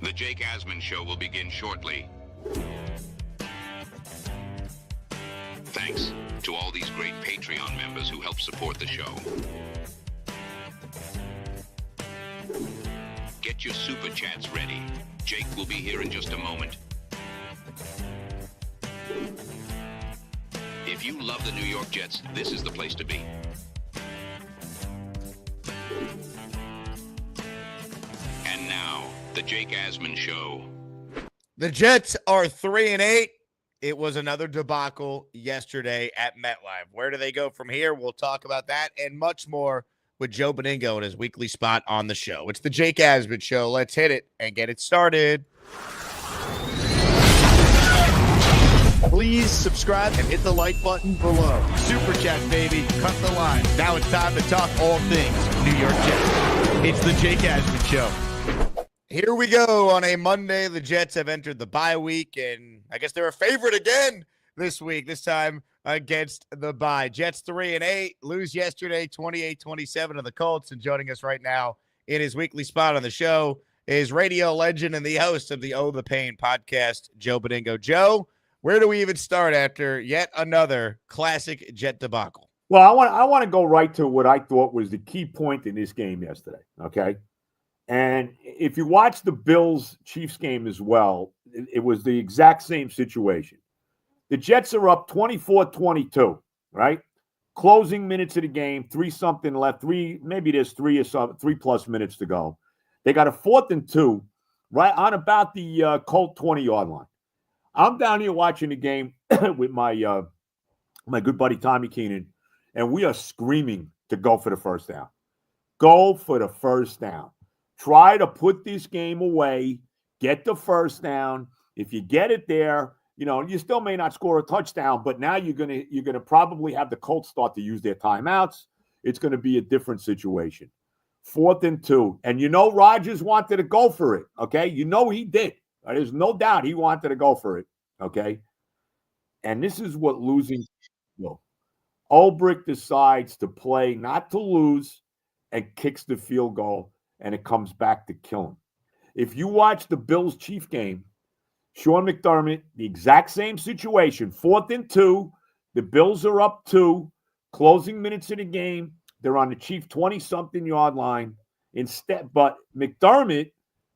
The Jake Asman Show will begin shortly. Thanks to all these great Patreon members who help support the show. Get your super chats ready. Jake will be here in just a moment. If you love the New York Jets, this is the place to be. And now, the Jake Asman Show. The Jets are 3-8. It was another debacle yesterday at MetLife. Where do they go from here? We'll talk about that and much more with Joe Benigno in his weekly spot on the show. It's the Jake Asman Show. Let's hit it and get it started. Please subscribe and hit the like button below. Super chat, baby. Cut the line. Now it's time to talk all things New York Jets. It's the Jake Asman Show. Here we go on a Monday. The Jets have entered the bye week, and I guess they're a favorite again this week, this time against the bye. Jets 3-8, lose yesterday 28-27 to the Colts, and joining us right now in his weekly spot on the show is radio legend and the host of the Oh the Pain podcast, Joe Benigno. Joe, where do we even start after yet another classic Jet debacle? Well, I want to go right to what I thought was the key point in this game yesterday, okay? And if you watch the Bills-Chiefs game as well, it was the exact same situation. The Jets are up 24-22, right? Closing minutes of the game, 3-something left, maybe there's 3+ minutes to go. They got a 4th and 2 right on about the Colt 20-yard line. I'm down here watching the game with my good buddy Tommy Keenan, and we are screaming to go for the first down. Go for the first down. Try to put this game away, get the first down. If you get it there, you still may not score a touchdown, but now you're gonna probably have the Colts start to use their timeouts. It's going to be a different situation. 4th and 2. And Rodgers wanted to go for it, okay? He did. There's no doubt he wanted to go for it, okay? And this is what losing will. Ulbrich decides to play not to lose and kicks the field goal, and it comes back to kill him. If you watch the Bills-Chief game, Sean McDermott, the exact same situation, 4th and 2, the Bills are up 2, closing minutes of the game, they're on the Chief 20-something yard line. But McDermott,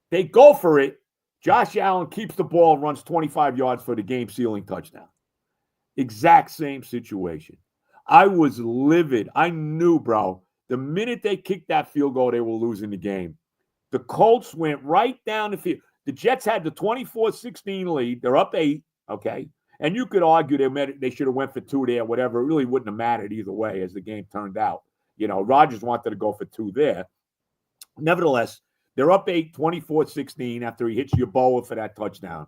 they go for it. Josh Allen keeps the ball, runs 25 yards for the game-sealing touchdown. Exact same situation. I was livid. I knew, bro, the minute they kicked that field goal, they were losing the game. The Colts went right down the field. The Jets had the 24-16 lead. They're up 8, okay? And you could argue they should have went for 2 there, whatever. It really wouldn't have mattered either way as the game turned out. Rodgers wanted to go for 2 there. Nevertheless, they're up 8, 24-16 after he hits Yeboah for that touchdown.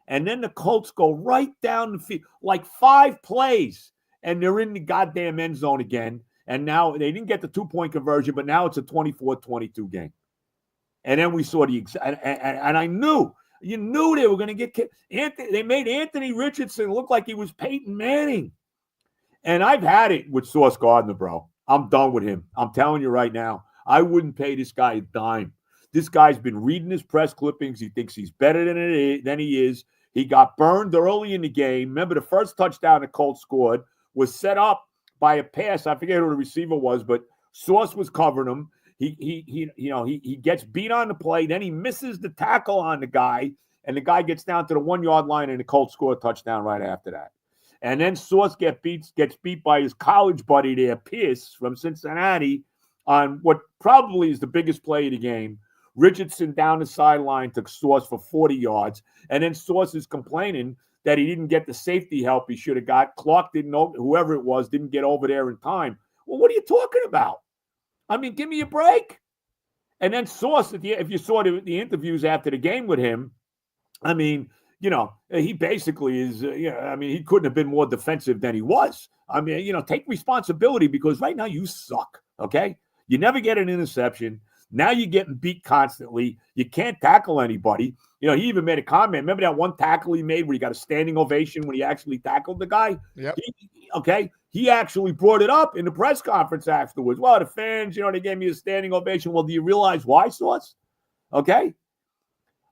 And then the Colts go right down the field, like 5 plays, and they're in the goddamn end zone again. And now they didn't get the 2-point conversion, but now it's a 24-22 game. And then we saw and I knew, they were going to get kicked. They made Anthony Richardson look like he was Peyton Manning. And I've had it with Sauce Gardner, bro. I'm done with him. I'm telling you right now, I wouldn't pay this guy a dime. This guy's been reading his press clippings. He thinks he's better than he is. He got burned early in the game. Remember, the first touchdown the Colts scored was set up by a pass. I forget who the receiver was, but Sauce was covering him. He gets beat on the play. Then he misses the tackle on the guy, and the guy gets down to the 1-yard line, and the Colts score a touchdown right after that. And then Sauce gets beat by his college buddy there, Pierce from Cincinnati, on what probably is the biggest play of the game. Richardson down the sideline took Sauce for 40 yards, and then Sauce is complaining that he didn't get the safety help he should have got. Clark didn't know, whoever it was, didn't get over there in time. Well, what are you talking about? I mean, give me a break. And then Sauce, if you saw the interviews after the game with him, I mean, he basically is, he couldn't have been more defensive than he was. I mean, take responsibility because right now you suck, okay? You never get an interception. Now you're getting beat constantly. You can't tackle anybody. He even made a comment. Remember that one tackle he made where he got a standing ovation when he actually tackled the guy? Yep. He actually brought it up in the press conference afterwards. Well, the fans, they gave me a standing ovation. Well, do you realize why, Sauce? Okay?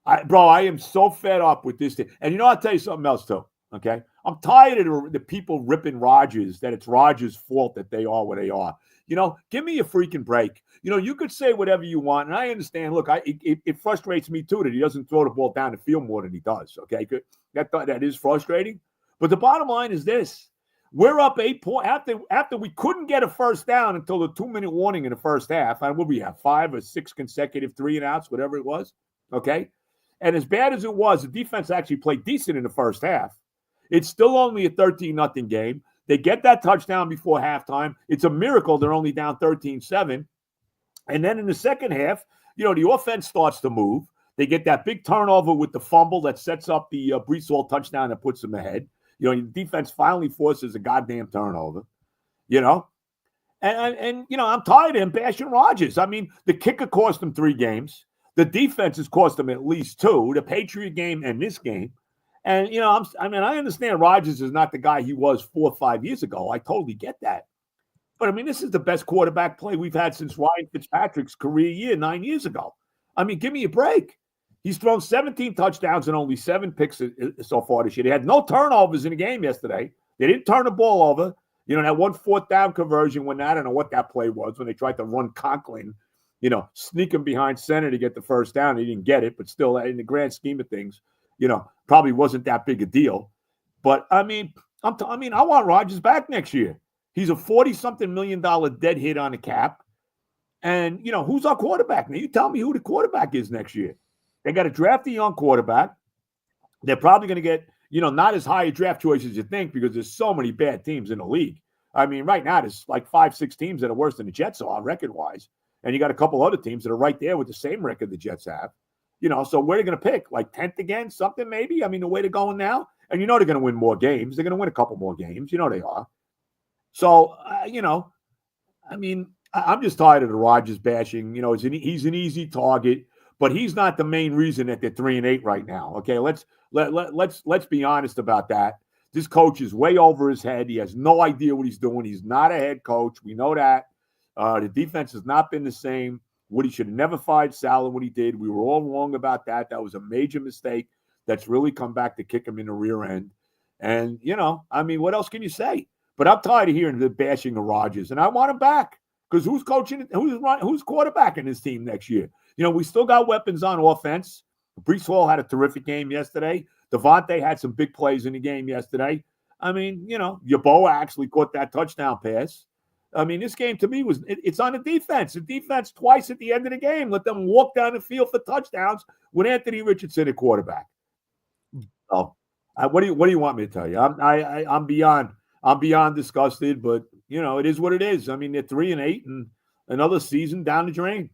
I am so fed up with this thing. And you know, I'll tell you something else too. Okay, I'm tired of the people ripping Rodgers, that it's Rodgers' fault that they are where they are. You know, give me a freaking break. You know, you could say whatever you want, and I understand. Look, it frustrates me too that he doesn't throw the ball down the field more than he does. Okay, that is frustrating. But the bottom line is this: we're up 8 points after we couldn't get a first down until the 2-minute warning in the first half. And what we have 5 or 6 consecutive 3-and-outs, whatever it was. Okay, and as bad as it was, the defense actually played decent in the first half. It's still only a 13-0 game. They get that touchdown before halftime. It's a miracle they're only down 13-7. And then in the second half, you know, the offense starts to move. They get that big turnover with the fumble that sets up the Brees Hall touchdown and puts them ahead. You know, the defense finally forces a goddamn turnover, you know. And you know, I'm tired of him bashing Rodgers. I mean, the kicker cost him 3 games. The defense has cost him at least 2, the Patriot game and this game. And, you know, I understand Rodgers is not the guy he was 4 or 5 years ago. I totally get that. But, I mean, this is the best quarterback play we've had since Ryan Fitzpatrick's career year 9 years ago. I mean, give me a break. He's thrown 17 touchdowns and only 7 picks so far this year. They had no turnovers in the game yesterday. They didn't turn the ball over. You know, that 1 4th down conversion when I don't know what that play was, when they tried to run Conklin, you know, sneak him behind center to get the first down. He didn't get it, but still, in the grand scheme of things, you know, probably wasn't that big a deal. But, I mean, I want Rodgers back next year. He's a $40-something million dead hit on the cap. And, you know, who's our quarterback? Now, you tell me who the quarterback is next year. They got to draft a young quarterback. They're probably going to get, you know, not as high a draft choice as you think because there's so many bad teams in the league. I mean, right now, there's like 5, 6 teams that are worse than the Jets are record-wise. And you got a couple other teams that are right there with the same record the Jets have. You know, so where are they going to pick? Like 10th again? Something maybe? I mean, the way they're going now. And you know they're going to win more games. They're going to win a couple more games. You know they are. So, you know, I mean, I'm just tired of the Rodgers bashing. You know, he's an easy target, but he's not the main reason that they're 3-8 right now. Okay, let's be honest about that. This coach is way over his head. He has no idea what he's doing. He's not a head coach. We know that. The defense has not been the same. Woody should have never fired Sal what he did. We were all wrong about that. That was a major mistake that's really come back to kick him in the rear end. And, you know, I mean, what else can you say? But I'm tired of hearing the bashing of Rodgers, and I want him back because who's coaching? Who's quarterbacking his team next year? You know, we still got weapons on offense. Brees Hall had a terrific game yesterday. Devontae had some big plays in the game yesterday. I mean, you know, Yeboah actually caught that touchdown pass. I mean, this game to me it's on the defense. The defense twice at the end of the game let them walk down the field for touchdowns with Anthony Richardson at quarterback. So, what do you want me to tell you? I'm beyond disgusted, but you know, it is what it is. I mean, they're 3-8 and another season down the drain.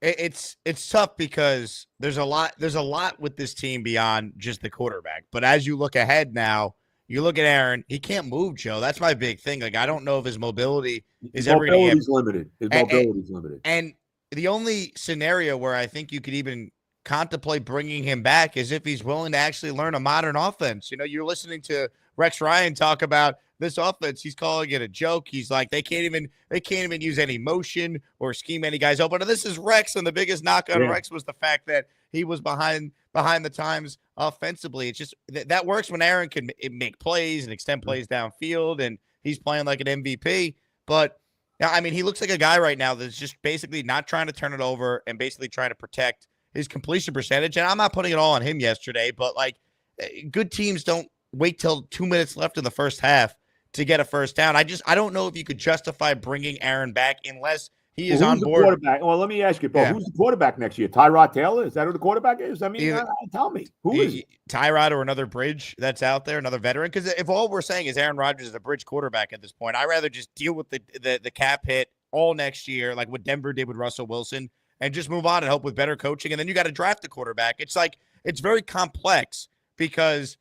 It's tough because there's a lot with this team beyond just the quarterback. But as you look ahead now, you look at Aaron, he can't move, Joe. That's my big thing. Like, I don't know if his mobility is ever going to get limited. His mobility's limited. And the only scenario where I think you could even contemplate bringing him back is if he's willing to actually learn a modern offense. You know, you're listening to Rex Ryan talk about this offense. He's calling it a joke. He's like, they can't even use any motion or scheme any guys open. And this is Rex, and the biggest knock on Rex was the fact that he was behind the times offensively. It's just that works when Aaron can make plays and extend plays downfield, and he's playing like an MVP. But I mean, he looks like a guy right now that's just basically not trying to turn it over and basically trying to protect his completion percentage. And I'm not putting it all on him yesterday, but like, good teams don't wait till 2 minutes left in the first half to get a first down. I don't know if you could justify bringing Aaron back unless he is on board. Quarterback? Well, let me ask you, Bo, who's the quarterback next year? Tyrod Taylor? Is that who the quarterback is? I mean, tell me. Who is it? Tyrod or another bridge that's out there, another veteran? Because if all we're saying is Aaron Rodgers is a bridge quarterback at this point, I'd rather just deal with the cap hit all next year, like what Denver did with Russell Wilson, and just move on and hope with better coaching. And then you got to draft a quarterback. It's like, it's very complex because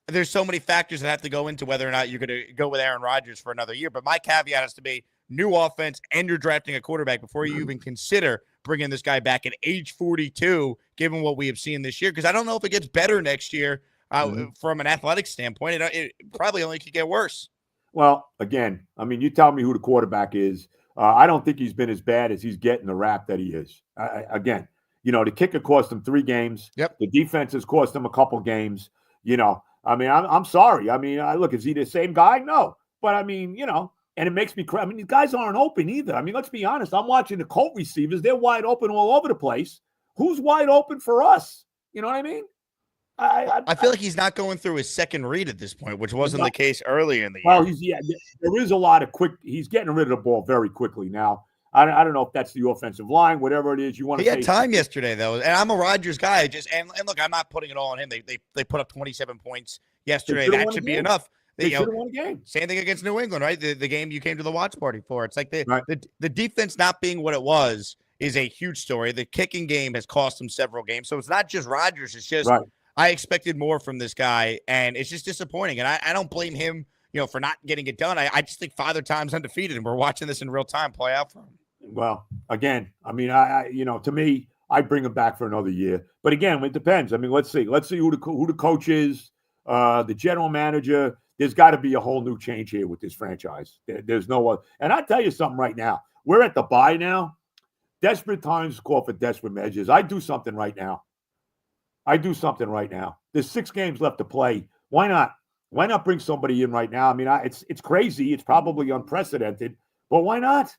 there's so many factors that have to go into whether or not you're going to go with Aaron Rodgers for another year. But my caveat has to be new offense, and you're drafting a quarterback before you even consider bringing this guy back at age 42, given what we have seen this year. Because I don't know if it gets better next year from an athletic standpoint. It probably only could get worse. Well, again, I mean, you tell me who the quarterback is. I don't think he's been as bad as he's getting the rap that he is. Again, The kicker cost them 3 games. Yep. The defense has cost them a couple games. I mean, I'm sorry. I mean, look, is he the same guy? No. But I mean, and it makes me cry. I mean, these guys aren't open either. I mean, let's be honest. I'm watching the Colt receivers. They're wide open all over the place. Who's wide open for us? You know what I mean? I feel like he's not going through his second read at this point, which wasn't the case earlier in the year. Well, there is a lot of he's getting rid of the ball very quickly now. I don't know if that's the offensive line, whatever it is you want to say. He had time yesterday, though, and I'm a Rodgers guy. And look, I'm not putting it all on him. They put up 27 points yesterday. That should be enough. They should have won a game. Same thing against New England, right? The game you came to the watch party for. It's like the defense not being what it was is a huge story. The kicking game has cost them several games. So it's not just Rodgers. It's just I expected more from this guy, and it's just disappointing. And I don't blame him, for not getting it done. I just think Father Time's undefeated, and we're watching this in real time play out for him. Well, again, I mean, to me, I bring him back for another year. But again, it depends. I mean, let's see who the coach is, the general manager. There's got to be a whole new change here with this franchise. There's no other. And I'll tell you something right now. We're at the bye now. Desperate times call for desperate measures. I do something right now. There's 6 games left to play. Why not? Why not bring somebody in right now? I mean, it's crazy. It's probably unprecedented. But why not?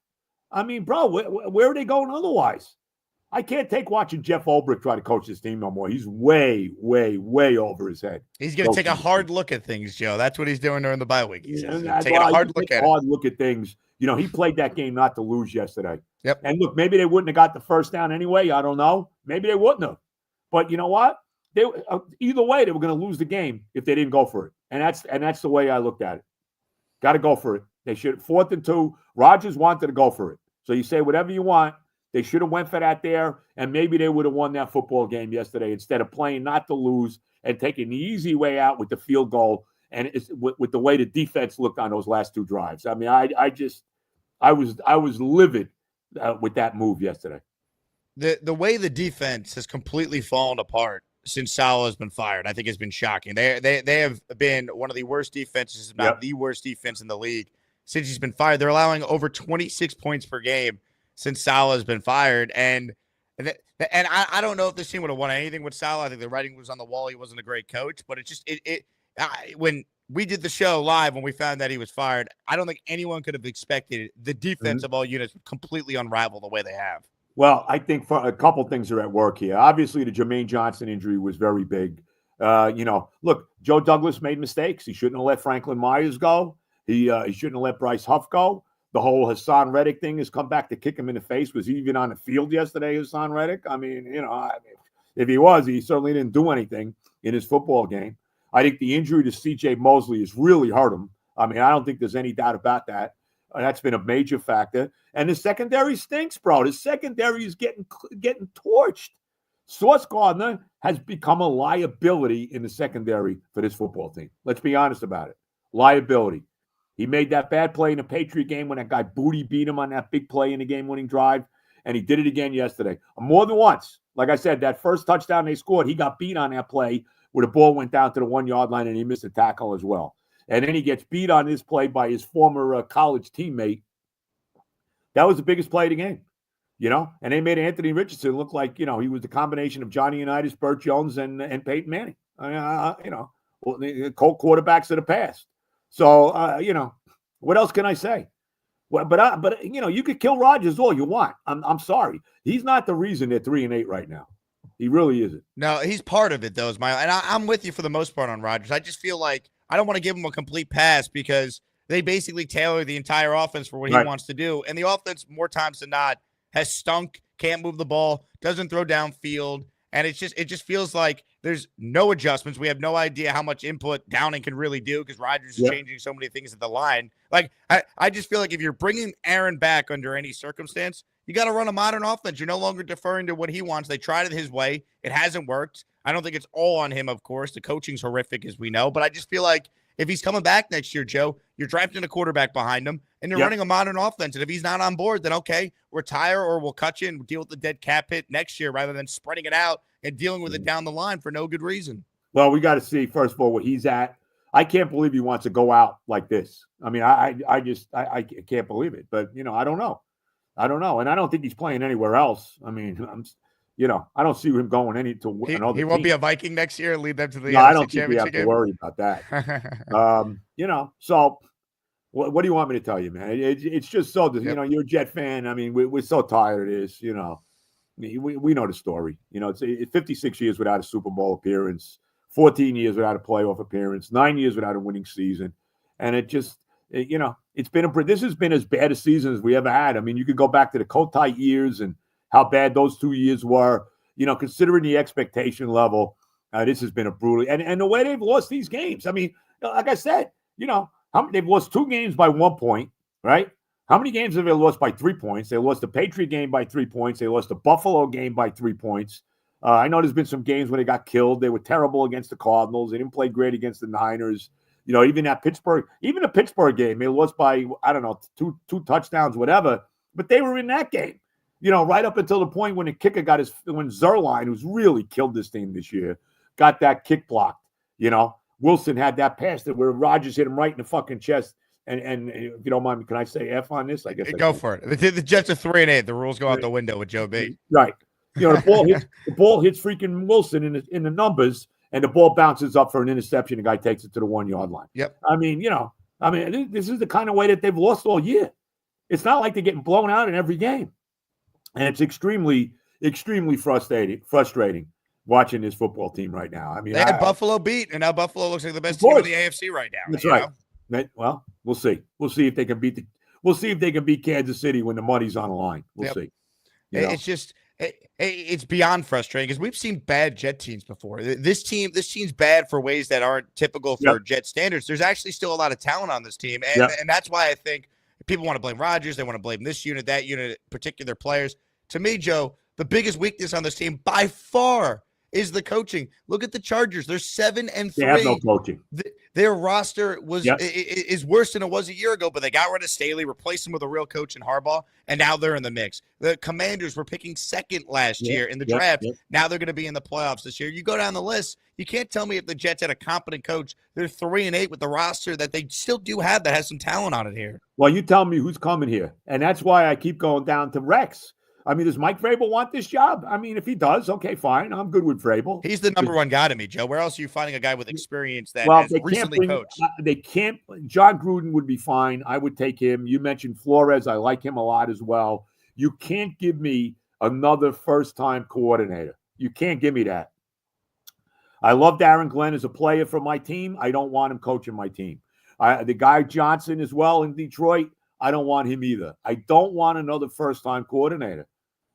I mean, bro, where are they going otherwise? I can't take watching Jeff Ulbrich try to coach this team no more. He's way, way, way over his head. He's going to take a hard look at things, Joe. That's what he's doing during the bye week. He's taking a hard look at things. He played that game not to lose yesterday. Yep. And look, maybe they wouldn't have got the first down anyway. I don't know. Maybe they wouldn't have. But you know what? Either way, they were going to lose the game if they didn't go for it. And that's the way I looked at it. Got to go for it. They should 4th and 2. Rodgers wanted to go for it. So you say whatever you want. They should have went for that there, and maybe they would have won that football game yesterday instead of playing not to lose and taking the easy way out with the field goal and with the way the defense looked on those last 2 drives. I mean, I was livid with that move yesterday. The way the defense has completely fallen apart since Saleh has been fired, I think has been shocking. They have been one of the worst defenses, if not the worst defense in the league since he's been fired. They're allowing over 26 points per game since Saleh has been fired. And I don't know if this team would have won anything with Saleh. I think the writing was on the wall. He wasn't a great coach, but when we did the show live, when we found that he was fired, I don't think anyone could have expected the defense of all units would completely unravel the way they have. Well, I think for a couple things are at work here. Obviously, the Jermaine Johnson injury was very big. Look, Joe Douglas made mistakes. He shouldn't have let Franklin Myers go. He shouldn't have let Bryce Huff go. The whole Hassan Reddick thing has come back to kick him in the face. Was he even on the field yesterday, Hassan Reddick? I mean, if he was, he certainly didn't do anything in his football game. I think the injury to C.J. Mosley has really hurt him. I mean, I don't think there's any doubt about that. That's been a major factor. And the secondary stinks, bro. The secondary is getting torched. Sauce Gardner has become a liability in the secondary for this football team. Let's be honest about it. Liability. He made that bad play in the Patriot game when that guy Booty beat him on that big play in the game-winning drive, and he did it again yesterday. More than once. Like I said, that first touchdown they scored, he got beat on that play where the ball went down to the 1-yard line and he missed a tackle as well. And then he gets beat on this play by his former college teammate. That was the biggest play of the game, And they made Anthony Richardson look like, he was the combination of Johnny Unitas, Burt Jones, and Peyton Manning. The Colt quarterbacks of the past. So, what else can I say? But you could kill Rodgers all you want. I'm sorry. He's not the reason they're 3-8 right now. He really isn't. No, he's part of it, though. I'm with you for the most part on Rodgers. I just feel like I don't want to give him a complete pass because they basically tailor the entire offense for what he wants to do. And the offense, more times than not, has stunk, can't move the ball, doesn't throw downfield. And it just feels like there's no adjustments. We have no idea how much input Downing can really do because Rodgers is changing so many things at the line. Like, I just feel like if you're bringing Aaron back under any circumstance, you got to run a modern offense. You're no longer deferring to what he wants. They tried it his way. It hasn't worked. I don't think it's all on him, of course. The coaching's horrific, as we know. But I just feel like if he's coming back next year, Joe, you're drafting a quarterback behind him, and you're running a modern offense. And if he's not on board, then okay, retire or we'll cut you and deal with the dead cap hit next year rather than spreading it out and dealing with it down the line for no good reason. Well, we got to see, first of all, where he's at. I can't believe he wants to go out like this. I mean, I can't believe it. But, I don't know. And I don't think he's playing anywhere else. I mean, I don't see him going another He won't team. be a Viking next year and lead them to the No, I NFC don't think we have Championship to game. worry about that. So what do you want me to tell you, man? It's just so, you're a Jet fan. I mean, we're so tired of this, We know the story. It's 56 years without a Super Bowl appearance, 14 years without a playoff appearance, 9 years without a winning season. And it just, this has been as bad a season as we ever had. I mean, you could go back to the Colts years and how bad those 2 years were, considering the expectation level. This has been a brutal, and the way they've lost these games. I mean, like I said, they've lost 2 games by 1 point, right? How many games have they lost by 3 points? They lost the Patriot game by 3 points. They lost the Buffalo game by 3 points. I know there's been some games where they got killed. They were terrible against the Cardinals. They didn't play great against the Niners. Even the Pittsburgh game, they lost by, I don't know, two touchdowns, whatever. But they were in that game, right up until the point when the kicker when Zerline, who's really killed this team this year, got that kick blocked. Wilson had that pass where Rodgers hit him right in the fucking chest. And if you don't mind, can I say F on this? I guess go for it. The Jets are 3-8. The rules go out the window with Joe B. Right. The ball hits freaking Wilson in the numbers, and the ball bounces up for an interception. The guy takes it to the 1 yard line. Yep. I mean, this is the kind of way that they've lost all year. It's not like they're getting blown out in every game, and it's extremely, extremely frustrating watching this football team right now. I mean, they had Buffalo beat, and now Buffalo looks like the best team in the AFC right now. That's right. Well, we'll see. We'll see if they can beat We'll see if they can beat Kansas City when the money's on the line. We'll see. It's just. It's beyond frustrating because we've seen bad Jet teams before. This team's bad for ways that aren't typical for Jet standards. There's actually still a lot of talent on this team, and that's why I think people want to blame Rodgers. They want to blame this unit, that unit, particular players. To me, Joe, the biggest weakness on this team by far is the coaching. Look at the Chargers. They're 7-3. They have no coaching. Their roster is worse than it was a year ago, but they got rid of Staley, replaced him with a real coach in Harbaugh, and now they're in the mix. The Commanders were picking second last year in the draft. Now they're going to be in the playoffs this year. You go down the list, you can't tell me if the Jets had a competent coach. They're 3-8 with the roster that they still do have that has some talent on it here. Well, you tell me who's coming here, and that's why I keep going down to Rex. I mean, does Mike Vrabel want this job? I mean, if he does, okay, fine. I'm good with Vrabel. He's the number one guy to me, Joe. Where else are you finding a guy with experience that has recently coached? They can't. John Gruden would be fine. I would take him. You mentioned Flores. I like him a lot as well. You can't give me another first-time coordinator. You can't give me that. I love Darren Glenn as a player for my team. I don't want him coaching my team. The guy Johnson as well in Detroit, I don't want him either. I don't want another first-time coordinator.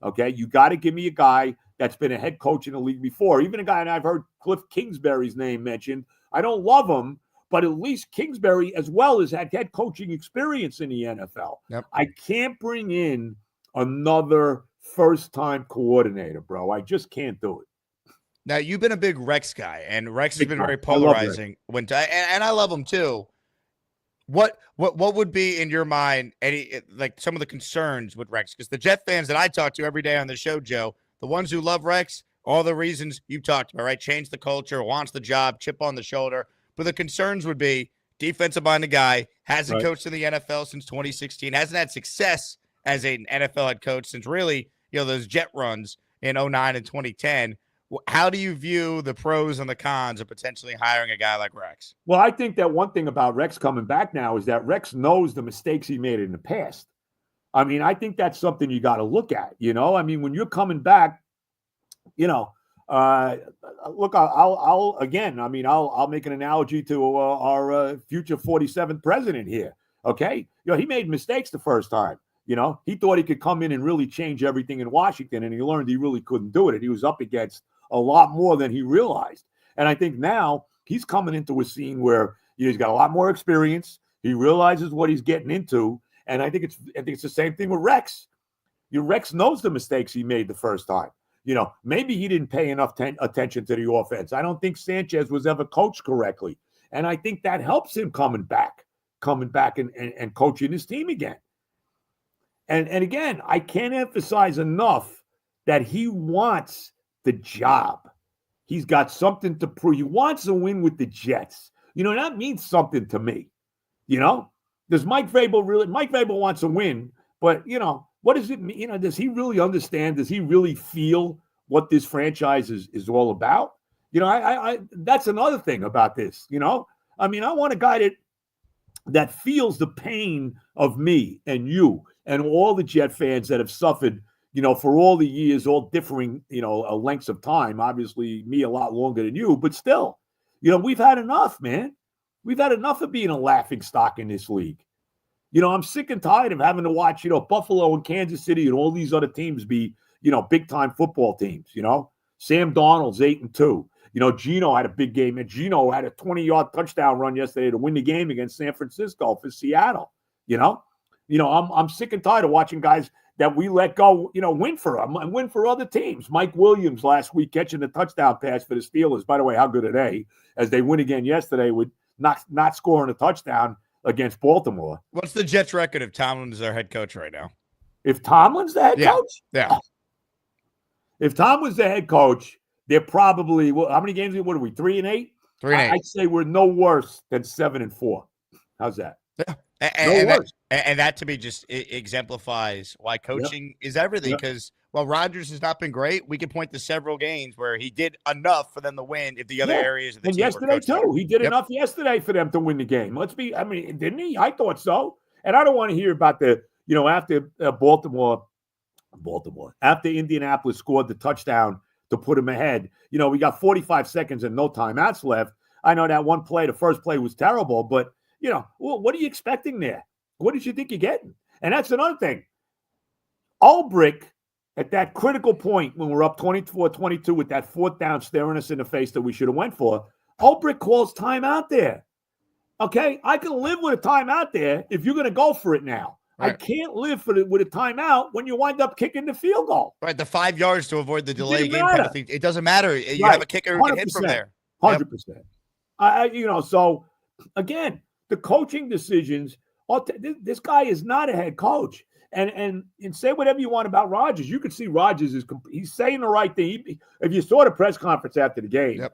Okay, you got to give me a guy that's been a head coach in the league before. Even a guy, and I've heard Cliff Kingsbury's name mentioned. I don't love him, but at least Kingsbury as well has had head coaching experience in the NFL. Yep. I can't bring in another first-time coordinator, bro. I just can't do it. Now, you've been a big Rex guy, and Rex has been very polarizing. And I love him too. What would be in your mind like some of the concerns with Rex? Because the Jet fans that I talk to every day on the show, Joe, the ones who love Rex, all the reasons you talked about, right? Change the culture, wants the job, chip on the shoulder. But the concerns would be defensive-minded guy, hasn't coached in the NFL since 2016, hasn't had success as an NFL head coach since really, those Jet runs in 2009 and 2010. How do you view the pros and the cons of potentially hiring a guy like Rex? Well, I think that one thing about Rex coming back now is that Rex knows the mistakes he made in the past. I mean, I think that's something you got to look at, I mean, when you're coming back, look, I'll make an analogy to our future 47th president here. Okay. He made mistakes the first time. He thought he could come in and really change everything in Washington, and he learned he really couldn't do it. And he was up against a lot more than he realized. And I think now he's coming into a scene where he's got a lot more experience. He realizes what he's getting into. And I think it's the same thing with Rex. Rex knows the mistakes he made the first time. Maybe he didn't pay enough attention to the offense. I don't think Sanchez was ever coached correctly. And I think that helps him coming back and coaching his team again. And again, I can't emphasize enough that he wants the job. He's got something to prove. He wants to win with the Jets. That means something to me. Does Mike Vrabel wants to win, but what does it mean? Does he really understand? Does he really feel what this franchise is all about. I that's another thing about this. I mean, I want a guy that feels the pain of me and you and all the Jet fans that have suffered, for all the years, all differing, lengths of time. Obviously, me a lot longer than you, but still, we've had enough, man. We've had enough of being a laughing stock in this league. I'm sick and tired of having to watch, Buffalo and Kansas City and all these other teams be, big-time football teams, Sam Darnold's 8-2. Geno had a big game, and Geno had a 20-yard touchdown run yesterday to win the game against San Francisco for Seattle. I'm sick and tired of watching guys that we let go, win for them and win for other teams. Mike Williams last week catching the touchdown pass for the Steelers. By the way, how good are they? As they win again yesterday with not scoring a touchdown against Baltimore. What's the Jets' record if Tomlin's their head coach right now? If Tomlin's the head coach? Yeah. If Tom was the head coach, they're probably, how many games? What are we, 3-8? 3-8. I'd say we're no worse than 7-4. How's that? Yeah. And that to me just exemplifies why coaching is everything. Because while Rodgers has not been great, we can point to several games where he did enough for them to win if the other areas of the team yesterday were too. He did enough yesterday for them to win the game. Didn't he? I thought so. And I don't want to hear about after Baltimore, after Indianapolis scored the touchdown to put him ahead. We got 45 seconds and no timeouts left. I know that one play, the first play was terrible, but what are you expecting there? What did you think you're getting? And that's another thing. Ulbrich, at that critical point when we're up 24-22 with that fourth down staring us in the face that we should have went for, Ulbrich calls timeout there. Okay? I can live with a timeout there if you're going to go for it now. Right. I can't live with a timeout when you wind up kicking the field goal. Right, the 5 yards to avoid the delay game kind of thing. It doesn't matter. You have a kicker who can hit from there. 100%. So, again, the coaching decisions, this guy is not a head coach. And say whatever you want about Rodgers. You can see Rodgers he's saying the right thing. If you saw the press conference after the game,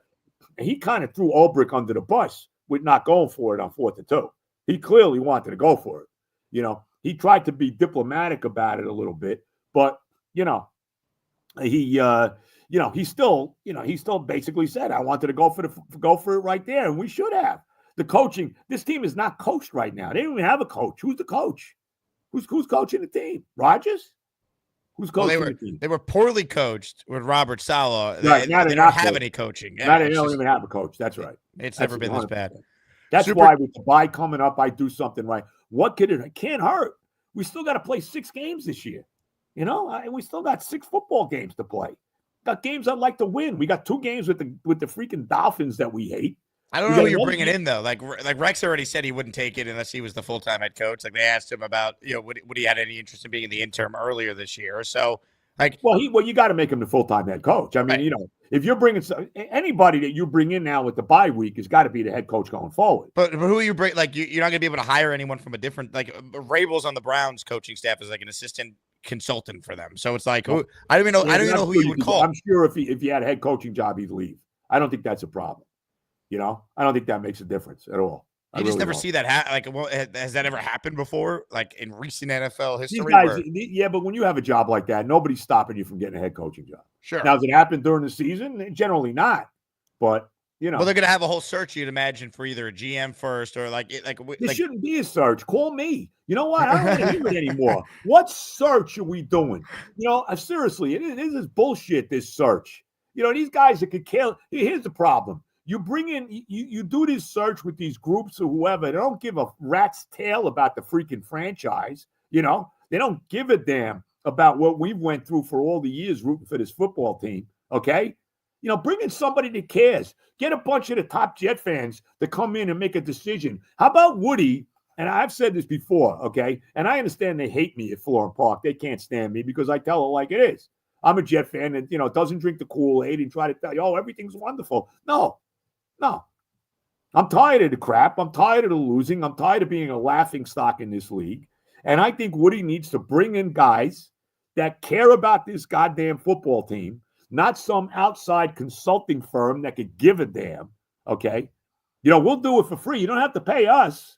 he kind of threw Ulbrich under the bus with not going for it on 4th and 2. He clearly wanted to go for it. He tried to be diplomatic about it a little bit, but he still basically said, I wanted to go for it right there, and we should have. The coaching, this team is not coached right now. They don't even have a coach. Who's the coach? Who's coaching the team? Rodgers? Who's coaching the team? They were poorly coached with Robert Saleh. Right, they don't have any coaching. Now they don't even have a coach. That's right. It's never been this bad. That's why with the bye coming up, I do something right. It can't hurt. We still got to play 6 games this year. We still got 6 football games to play. Got games I'd like to win. We got 2 games with the freaking Dolphins that we hate. I don't know who you're bringing in, though. Like Rex already said he wouldn't take it unless he was the full-time head coach. Like, they asked him about, would he had any interest in being in the interim earlier this year. So, you got to make him the full-time head coach. I mean, right. If you're bringing anybody that you bring in now with the bye week has got to be the head coach going forward. But who you bring? Like, you're not going to be able to hire anyone from a different, like, Rabel's on the Browns coaching staff as like an assistant consultant for them. So it's like, I don't even know who you would call. I'm sure if he had a head coaching job, he'd leave. I don't think that's a problem. I don't think that makes a difference at all. You just never see that. Has that ever happened before? Like in recent NFL history? These guys, but when you have a job like that, nobody's stopping you from getting a head coaching job. Sure. Now, does it happen during the season? Generally not. But well, they're gonna have a whole search, you'd imagine, for either a GM first or there shouldn't be a search. Call me. You know what? I don't want to hear it anymore. What search are we doing? Seriously, this is bullshit. This search. These guys that could kill. Here's the problem. You bring in, you do this search with these groups or whoever. They don't give a rat's tail about the freaking franchise. They don't give a damn about what we went through for all the years rooting for this football team. Okay. Bring in somebody that cares. Get a bunch of the top Jet fans to come in and make a decision. How about Woody? And I've said this before. Okay. And I understand they hate me at Florham Park. They can't stand me because I tell it like it is. I'm a Jet fan that, doesn't drink the Kool-Aid and try to tell you, everything's wonderful. No. I'm tired of the crap. I'm tired of the losing. I'm tired of being a laughing stock in this league. And I think Woody needs to bring in guys that care about this goddamn football team, not some outside consulting firm that could give a damn. Okay. We'll do it for free. You don't have to pay us.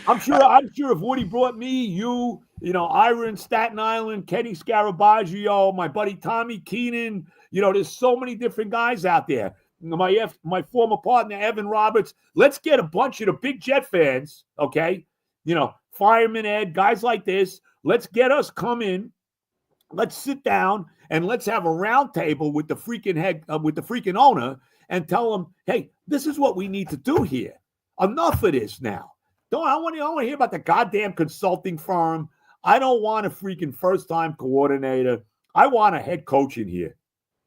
I'm sure if Woody brought me, Ira in Staten Island, Kenny Scarabaggio, my buddy Tommy Keenan, there's so many different guys out there. My former partner, Evan Roberts. Let's get a bunch of the big Jet fans, okay? Fireman Ed, guys like this. Let's get us come in. Let's sit down and let's have a round table with the freaking owner and tell them, hey, this is what we need to do here. Enough of this now. I want to hear about the goddamn consulting firm. I don't want a freaking first-time coordinator. I want a head coach in here.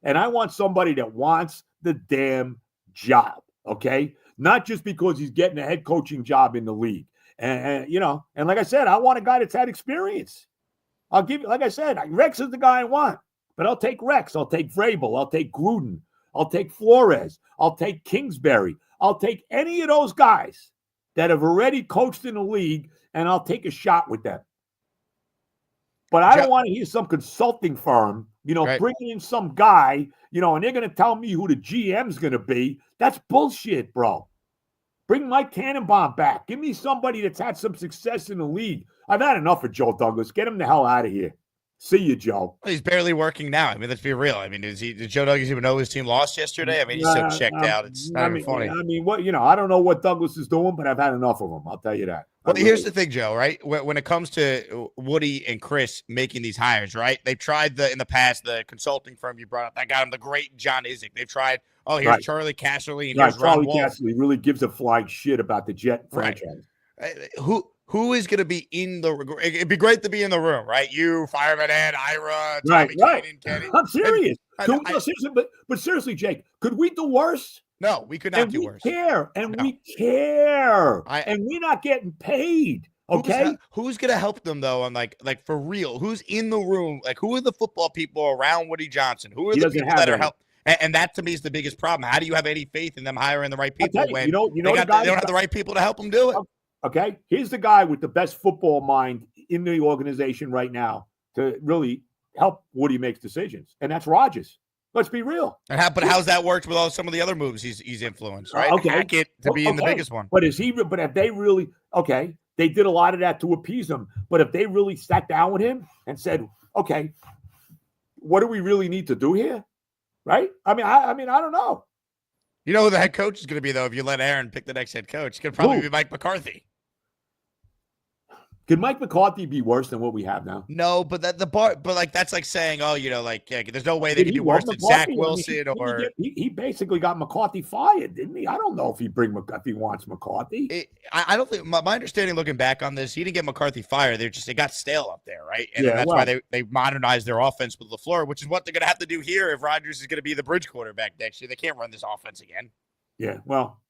And I want somebody that wants the damn job, okay? Not just because he's getting a head coaching job in the league. And like I said, I want a guy that's had experience. I'll give you, like I said, Rex is the guy I want. But I'll take Rex. I'll take Vrabel. I'll take Gruden. I'll take Flores. I'll take Kingsbury. I'll take any of those guys that have already coached in the league, and I'll take a shot with them. But I don't want to hear some consulting firm, bringing in some guy, and they're going to tell me who the GM's going to be. That's bullshit, bro. Bring Mike Tannenbaum back. Give me somebody that's had some success in the league. I've had enough of Joe Douglas. Get him the hell out of here. See you, Joe. Well, he's barely working now. I mean, let's be real. I mean, did Joe Douglas even know his team lost yesterday? I mean, he's so checked out. It's not even funny. I mean, I don't know what Douglas is doing, but I've had enough of him. I'll tell you that. Well, here's the thing, Joe, right? When it comes to Woody and Chris making these hires, right? They've tried in the past, the consulting firm you brought up, that got him the great John Izek. They've tried, here's Charlie Casserly and here's Ron Wolf. Charlie Casserly really gives a flying shit about the Jet franchise. Who is going to be in the – it'd be great to be in the room, right? You, Fireman Ed, Ira, Tommy Keenan, Kenny. I'm serious. But seriously, Jake, could we do worse? No, we could not do worse. We care. And we're not getting paid. Okay. Who's going to help them though? On like for real, who's in the room? Like who are the football people around Woody Johnson? Who are the people that are helping? And that to me is the biggest problem. How do you have any faith in them hiring the right people when they don't have the right people to help them do it? Okay. Here's the guy with the best football mind in the organization right now to really help Woody make decisions. And that's Rodgers. Let's be real. But how's that worked with some of the other moves he's influenced, right? Okay. In the biggest one. But if they really, they did a lot of that to appease him. But if they really sat down with him and said, okay, what do we really need to do here? Right? I mean, I don't know. You know who the head coach is going to be, though, if you let Aaron pick the next head coach? It's going to probably be Mike McCarthy. Could Mike McCarthy be worse than what we have now? No, but that's like saying, there's no way they can do worse than Zach Wilson he basically got McCarthy fired, didn't he? I don't know if he wants McCarthy. I don't think my understanding looking back on this, he didn't get McCarthy fired. It got stale up there, right? And that's why they modernized their offense with LaFleur, which is what they're going to have to do here if Rodgers is going to be the bridge quarterback next year. They can't run this offense again. Yeah, well,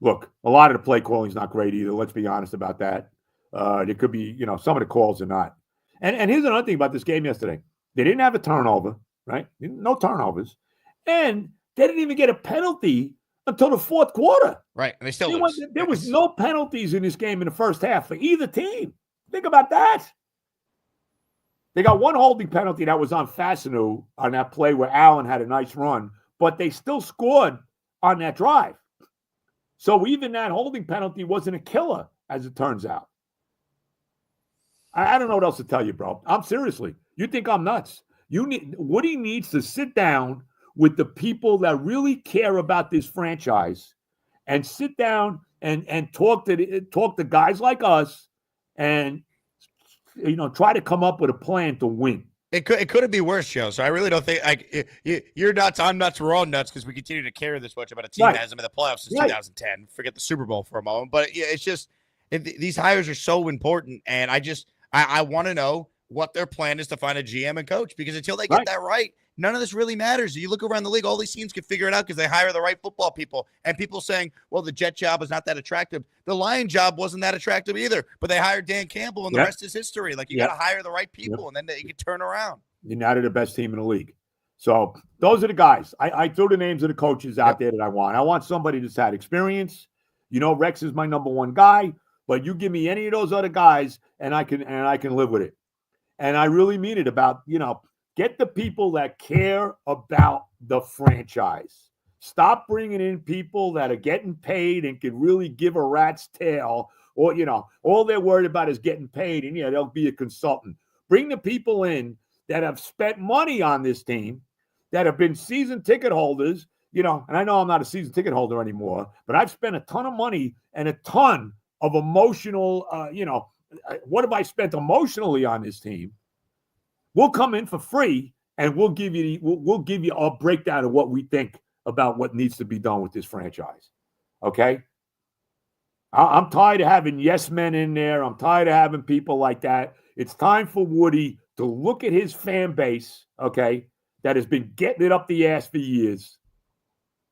look, a lot of the play calling is not great either. Let's be honest about that. There could be, some of the calls are not. And here's another thing about this game yesterday. They didn't have a turnover, right? No turnovers. And they didn't even get a penalty until the fourth quarter. Right. And they still there was no penalties in this game in the first half for either team. Think about that. They got one holding penalty that was on Fassinu on that play where Allen had a nice run, but they still scored on that drive. So even that holding penalty wasn't a killer, as it turns out. I don't know what else to tell you, bro. Seriously. You think I'm nuts? Woody needs to sit down with the people that really care about this franchise and sit down and talk to guys like us and try to come up with a plan to win. It could be worse, Joe. So I really don't think you're nuts. I'm nuts. We're all nuts because we continue to care this much about a team that hasn't been in the playoffs since 2010. Forget the Super Bowl for a moment, but it's just these hires are so important, and I want to know what their plan is to find a GM and coach, because until they get that right, none of this really matters. You look around the league, all these teams can figure it out because they hire the right football people. And people saying, well, the Jet job is not that attractive. The Lion job wasn't that attractive either, but they hired Dan Campbell, and the rest is history. Like, you got to hire the right people, and then they can turn around. United the best team in the league. So those are the guys. I threw the names of the coaches out there that I want. I want somebody that's had experience. Rex is my number one guy. But you give me any of those other guys, and I can live with it. And I really mean it about, get the people that care about the franchise. Stop bringing in people that are getting paid and can really give a rat's tail, or, all they're worried about is getting paid, and, they'll be a consultant. Bring the people in that have spent money on this team, that have been season ticket holders, and I know I'm not a season ticket holder anymore, but I've spent a ton of money and a ton of emotional, what have I spent emotionally on this team? We'll come in for free, and we'll give you a breakdown of what we think about what needs to be done with this franchise. Okay? I'm tired of having yes men in there. I'm tired of having people like that. It's time for Woody to look at his fan base, okay, that has been getting it up the ass for years,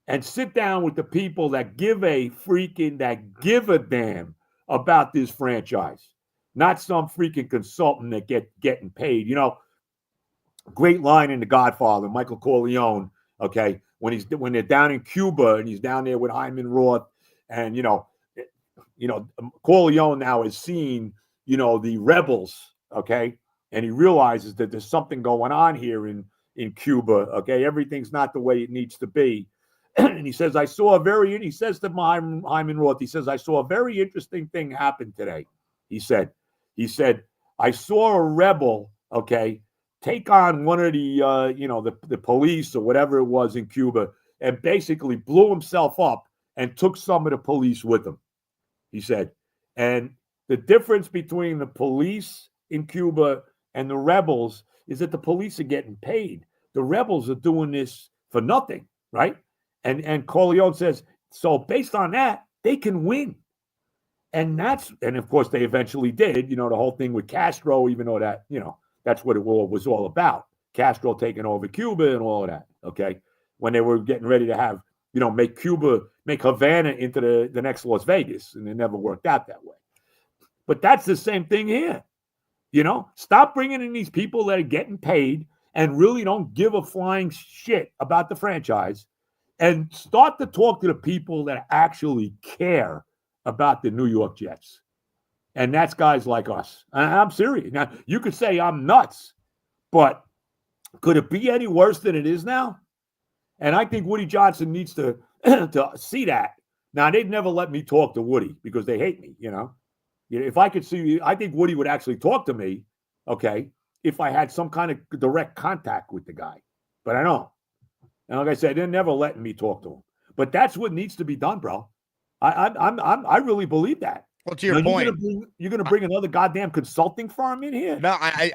and sit down with the people that give a damn about this franchise, not some freaking consultant that getting paid. Great line in The Godfather, Michael Corleone, okay, when they're down in Cuba and he's down there with Hyman Roth, and Corleone now is seeing the rebels, okay, and he realizes that there's something going on here in Cuba, okay, everything's not the way it needs to be. And he says, he says to Hyman Roth, he says, I saw a very interesting thing happen today. He said, I saw a rebel, okay, take on one of the police or whatever it was in Cuba, and basically blew himself up and took some of the police with him. He said, and the difference between the police in Cuba and the rebels is that the police are getting paid. The rebels are doing this for nothing, right? And Corleone says, so based on that, they can win. And of course they eventually did, the whole thing with Castro, even though that, that's what it was all about. Castro taking over Cuba and all of that, okay? When they were getting ready to have, make Havana into the next Las Vegas, and it never worked out that way. But that's the same thing here. Stop bringing in these people that are getting paid and really don't give a flying shit about the franchise, and start to talk to the people that actually care about the New York Jets. And that's guys like us. I'm serious. Now, you could say I'm nuts, but could it be any worse than it is now? And I think Woody Johnson needs to see that. Now, they'd never let me talk to Woody because they hate me, If I could see, I think Woody would actually talk to me, okay, if I had some kind of direct contact with the guy. But I don't. And like I said, they're never letting me talk to him. But that's what needs to be done, bro. I really believe that. Well, to your point, you're gonna bring another goddamn consulting firm in here? No, I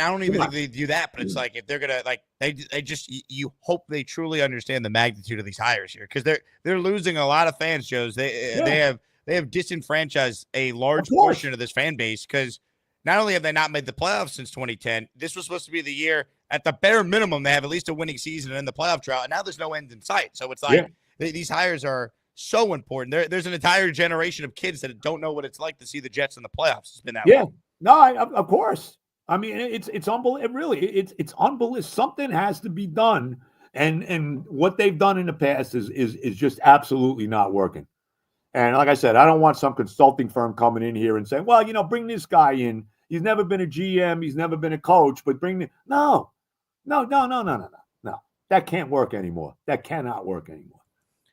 don't even think they do that. But it's like, if they're gonna, like, they just, you hope they truly understand the magnitude of these hires here, because they're losing a lot of fans, Joes. They have disenfranchised a large portion of this fan base, because not only have they not made the playoffs since 2010, this was supposed to be the year, at the bare minimum, they have at least a winning season and in the playoff drought, and now there's no end in sight. So it's like these hires are so important. There's an entire generation of kids that don't know what it's like to see the Jets in the playoffs. It's been that way. No, of course. I mean, it's unbelievable. Really, it's unbelievable. Something has to be done, and what they've done in the past is just absolutely not working. And like I said, I don't want some consulting firm coming in here and saying, well, bring this guy in. He's never been a GM. He's never been a coach. But no. That can't work anymore. That cannot work anymore.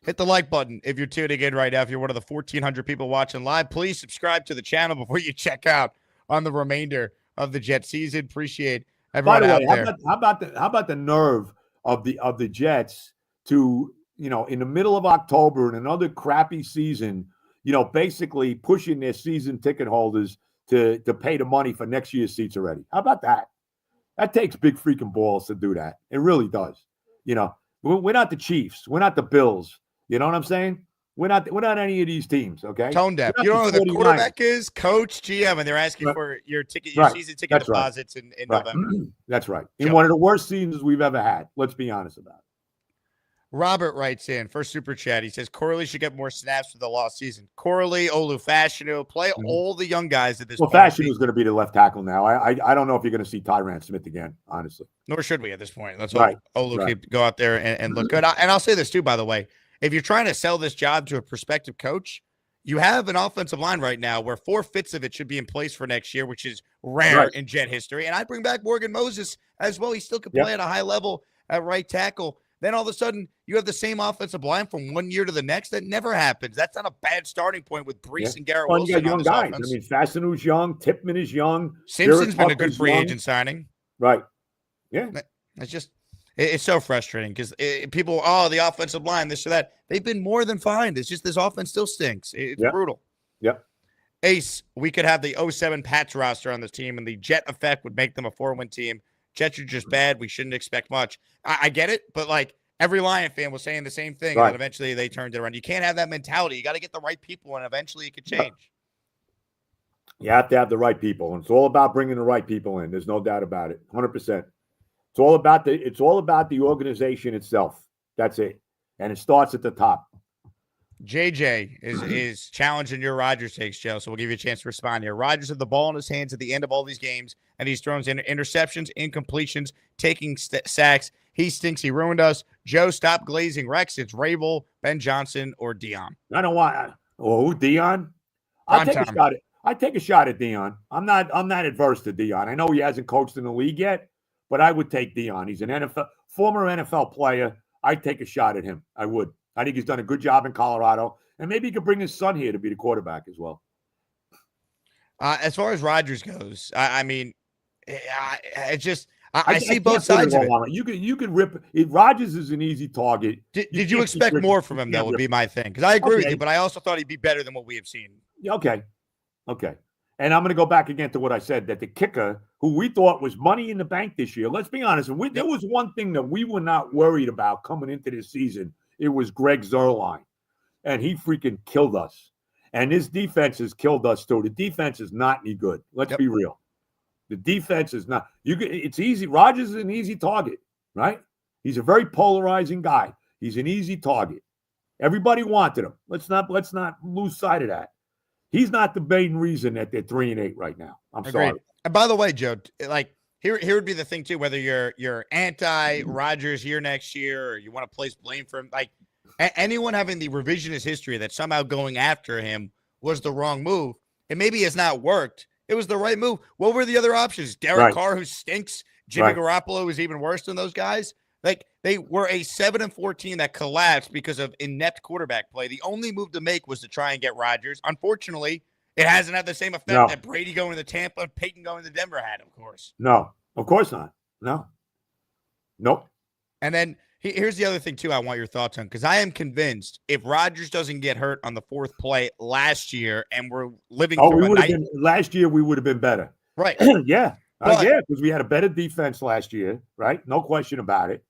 Hit the like button if you're tuning in right now. If you're one of the 1,400 people watching live, please subscribe to the channel before you check out on the remainder of the Jet season. Appreciate everyone out there. How about the nerve of the Jets to, in the middle of October in another crappy season, basically pushing their season ticket holders to pay the money for next year's seats already. How about that? That takes big freaking balls to do that. It really does. We're not the Chiefs. We're not the Bills. You know what I'm saying? We're not any of these teams, okay? Tone deaf. You know who the quarterback is? Coach, GM, and they're asking for your season ticket deposits in November. That's right. In one of the worst seasons we've ever had. Let's be honest about it. Robert writes in, first super chat. He says, Corley should get more snaps for the lost season. Corley, Olu-Fashanu, play all the young guys at this point. Well, Fashanu is going to be the left tackle now. I don't know if you're going to see Tyrann Smith again, honestly. Nor should we at this point. Let's hope Olu can go out there and look good. And I'll say this too, by the way. If you're trying to sell this job to a prospective coach, you have an offensive line right now where 4/5 of it should be in place for next year, which is rare in Jet history. And I bring back Morgan Moses as well. He still can play at a high level at right tackle. Then all of a sudden, you have the same offensive line from one year to the next. That never happens. That's not a bad starting point with Brees and Garrett Well, you Wilson got on young this guys. offense. I mean, Fastenu's young. Tippmann is young. Simpson's Derek been a good Hucker's free young. agent signing. Right. Yeah. It's just, it's so frustrating because people, the offensive line, this or that. They've been more than fine. It's just this offense still stinks. It's brutal. Yep. Ace, we could have the 07 Pats roster on this team, and the Jet effect would make them a 4-win team. Jets are just bad. We shouldn't expect much. I get it, but like every Lion fan was saying the same thing, and then eventually they turned it around. You can't have that mentality. You got to get the right people, and eventually it could change. You have to have the right people, and it's all about bringing the right people in. There's no doubt about it. 100%. It's all about the organization itself. That's it, and it starts at the top. JJ is challenging your Rodgers takes, Joe, so we'll give you a chance to respond here. Rodgers had the ball in his hands at the end of all these games, and he's thrown in interceptions, incompletions, taking sacks. He stinks. He ruined us. Joe, stop glazing Rex. It's Rabel, Ben Johnson, or Dion. I don't want. Who, Dion? I'll take a shot. I take a shot at Dion. I'm not adverse to Dion. I know he hasn't coached in the league yet, but I would take Dion. He's an former NFL player. I'd take a shot at him. I would. I think he's done a good job in Colorado, and maybe he could bring his son here to be the quarterback as well. As far as Rodgers goes, I mean, I see both sides of it. You could rip it. Rodgers is an easy target. Did you expect more from him? That would be my thing, because I agree with you, but I also thought he'd be better than what we have seen. Okay. And I'm going to go back again to what I said, that the kicker, who we thought was money in the bank this year, let's be honest, there was one thing that we were not worried about coming into this season. It was Greg Zuerlein, and he freaking killed us. And this defense has killed us too. The defense is not any good. Let's be real. The defense is not. It's easy. Rodgers is an easy target, right? He's a very polarizing guy. He's an easy target. Everybody wanted him. Let's not lose sight of that. He's not the main reason that they're 3-8 right now. I'm sorry. And by the way, Joe, like here would be the thing too, whether you're anti-Rodgers here next year or you want to place blame for him, like anyone having the revisionist history that somehow going after him was the wrong move. And maybe it's not worked. It was the right move. What were the other options? Derek Carr, who stinks. Jimmy Garoppolo is even worse than those guys. Like they were a 7-4 team that collapsed because of inept quarterback play. The only move to make was to try and get Rodgers. Unfortunately, it hasn't had the same effect that Brady going to Tampa and Peyton going to Denver had, of course. No, of course not. No. Nope. And then here's the other thing, too, I want your thoughts on, because I am convinced if Rodgers doesn't get hurt on the fourth play last year and we're living through last year, we would have been better. Right. Yeah. Because we had a better defense last year, right? No question about it.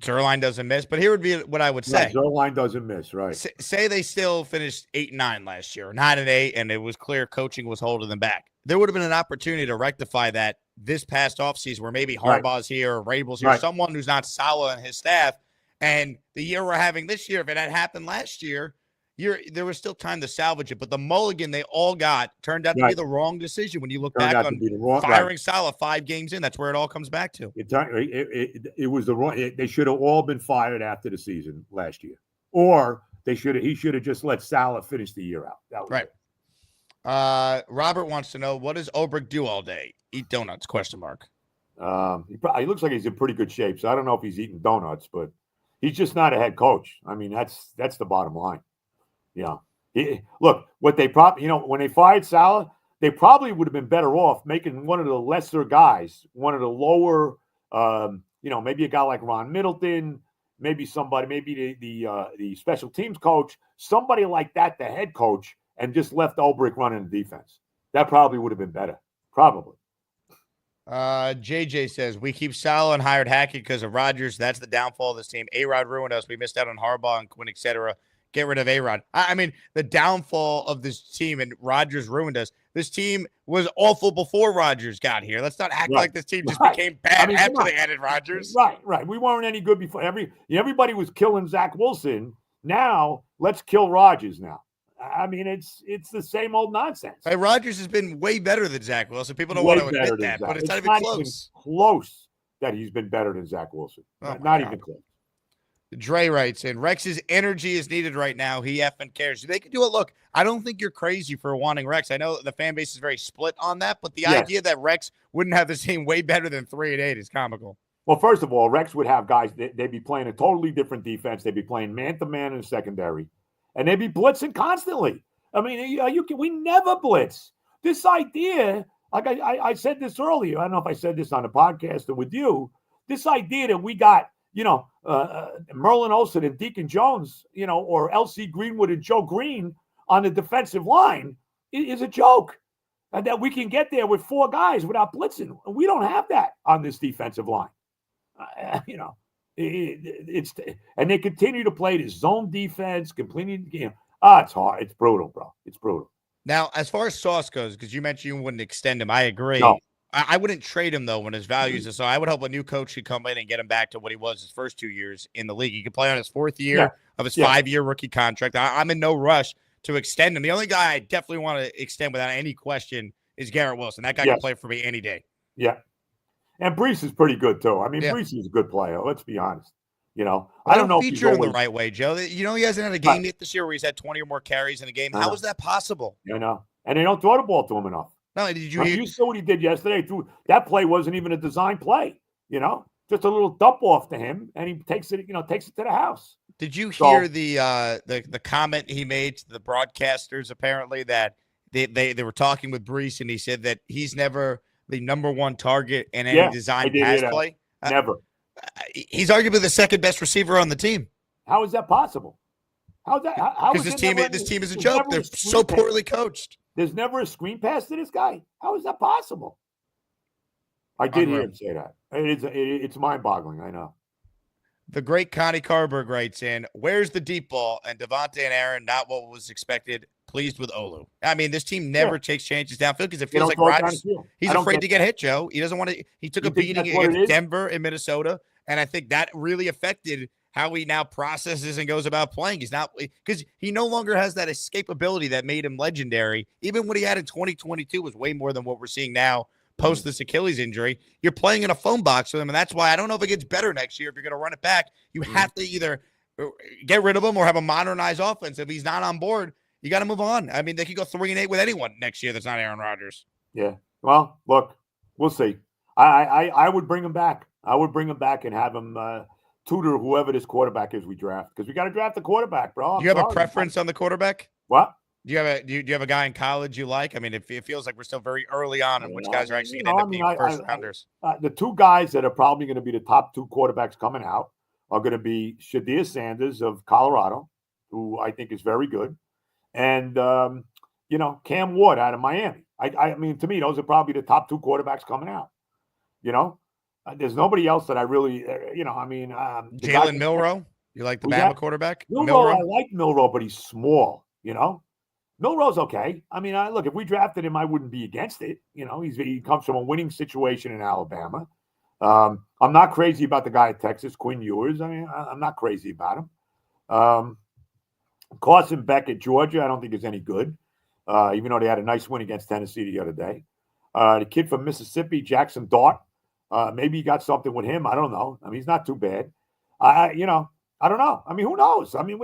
Zuerlein doesn't miss, but here would be what I would say. Zuerlein doesn't miss, right? Say they still finished 8-9 last year, 9-8, and it was clear coaching was holding them back. There would have been an opportunity to rectify that this past offseason where maybe Harbaugh's here or Rabel's here, someone who's not solid on his staff. And the year we're having this year, if it had happened last year, there was still time to salvage it, but the mulligan they all got turned out to be the wrong decision when you look back on firing Saleh 5 games in. That's where it all comes back to. It was the wrong. They should have all been fired after the season last year, or he should have just let Saleh finish the year out. That was right. Robert wants to know, what does Obrick do all day? Eat donuts? ? He looks like he's in pretty good shape, so I don't know if he's eating donuts, but he's just not a head coach. I mean, that's the bottom line. Yeah. Look, what they when they fired Saleh, they probably would have been better off making one of the lesser guys, one of the lower, maybe a guy like Ron Middleton, maybe the special teams coach, somebody like that, the head coach, and just left Ulbrich running the defense. That probably would have been better. Probably. JJ says, we keep Saleh and hired Hackett because of Rodgers. That's the downfall of this team. A-Rod ruined us. We missed out on Harbaugh and Quinn, etc. Get rid of A-Rod. I mean, the downfall of this team, and Rodgers ruined us. This team was awful before Rodgers got here. Let's not act like this team just became bad after they added Rodgers. Right. We weren't any good before. Everybody was killing Zach Wilson. Now, let's kill Rodgers now. I mean, it's the same old nonsense. Hey, Rodgers has been way better than Zach Wilson. People don't want to admit that, but it's not even close. Even close that he's been better than Zach Wilson. Not even close. Dre writes in, Rex's energy is needed right now. He effing cares. They can do it. Look, I don't think you're crazy for wanting Rex. I know the fan base is very split on that, but the idea that Rex wouldn't have the same way better than 3-8 is comical. Well, first of all, Rex would have guys, they'd be playing a totally different defense. They'd be playing man-to-man in the secondary, and they'd be blitzing constantly. I mean, we never blitz. This idea, like I said this earlier, I don't know if I said this on the podcast or with you, this idea that we got, Merlin Olsen and Deacon Jones, or L.C. Greenwood and Joe Green on the defensive line is a joke. And that we can get there with 4 guys without blitzing. We don't have that on this defensive line. It's and they continue to play this zone defense, completely. It's hard. It's brutal, bro. It's brutal. Now, as far as Sauce goes, because you mentioned you wouldn't extend him, I agree. No. I wouldn't trade him, though, when his values are so. I would hope a new coach could come in and get him back to what he was his first 2 years in the league. He could play on his 4th year of his 5-year rookie contract. I'm in no rush to extend him. The only guy I definitely want to extend without any question is Garrett Wilson. That guy can play for me any day. Yeah. And Brees is pretty good, too. I mean, Brees is a good player. Let's be honest. I don't know if feature him the right way, Joe. He hasn't had a game yet this year where he's had 20 or more carries in a game. How is that possible? And they don't throw the ball to him enough. No, did you saw what he did yesterday? That play wasn't even a design play. Just a little dump off to him, and he takes it to the house. Did you hear the comment he made to the broadcasters? Apparently, that they were talking with Brees, and he said that he's never the number one target in any design pass play. Never. He's arguably the second best receiver on the team. How is that possible? Because this team is a joke. They're so poorly coached. There's never a screen pass to this guy. How is that possible? I did hear him say that. It's mind-boggling. I know. The great Connie Carberg writes in, where's the deep ball? And Devontae and Aaron, not what was expected. Pleased with Olu. I mean, this team never takes chances downfield because it feels like Rodgers. He's afraid to get hit, Joe. He doesn't want to. He took a beating against Denver and Minnesota, and I think that really affected how he now processes and goes about playing. He's not, because he no longer has that escapability that made him legendary. Even what he had in 2022 was way more than what we're seeing now post this Achilles injury. You're playing in a phone box with him, and that's why I don't know if it gets better next year. If you're going to run it back, you have to either get rid of him or have a modernized offense. If he's not on board, you got to move on. I mean, they could go 3-8 with anyone next year that's not Aaron Rodgers. Yeah. Well, look, we'll see. I would bring him back. I would bring him back and have him tutor whoever this quarterback is we draft, because we got to draft the quarterback, bro. Do you have a preference on the quarterback? What? Do you have a guy in college you like? I mean, it feels like we're still very early on in which guys are actually going to end up being first rounders. The 2 guys that are probably going to be the top 2 quarterbacks coming out are going to be Shadir Sanders of Colorado, who I think is very good, and Cam Ward out of Miami. I mean, to me, those are probably the top 2 quarterbacks coming out. There's nobody else that I really, Jalen Milroe. You like the Bama quarterback? Milroe, I like Milroe, but he's small. Milroe's okay. I mean, look, if we drafted him, I wouldn't be against it. He comes from a winning situation in Alabama. I'm not crazy about the guy at Texas, Quinn Ewers. I mean, I'm not crazy about him. Carson Beck at Georgia, I don't think is any good, even though they had a nice win against Tennessee the other day. The kid from Mississippi, Jackson Dart, maybe you got something with him. I don't know. I mean, he's not too bad. I don't know. I mean, who knows? I mean,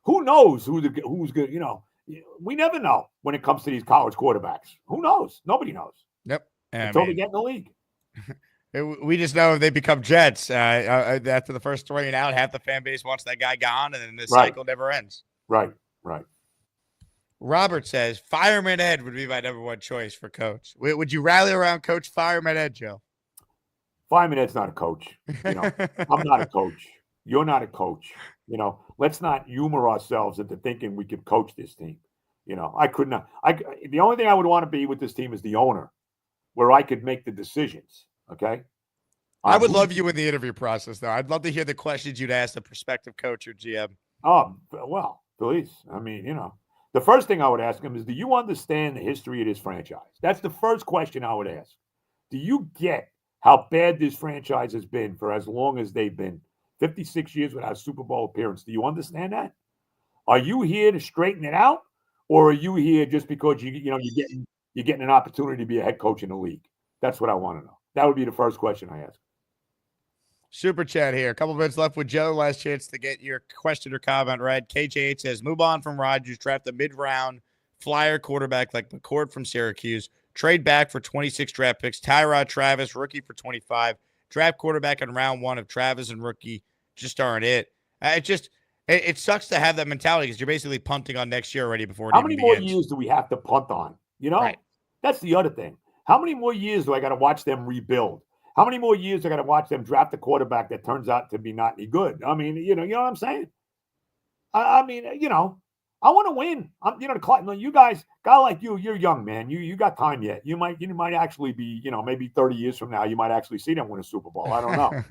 who knows who's good? We never know when it comes to these college quarterbacks. Who knows? Nobody knows. Yep. Until they get in the league. We just know if they become Jets after the first 3 and out, half the fan base wants that guy gone, and then this cycle never ends. Right. Robert says, Fireman Ed would be my number 1 choice for coach. Would you rally around Coach Fireman Ed, Joe? Fireman Ed's not a coach. I'm not a coach. You're not a coach. Let's not humor ourselves into thinking we could coach this team. I could not. The only thing I would want to be with this team is the owner, where I could make the decisions. Okay. I would love you in the interview process, though. I'd love to hear the questions you'd ask the prospective coach or GM. Oh, well, please. I mean, the first thing I would ask him is, do you understand the history of this franchise? That's the first question I would ask. Do you get how bad this franchise has been for as long as they've been? 56 years without a Super Bowl appearance. Do you understand that? Are you here to straighten it out, or are you here just because you're getting an opportunity to be a head coach in the league? That's what I want to know. That would be the first question I ask. Super chat here. A couple minutes left with Joe. Last chance to get your question or comment read. KJ8 says, move on from Rodgers, draft a mid-round flyer quarterback like McCord from Syracuse, trade back for 26 draft picks, Tyrod Travis, rookie for 25, draft quarterback in round 1 if Travis and rookie just aren't it. It sucks to have that mentality because you're basically punting on next year already before it How even many more begins. years do we have to punt on? You know, Right. That's the other thing. How many more years do I got to watch them rebuild? How many more years do I got to watch them draft a quarterback that turns out to be not any good? I mean, you know what I'm saying? I mean, I want to win. You guys, guy like you're young, man. You got time yet. You might actually be, maybe 30 years from now, you might actually see them win a Super Bowl. I don't know.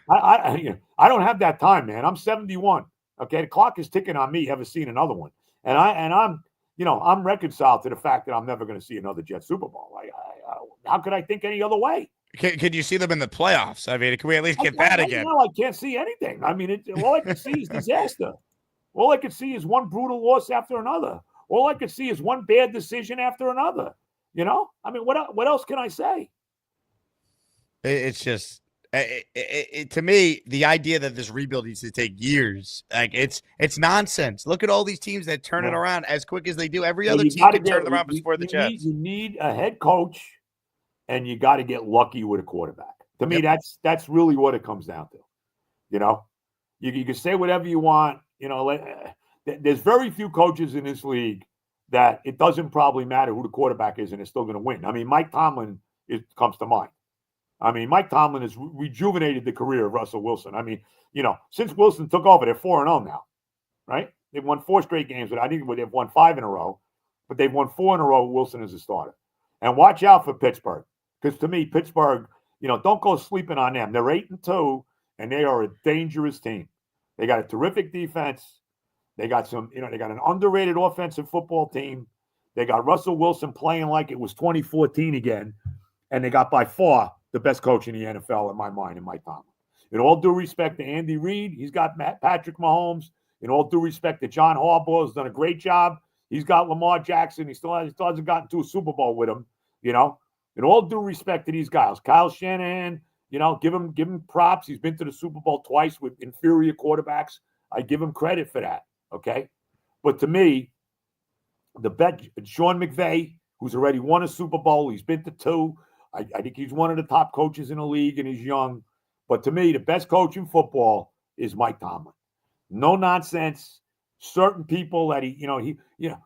I don't have that time, man. I'm 71. Okay, the clock is ticking on me. Haven't seen another one, and I'm reconciled to the fact that I'm never going to see another Jet Super Bowl. How could I think any other way? Could you see them in the playoffs? I mean, can we at least get that again? I can't see anything. I mean, all I can see is disaster. All I can see is one brutal loss after another. All I can see is one bad decision after another. I mean, what else can I say? It's just to me, the idea that this rebuild needs to take years, like it's nonsense. Look at all these teams that turn it around as quick as they do. Every other team can turn it around before the Jets. You need a head coach, and you got to get lucky with a quarterback. To me, that's really what it comes down to. You can say whatever you want. There's very few coaches in this league that it doesn't probably matter who the quarterback is, and they're still going to win. I mean, Mike Tomlin comes to mind. I mean, Mike Tomlin has rejuvenated the career of Russell Wilson. I mean, since Wilson took over, they're 4-0 now, right? They've won 4 straight games, but I think they've won 5 in a row. But they've won 4 in a row with Wilson as a starter. And watch out for Pittsburgh, because to me, Pittsburgh, don't go sleeping on them. They're 8-2, and they are a dangerous team. They got a terrific defense. They got they got an underrated offensive football team. They got Russell Wilson playing like it was 2014 again. And they got by far the best coach in the NFL in my mind, in Mike Tomlin. In all due respect to Andy Reid, he's got Patrick Mahomes. In all due respect to John Harbaugh, has done a great job. He's got Lamar Jackson. He still hasn't gotten to a Super Bowl with him, In all due respect to these guys, Kyle Shanahan, give him props. He's been to the Super Bowl twice with inferior quarterbacks. I give him credit for that, okay? But to me, Sean McVay, who's already won a Super Bowl, he's been to 2. I think he's one of the top coaches in the league, and he's young. But to me, the best coach in football is Mike Tomlin. No nonsense. Certain people that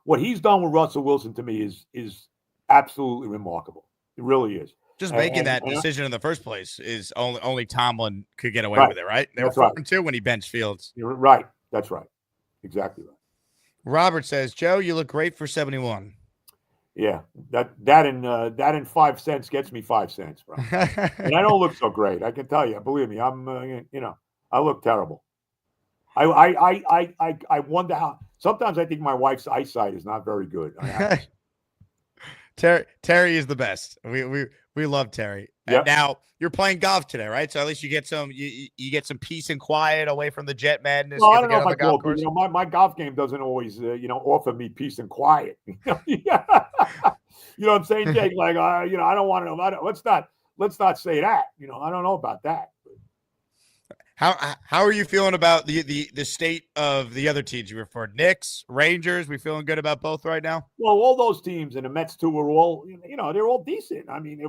what he's done with Russell Wilson to me is absolutely remarkable. It really is. Just making that decision in the first place is only Tomlin could get away with it, right? They were 4-2 when he benched Fields. You're right. That's right. Exactly right. Robert says, Joe, you look great for 71. Yeah, that in 5 cents gets me 5 cents, bro. And I don't look so great. I can tell you. Believe me, I'm I look terrible. I wonder how. Sometimes I think my wife's eyesight is not very good. Terry is the best. We love Terry. Yep. Now you're playing golf today, right? So at least you get some get some peace and quiet away from the jet madness. Well, I don't know if I golf course. My golf game doesn't always offer me peace and quiet. You know what I'm saying, Jake? Like I don't want to. Let's not say that. I don't know about that. How are you feeling about the state of the other teams you referred? Knicks, Rangers, we feeling good about both right now? Well, all those teams and the Mets too are all, they're all decent. I mean,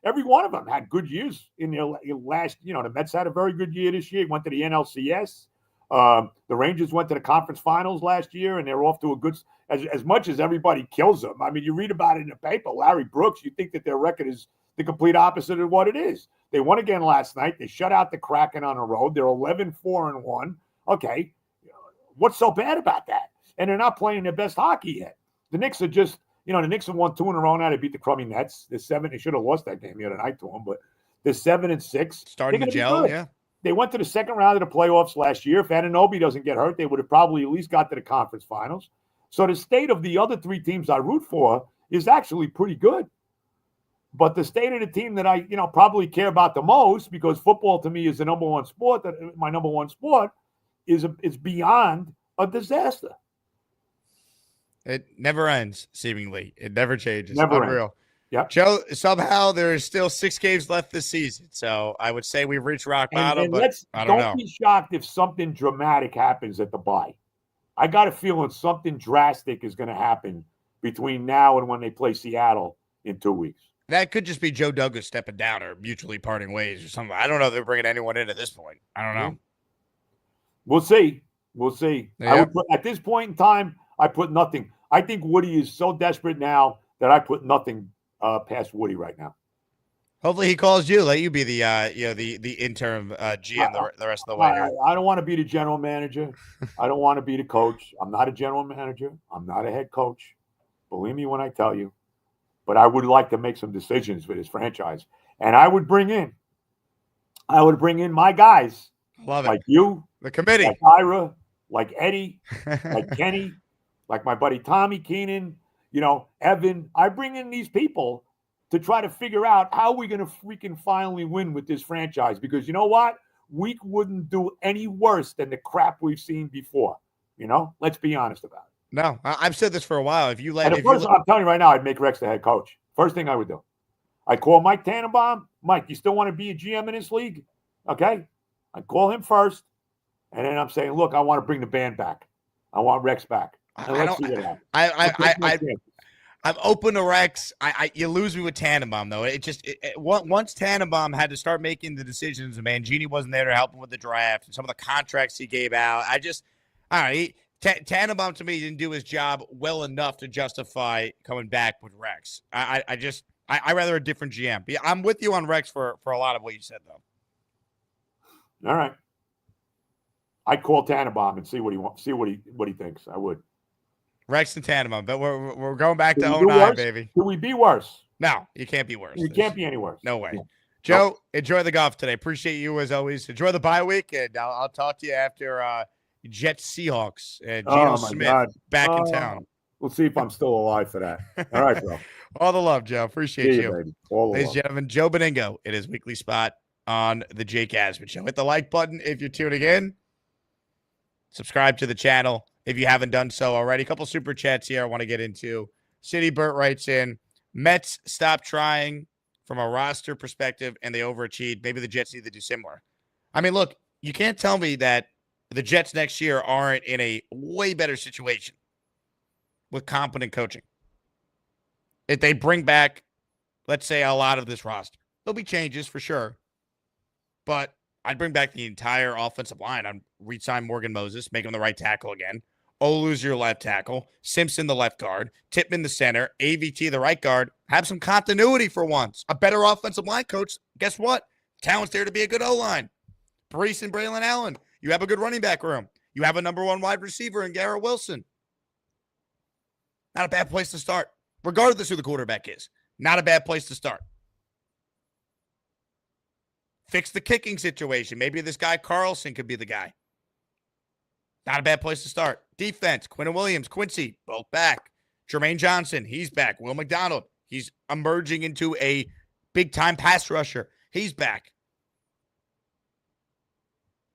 every one of them had good years in their last, the Mets had a very good year this year. Went to the NLCS. The Rangers went to the conference finals last year, and they're off to a good, as much as everybody kills them. I mean, you read about it in the paper, Larry Brooks, you think that their record is the complete opposite of what it is. They won again last night. They shut out the Kraken on the road. They're 11-4-1. Okay, what's so bad about that? And they're not playing their best hockey yet. The Knicks are just, the Knicks have won 2 in a row now. They beat the crummy Nets. They're 7. They should have lost that game the other night to them, but they're 7-6. Starting to gel, yeah. They went to the second round of the playoffs last year. If Anunoby doesn't get hurt, they would have probably at least got to the conference finals. So the state of the other 3 teams I root for is actually pretty good. But the state of the team that I, probably care about the most, because football to me is the number one sport, my number one sport, is beyond a disaster. It never ends, seemingly. It never changes. Never Unreal. Ends. Yep. Joe, somehow there is still 6 games left this season. So I would say we've reached rock bottom, but I don't know. Don't be shocked if something dramatic happens at the bye. I got a feeling something drastic is going to happen between now and when they play Seattle in 2 weeks. That could just be Joe Douglas stepping down or mutually parting ways or something. I don't know if they're bringing anyone in at this point. I don't know. We'll see. We'll see. Yeah. I would put, at this point in time, I put nothing. I think Woody is so desperate now that I put nothing past Woody right now. Hopefully he calls you, let you be the the interim GM the rest of the way here. I don't want to be the general manager. I don't want to be the coach. I'm not a general manager. I'm not a head coach. Believe me when I tell you. But I would like to make some decisions for this franchise. And I would bring in my guys. Love it. Like you. The committee. Like Ira, like Eddie, like Kenny, like my buddy Tommy Keenan, Evan. I bring in these people to try to figure out how we're going to freaking finally win with this franchise. Because you know what? We wouldn't do any worse than the crap we've seen before. Let's be honest about it. No, I've said this for a while. If you let, I'm telling you right now, I'd make Rex the head coach. First thing I would do. I'd call Mike Tannenbaum. Mike, you still want to be a GM in this league? Okay. I'd call him first. And then I'm saying, look, I want to bring the band back. I want Rex back. And let's see what happens. I'm open to Rex. You lose me with Tannenbaum though. Once Tannenbaum had to start making the decisions, and Mangini wasn't there to help him with the draft and some of the contracts he gave out. Tannenbaum to me didn't do his job well enough to justify coming back with Rex. I rather a different GM. I'm with you on Rex for a lot of what you said though. All right. I'd call Tannenbaum and see what he wants. See what he thinks. I would. Rex and Tannenbaum, but we're going back to 09, baby. Can we be worse? No, you can't be worse. You can't be any worse. No way. Joe, enjoy the golf today. Appreciate you as always. Enjoy the bye week, and I'll talk to you after Jets Seahawks and Geno Smith back in town. We'll see if I'm still alive for that. All right, bro. All the love, Joe. Appreciate you. Baby. Ladies and gentlemen, Joe Benigno. It is weekly spot on the Jake Asman Show. Hit the like button if you're tuning in. Subscribe to the channel if you haven't done so already. A couple super chats here I want to get into. City Burt writes in, Mets stop trying from a roster perspective and they overachieved. Maybe the Jets need to do similar. I mean, look, you can't tell me that the Jets next year aren't in a way better situation with competent coaching. If they bring back, let's say, a lot of this roster, there'll be changes for sure. But I'd bring back the entire offensive line. I'd re-sign Morgan Moses, make him the right tackle again. Olu's your left tackle. Simpson the left guard. Tippmann the center. AVT the right guard. Have some continuity for once. A better offensive line coach. Guess what? Talent's there to be a good O-line. Brees and Braylon Allen. You have a good running back room. You have a number one wide receiver in Garrett Wilson. Not a bad place to start. Regardless who the quarterback is. Not a bad place to start. Fix the kicking situation. Maybe this guy Carlson could be the guy. Not a bad place to start. Defense, Quinton Williams, Quincy, both back. Jermaine Johnson, he's back. Will McDonald, he's emerging into a big-time pass rusher. He's back.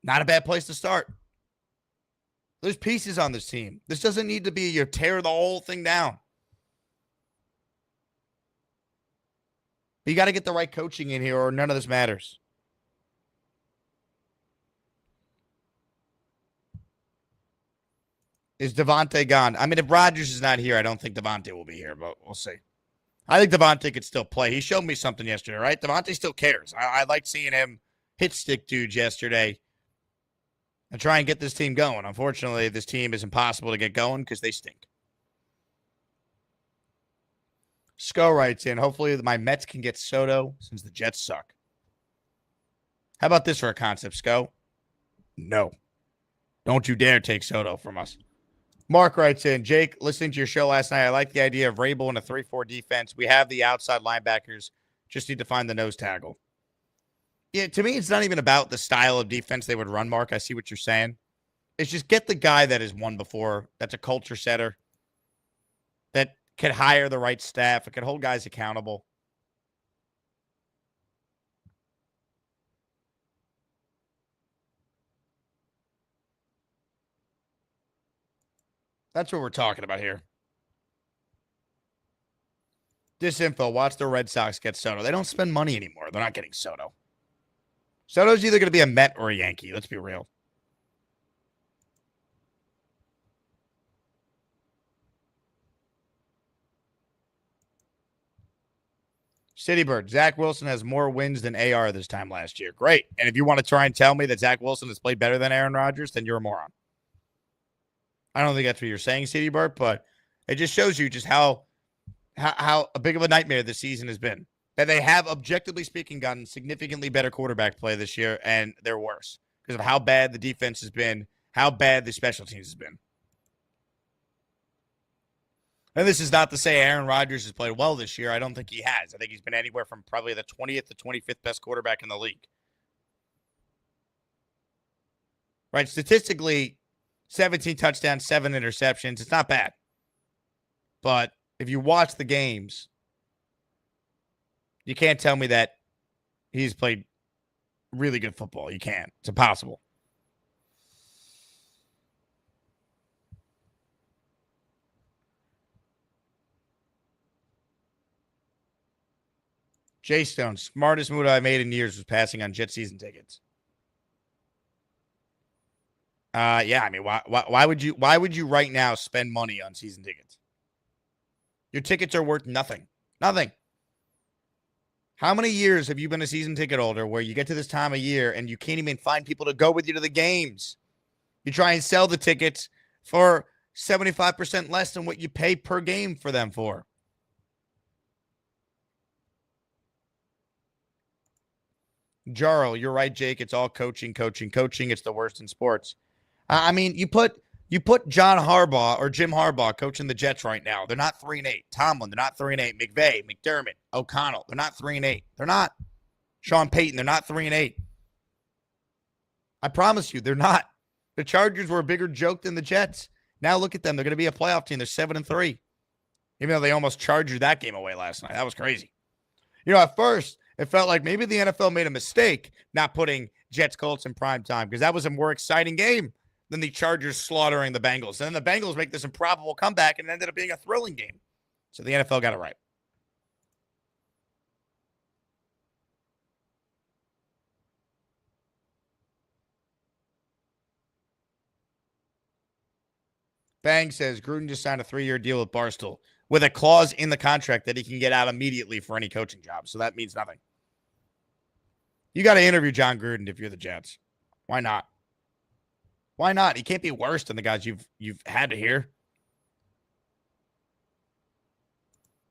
Not a bad place to start. There's pieces on this team. This doesn't need to be you tear the whole thing down. You got to get the right coaching in here or none of this matters. Is Devontae gone? I mean, if Rodgers is not here, I don't think Devontae will be here, but we'll see. I think Devontae could still play. He showed me something yesterday, right? Devontae still cares. I like seeing him hit stick dudes yesterday and try and get this team going. Unfortunately, this team is impossible to get going because they stink. Sco writes in, hopefully my Mets can get Soto since the Jets suck. How about this for a concept, Sco? No. Don't you dare take Soto from us. Mark writes in, Jake, listening to your show last night, I like the idea of Rabel in a 3-4 defense. We have the outside linebackers. Just need to find the nose tackle. Yeah, to me, it's not even about the style of defense they would run, Mark. I see what you're saying. It's just get the guy that has won before, that's a culture setter, that can hire the right staff, it can hold guys accountable. That's what we're talking about here. Disinfo, watch the Red Sox get Soto. They don't spend money anymore. They're not getting Soto. Soto's either going to be a Met or a Yankee. Let's be real. Citybird, Zach Wilson has more wins than AR this time last year. Great. And if you want to try and tell me that Zach Wilson has played better than Aaron Rodgers, then you're a moron. I don't think that's what you're saying, Citybird, but it just shows you just how big of a nightmare this season has been. That they have, objectively speaking, gotten significantly better quarterback play this year, and they're worse because of how bad the defense has been, how bad the special teams has been. And this is not to say Aaron Rodgers has played well this year. I don't think he has. I think he's been anywhere from probably the 20th to 25th best quarterback in the league. Right? Statistically, 17 touchdowns, 7 interceptions. It's not bad. But if you watch the games, you can't tell me that he's played really good football. You can't. It's impossible. Jay Stone, smartest move I made in years was passing on Jet season tickets. Yeah, I mean, why would you right now spend money on season tickets? Your tickets are worth nothing. Nothing. How many years have you been a season ticket holder where you get to this time of year and you can't even find people to go with you to the games? You try and sell the tickets for 75% less than what you pay per game for them for. Jarl, you're right, Jake. It's all coaching. It's the worst in sports. I mean, you put John Harbaugh or Jim Harbaugh coaching the Jets right now. They're not 3-8. Tomlin, they're not 3-8. McVay, McDermott, O'Connell, they're not 3-8. They're not. Sean Payton, they're not 3-8. I promise you, they're not. The Chargers were a bigger joke than the Jets. Now look at them. They're going to be a playoff team. They're 7-3. Even though they almost charged that game away last night. That was crazy. You know, at first, it felt like maybe the NFL made a mistake not putting Jets Colts in prime time because that was a more exciting game than the Chargers slaughtering the Bengals. And then the Bengals make this improbable comeback and it ended up being a thrilling game. So the NFL got it right. Bang says Gruden just signed a 3-year deal with Barstool with a clause in the contract that he can get out immediately for any coaching job. So that means nothing. You got to interview John Gruden if you're the Jets. Why not? Why not? He can't be worse than the guys you've had to hear.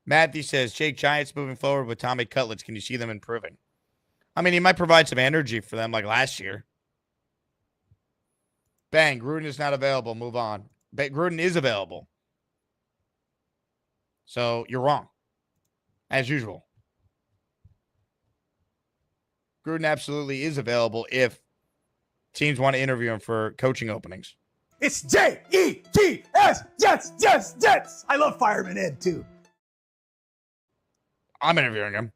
Matthew says, Jake, Giants moving forward with Tommy Cutlets. Can you see them improving? I mean, he might provide some energy for them like last year. Bang, Gruden is not available. Move on. Gruden is available. So you're wrong. As usual. Gruden absolutely is available if teams want to interview him for coaching openings. It's Jets, Jets. I love Fireman Ed, too. I'm interviewing him.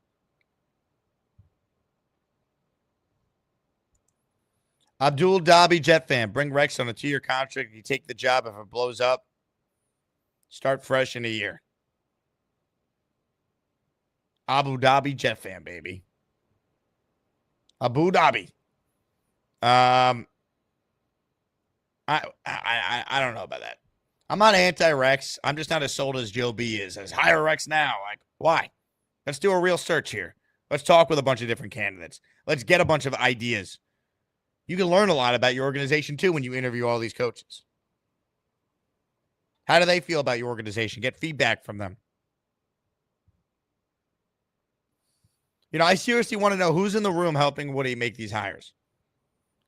Abdul Dhabi Jet fan. Bring Rex on a 2-year contract. You take the job if it blows up. Start fresh in a year. Abu Dhabi Jet fan, baby. Abu Dhabi. I don't know about that. I'm not anti-Rex. I'm just not as sold as Joe B is. As hire Rex now. Like, why? Let's do a real search here. Let's talk with a bunch of different candidates. Let's get a bunch of ideas. You can learn a lot about your organization, too, when you interview all these coaches. How do they feel about your organization? Get feedback from them. You know, I seriously want to know who's in the room helping Woody make these hires.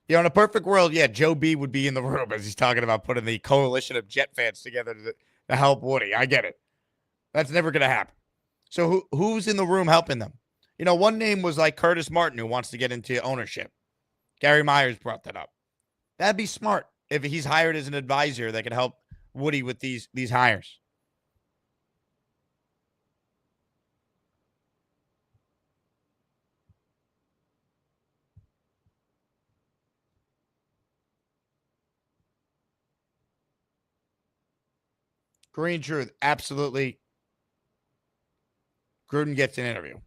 You know, in a perfect world, yeah, Joe B would be in the room as he's talking about putting the coalition of Jet fans together to help Woody. I get it. That's never going to happen. So who's in the room helping them? You know, one name was like Curtis Martin, who wants to get into ownership. Gary Myers brought that up. That'd be smart if he's hired as an advisor that could help Woody with these hires. Green Truth, absolutely. Gruden gets an interview.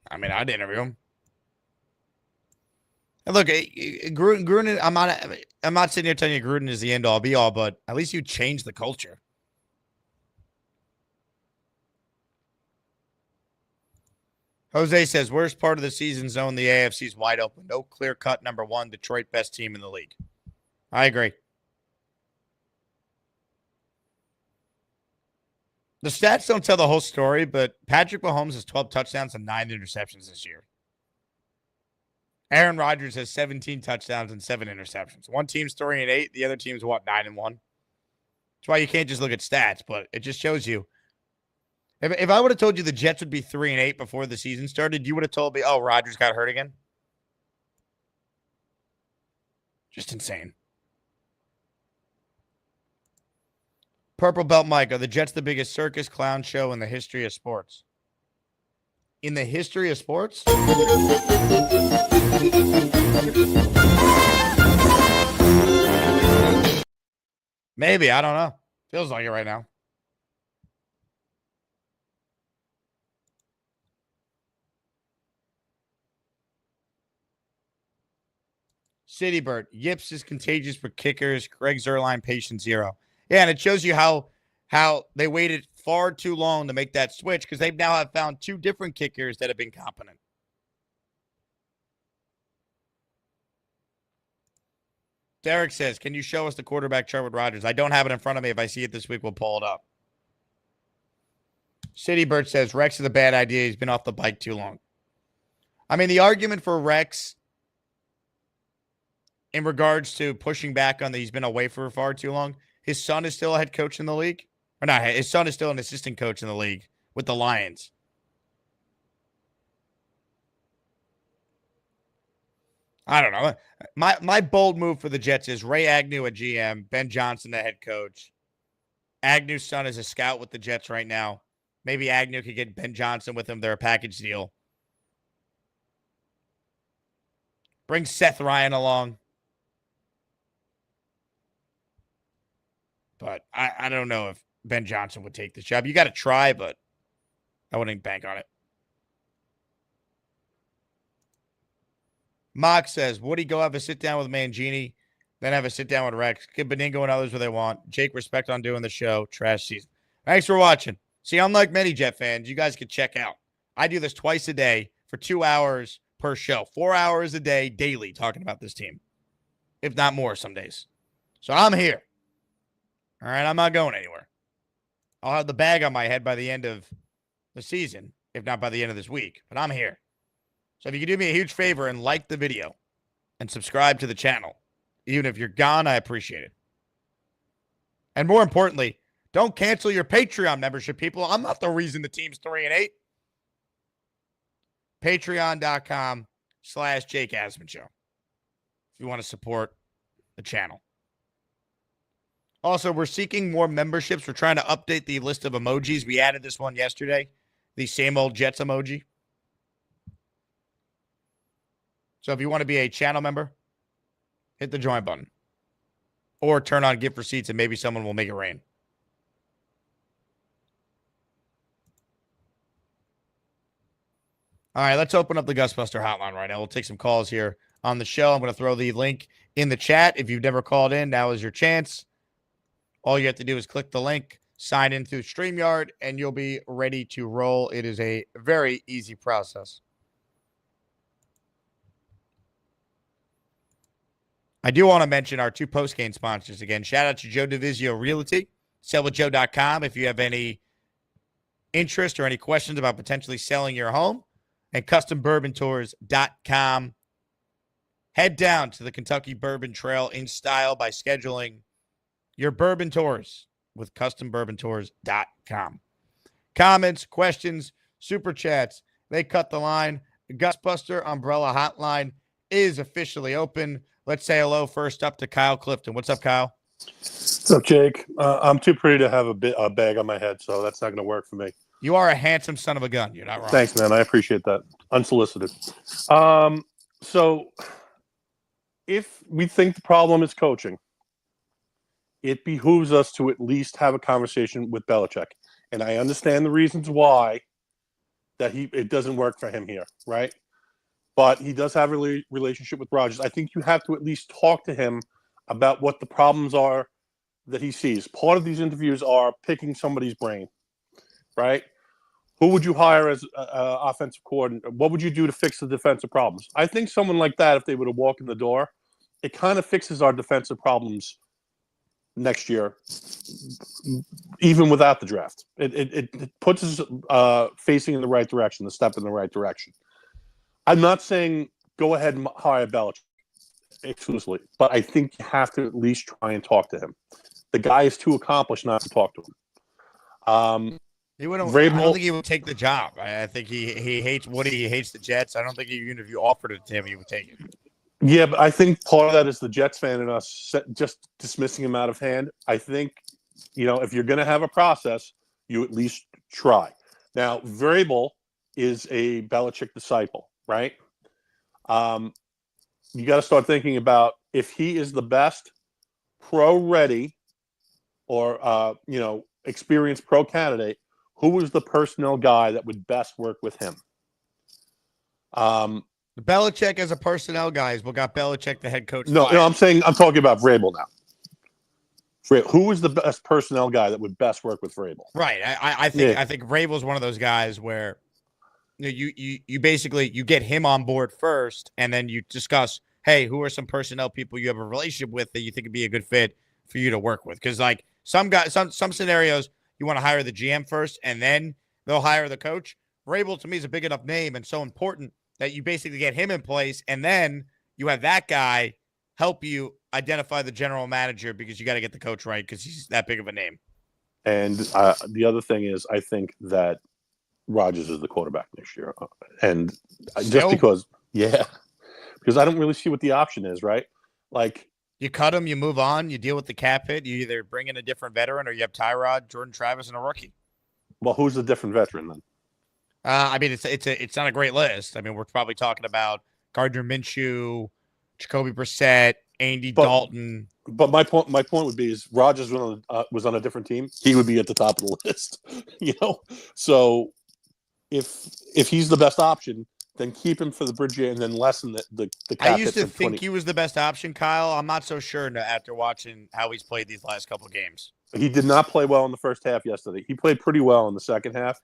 I mean, I'd interview him. And look, Gruden, I'm not sitting here telling you Gruden is the end all be all, but at least you change the culture. Jose says, worst part of the season zone, the AFC's wide open. No clear-cut number one. Detroit, best team in the league. I agree. The stats don't tell the whole story, but Patrick Mahomes has 12 touchdowns and 9 interceptions this year. Aaron Rodgers has 17 touchdowns and 7 interceptions. One team's 3-8. The other team's, 9-1? That's why you can't just look at stats, but it just shows you. If I would have told you the Jets would be 3-8 before the season started, you would have told me, oh, Rodgers got hurt again. Just insane. Purple Belt Mike, are the Jets the biggest circus clown show in the history of sports? In the history of sports? Maybe. I don't know. Feels like it right now. Citybird, Yips is contagious for kickers. Greg Zuerlein, patient 0. Yeah, and it shows you how they waited far too long to make that switch because they now have found 2 different kickers that have been competent. Derek says, can you show us the quarterback chart with Rodgers? I don't have it in front of me. If I see it this week, we'll pull it up. Citybird says, Rex is a bad idea. He's been off the bike too long. I mean, the argument for Rex in regards to pushing back on that he's been away for far too long, his son is still a head coach in the league. Or not, his son is still an assistant coach in the league with the Lions. I don't know. My bold move for the Jets is Ray Agnew a GM, Ben Johnson the head coach. Agnew's son is a scout with the Jets right now. Maybe Agnew could get Ben Johnson with him. They're a package deal. Bring Seth Ryan along. But I don't know if Ben Johnson would take this job. You got to try, but I wouldn't bank on it. Mock says, Woody go have a sit-down with Mangini, then have a sit-down with Rex. Give Benigno and others what they want. Jake, respect on doing the show. Trash season. Thanks for watching. See, unlike many Jet fans, you guys can check out. I do this twice a day for 2 hours per show. 4 hours a day daily talking about this team, if not more some days. So I'm here. All right, I'm not going anywhere. I'll have the bag on my head by the end of the season, if not by the end of this week. But I'm here. So if you could do me a huge favor and like the video and subscribe to the channel, even if you're gone, I appreciate it. And more importantly, don't cancel your Patreon membership, people. I'm not the reason the team's 3-8. Patreon.com/Jake Asman Show. If you want to support the channel. Also, we're seeking more memberships. We're trying to update the list of emojis. We added this one yesterday, the same old Jets emoji. So if you want to be a channel member, hit the join button. Or turn on gift receipts and maybe someone will make it rain. All right, let's open up the Gusbuster hotline right now. We'll take some calls here on the show. I'm going to throw the link in the chat. If you've never called in, now is your chance. All you have to do is click the link, sign in through StreamYard, and you'll be ready to roll. It is a very easy process. I do want to mention our 2 post-game sponsors again. Shout out to Joe DeVizio Realty, sellwithjoe.com. If you have any interest or any questions about potentially selling your home, and CustomBourbonTours.com. Head down to the Kentucky Bourbon Trail in style by scheduling your bourbon tours with CustomBourbonTours.com. Comments, questions, super chats, they cut the line. The Gusbuster Umbrella Hotline is officially open. Let's say hello first up to Kyle Clifton. What's up, Kyle? What's up, Jake? I'm too pretty to have a bag on my head, so that's not going to work for me. You are a handsome son of a gun. You're not wrong. Thanks, man. I appreciate that. Unsolicited. So if we think the problem is coaching, it behooves us to at least have a conversation with Belichick. And I understand the reasons why that it doesn't work for him here, right? But he does have a relationship with Rodgers. I think you have to at least talk to him about what the problems are that he sees. Part of these interviews are picking somebody's brain, right? Who would you hire as offensive coordinator? What would you do to fix the defensive problems? I think someone like that, if they were to walk in the door, it kind of fixes our defensive problems next year, even without the draft. It puts us facing in the right direction, the step in the right direction. I'm not saying go ahead and hire Belichick exclusively, but I think you have to at least try and talk to him. The guy is too accomplished not to talk to him. He wouldn't. Vrabel, I don't think he would take the job. I think he hates Woody. He hates the Jets. I don't think even if you offered it to him, he would take it. Yeah, but I think part of that is the Jets fan in us just dismissing him out of hand. I think, if you're going to have a process, you at least try. Now, Vrabel is a Belichick disciple, right? You got to start thinking about if he is the best pro-ready or, experienced pro candidate, who is the personnel guy that would best work with him? Belichick as a personnel guy is what got Belichick the head coach. No, I'm talking about Vrabel now. Who is the best personnel guy that would best work with Vrabel? Right. I think Vrabel is one of those guys where you basically you get him on board first, and then you discuss, hey, who are some personnel people you have a relationship with that you think would be a good fit for you to work with? Because like some scenarios you want to hire the GM first, and then they'll hire the coach. Vrabel to me is a big enough name and so important that you basically get him in place, and then you have that guy help you identify the general manager because you got to get the coach right because he's that big of a name. And the other thing is, I think that Rodgers is the quarterback next year. And just because I don't really see what the option is, right? Like, you cut him, you move on, you deal with the cap hit, you either bring in a different veteran or you have Tyrod, Jordan Travis, and a rookie. Well, who's the different veteran then? It's not a great list. I mean, we're probably talking about Gardner Minshew, Jacoby Brissett, Andy Dalton. But my point would be is Rodgers was on a different team, he would be at the top of the list. So if he's the best option, then keep him for the bridge year and then lessen the cap. I used to think he was the best option, Kyle. I'm not so sure after watching how he's played these last couple of games. He did not play well in the first half yesterday. He played pretty well in the second half.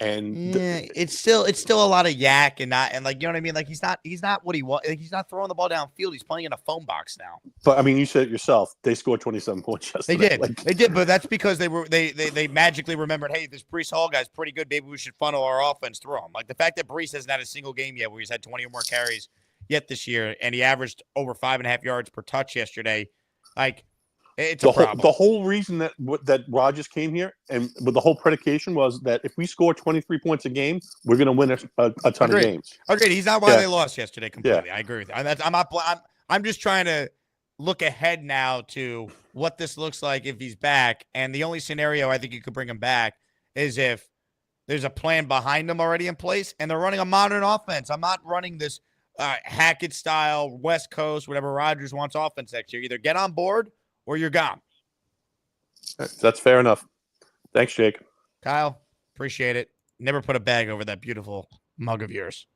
And it's still a lot of yak and like, you know what I mean? Like he's not what he was. Like, he's not throwing the ball downfield. He's playing in a phone box now. But I mean, you said it yourself. They scored 27 points yesterday. They did, but that's because they magically remembered, hey, this Breece Hall guy's pretty good. Maybe we should funnel our offense through him. Like the fact that Breece hasn't had a single game yet where he's had 20 or more carries yet this year, and he averaged over 5.5 yards per touch yesterday. Like it's a problem. The whole reason that Rodgers came here and with the whole predication was that if we score 23 points a game, we're going to win a ton of games. Agreed. He's not why they lost yesterday completely. Yeah. I agree with you. I'm just trying to look ahead now to what this looks like if he's back. And the only scenario I think you could bring him back is if there's a plan behind him already in place and they're running a modern offense. I'm not running this Hackett style, West Coast, whatever Rodgers wants offense next year. Either get on board or you're gone. That's fair enough. Thanks, Jake. Kyle, appreciate it. Never put a bag over that beautiful mug of yours.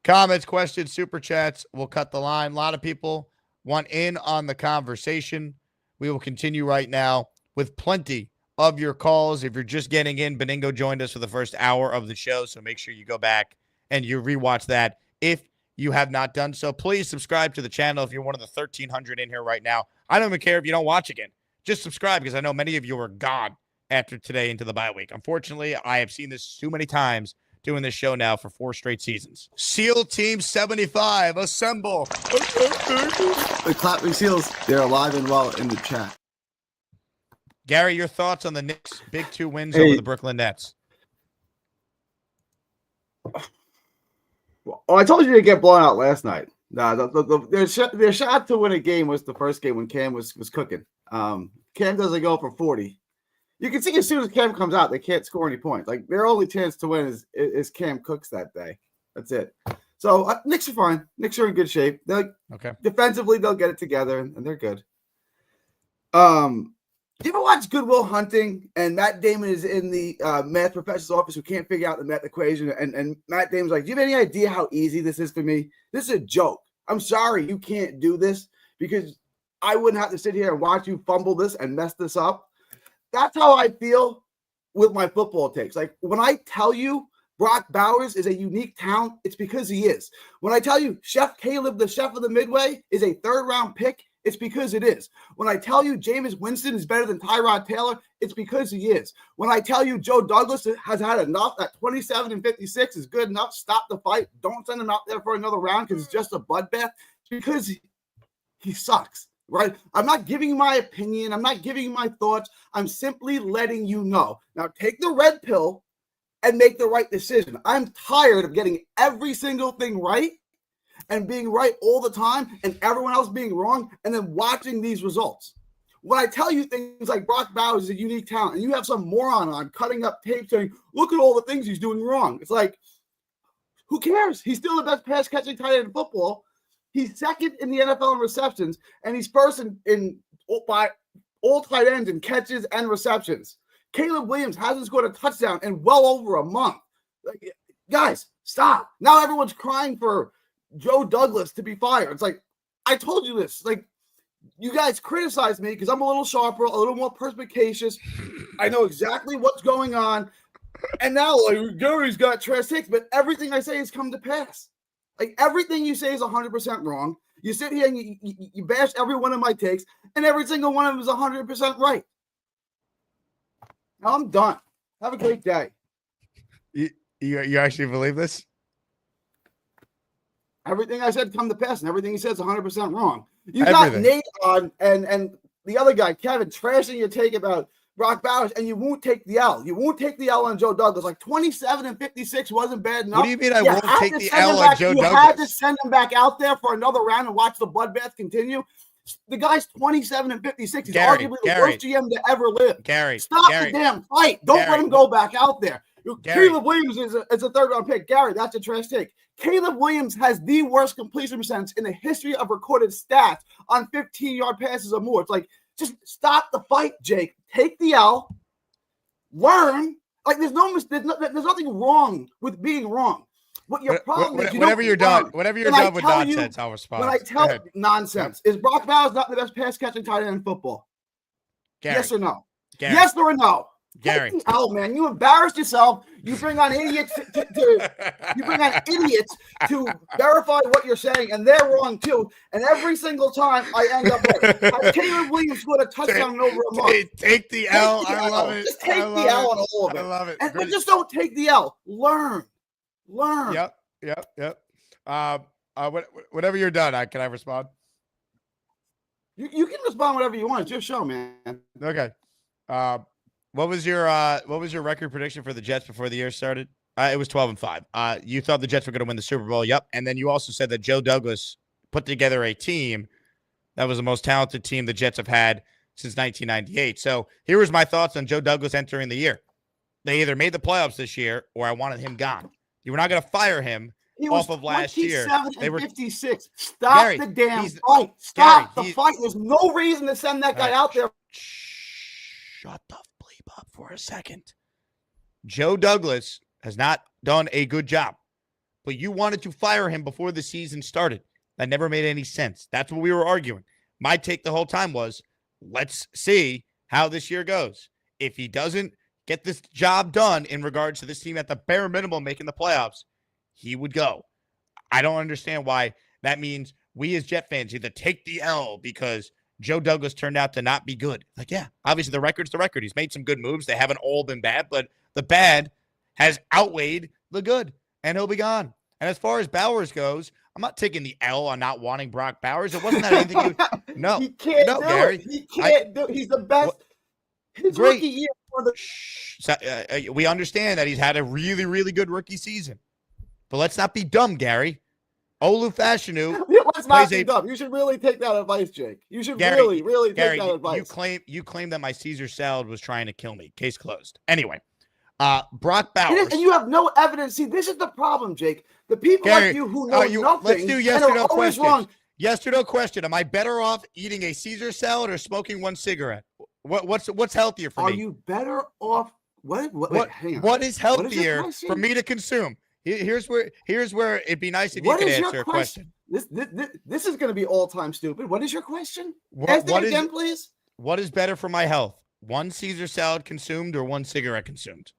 Comments, questions, super chats. We'll cut the line. A lot of people want in on the conversation. We will continue right now with plenty of your calls. If you're just getting in, Benigno joined us for the first hour of the show, so make sure you go back and you rewatch that. If you have not done so, please subscribe to the channel if you're one of the 1,300 in here right now. I don't even care if you don't watch again. Just subscribe because I know many of you are gone after today into the bye week. Unfortunately, I have seen this too many times doing this show now for 4 straight seasons. SEAL Team 75, assemble. The clapping SEALs, they're alive and well in the chat. Gary, your thoughts on the Knicks' big 2 wins over the Brooklyn Nets? Oh, I told you to get blown out last night. Their shot to win a game was the first game when Cam was cooking. Cam doesn't go for 40. You can see as soon as Cam comes out, they can't score any points. Like their only chance to win is Cam Cooks that day. That's it. So Knicks are fine. Knicks are in good shape. Defensively, they'll get it together and they're good. You ever watch Good Will Hunting and Matt Damon is in the math professor's office who can't figure out the math equation and Matt Damon's like, do you have any idea how easy this is for me? This is a joke. I'm sorry you can't do this because I wouldn't have to sit here and watch you fumble this and mess this up. That's how I feel with my football takes. Like when I tell you Brock Bowers is a unique talent, it's because he is. When I tell you Chef Caleb, the chef of the Midway, is a 3rd-round pick, it's because it is. When I tell you Jameis Winston is better than Tyrod Taylor, it's because he is. When I tell you Joe Douglas has had enough, that 27 and 56 is good enough, stop the fight, don't send him out there for another round because it's just a bloodbath, because he sucks, right? I'm not giving you my opinion. I'm not giving you my thoughts. I'm simply letting you know. Now take the red pill and make the right decision. I'm tired of getting every single thing right and being right all the time and everyone else being wrong and then watching these results. When I tell you things like Brock Bowers is a unique talent and you have some moron on cutting up tape saying, look at all the things he's doing wrong. It's like, who cares? He's still the best pass catching tight end in football. He's 2nd in the NFL in receptions and he's 1st by all tight ends in catches and receptions. Caleb Williams hasn't scored a touchdown in well over a month. Like, guys, stop. Now everyone's crying for Joe Douglas to be fired. It's like, I told you this. Like, you guys criticize me because I'm a little sharper, a little more perspicacious. I know exactly what's going on. And now, like, Gary's got trash takes, but everything I say has come to pass. Like, everything you say is 100% wrong. You sit here and you bash every one of my takes, and every single one of them is 100% right. Now I'm done. Have a great day. You actually believe this? Everything I said come to pass, and everything he said is 100% wrong. You got Nate on and the other guy, Kevin, trashing your take about Brock Bowers, and you won't take the L. You won't take the L on Joe Douglas. Like 27 and 56 wasn't bad enough. What do you mean I won't take the L on Joe Douglas? You had to send him back out there for another round and watch the bloodbath continue. The guy's 27 and 56. He's arguably the worst GM to ever live. Stop the damn fight. Don't let him go back out there. Caleb Williams is a 3rd-round pick. Gary, that's a trash take. Caleb Williams has the worst completion percentage in the history of recorded stats on 15-yard passes or more. It's like, just stop the fight, Jake. Take the L. Learn. Like, there's nothing wrong with being wrong. What your problem is, whenever you're done with nonsense, I'll respond. When I tell you nonsense, is Brock Bowers not the best pass catching tight end in football? Gary, yes or no? Gary, yes or no? Gary. Take the L, man. You embarrassed yourself. You bring on idiots to verify what you're saying, and they're wrong too. And every single time I end up with Caleb Williams scored a touchdown in over a month. Take the L. I love it. Just take the L on all of it. I love it. And just don't take the L. Learn. Yep. Whenever you're done, can I respond? You can respond whatever you want. It's your show, man. Okay. What was your record prediction for the Jets before the year started? It was 12-5. You thought the Jets were going to win the Super Bowl. Yep. And then you also said that Joe Douglas put together a team that was the most talented team the Jets have had since 1998. So here was my thoughts on Joe Douglas entering the year. They either made the playoffs this year or I wanted him gone. You were not going to fire him off of last year. They were 56. Stop Gary, the damn fight. Stop the fight. There's no reason to send that guy out there. Shut the bleep up for a second. Joe Douglas has not done a good job, but you wanted to fire him before the season started. That never made any sense. That's what we were arguing. My take the whole time was, let's see how this year goes. If he doesn't get this job done in regards to this team at the bare minimum making the playoffs, he would go. I don't understand why that means we as Jet fans either take the L because Joe Douglas turned out to not be good. Like, yeah, obviously the record's the record. He's made some good moves. They haven't all been bad, but the bad has outweighed the good, and he'll be gone. And as far as Bowers goes, I'm not taking the L on not wanting Brock Bowers. It wasn't that anything no. He can't do Gary. It. He can't do it. He's the best. His rookie year for the we understand that he's had a really, really good rookie season. But let's not be dumb, Gary. Olu Fashanu. Let's not be dumb. You should really take that advice, Jake. You should really take that advice. You claim that my Caesar salad was trying to kill me. Case closed. Anyway, Brock Bowers. And you have no evidence. See, this is the problem, Jake. The people like you who know nothing let's do yes and or no are always question. wrong. Yes or no question. Am I better off eating a Caesar salad or smoking one cigarette? What's healthier for me? Are you better off? What is healthier for me to consume? Here's where it'd be nice if you could answer a question. This is going to be all time stupid. What is your question? Ask it again, please. What is better for my health? one Caesar salad consumed or one cigarette consumed?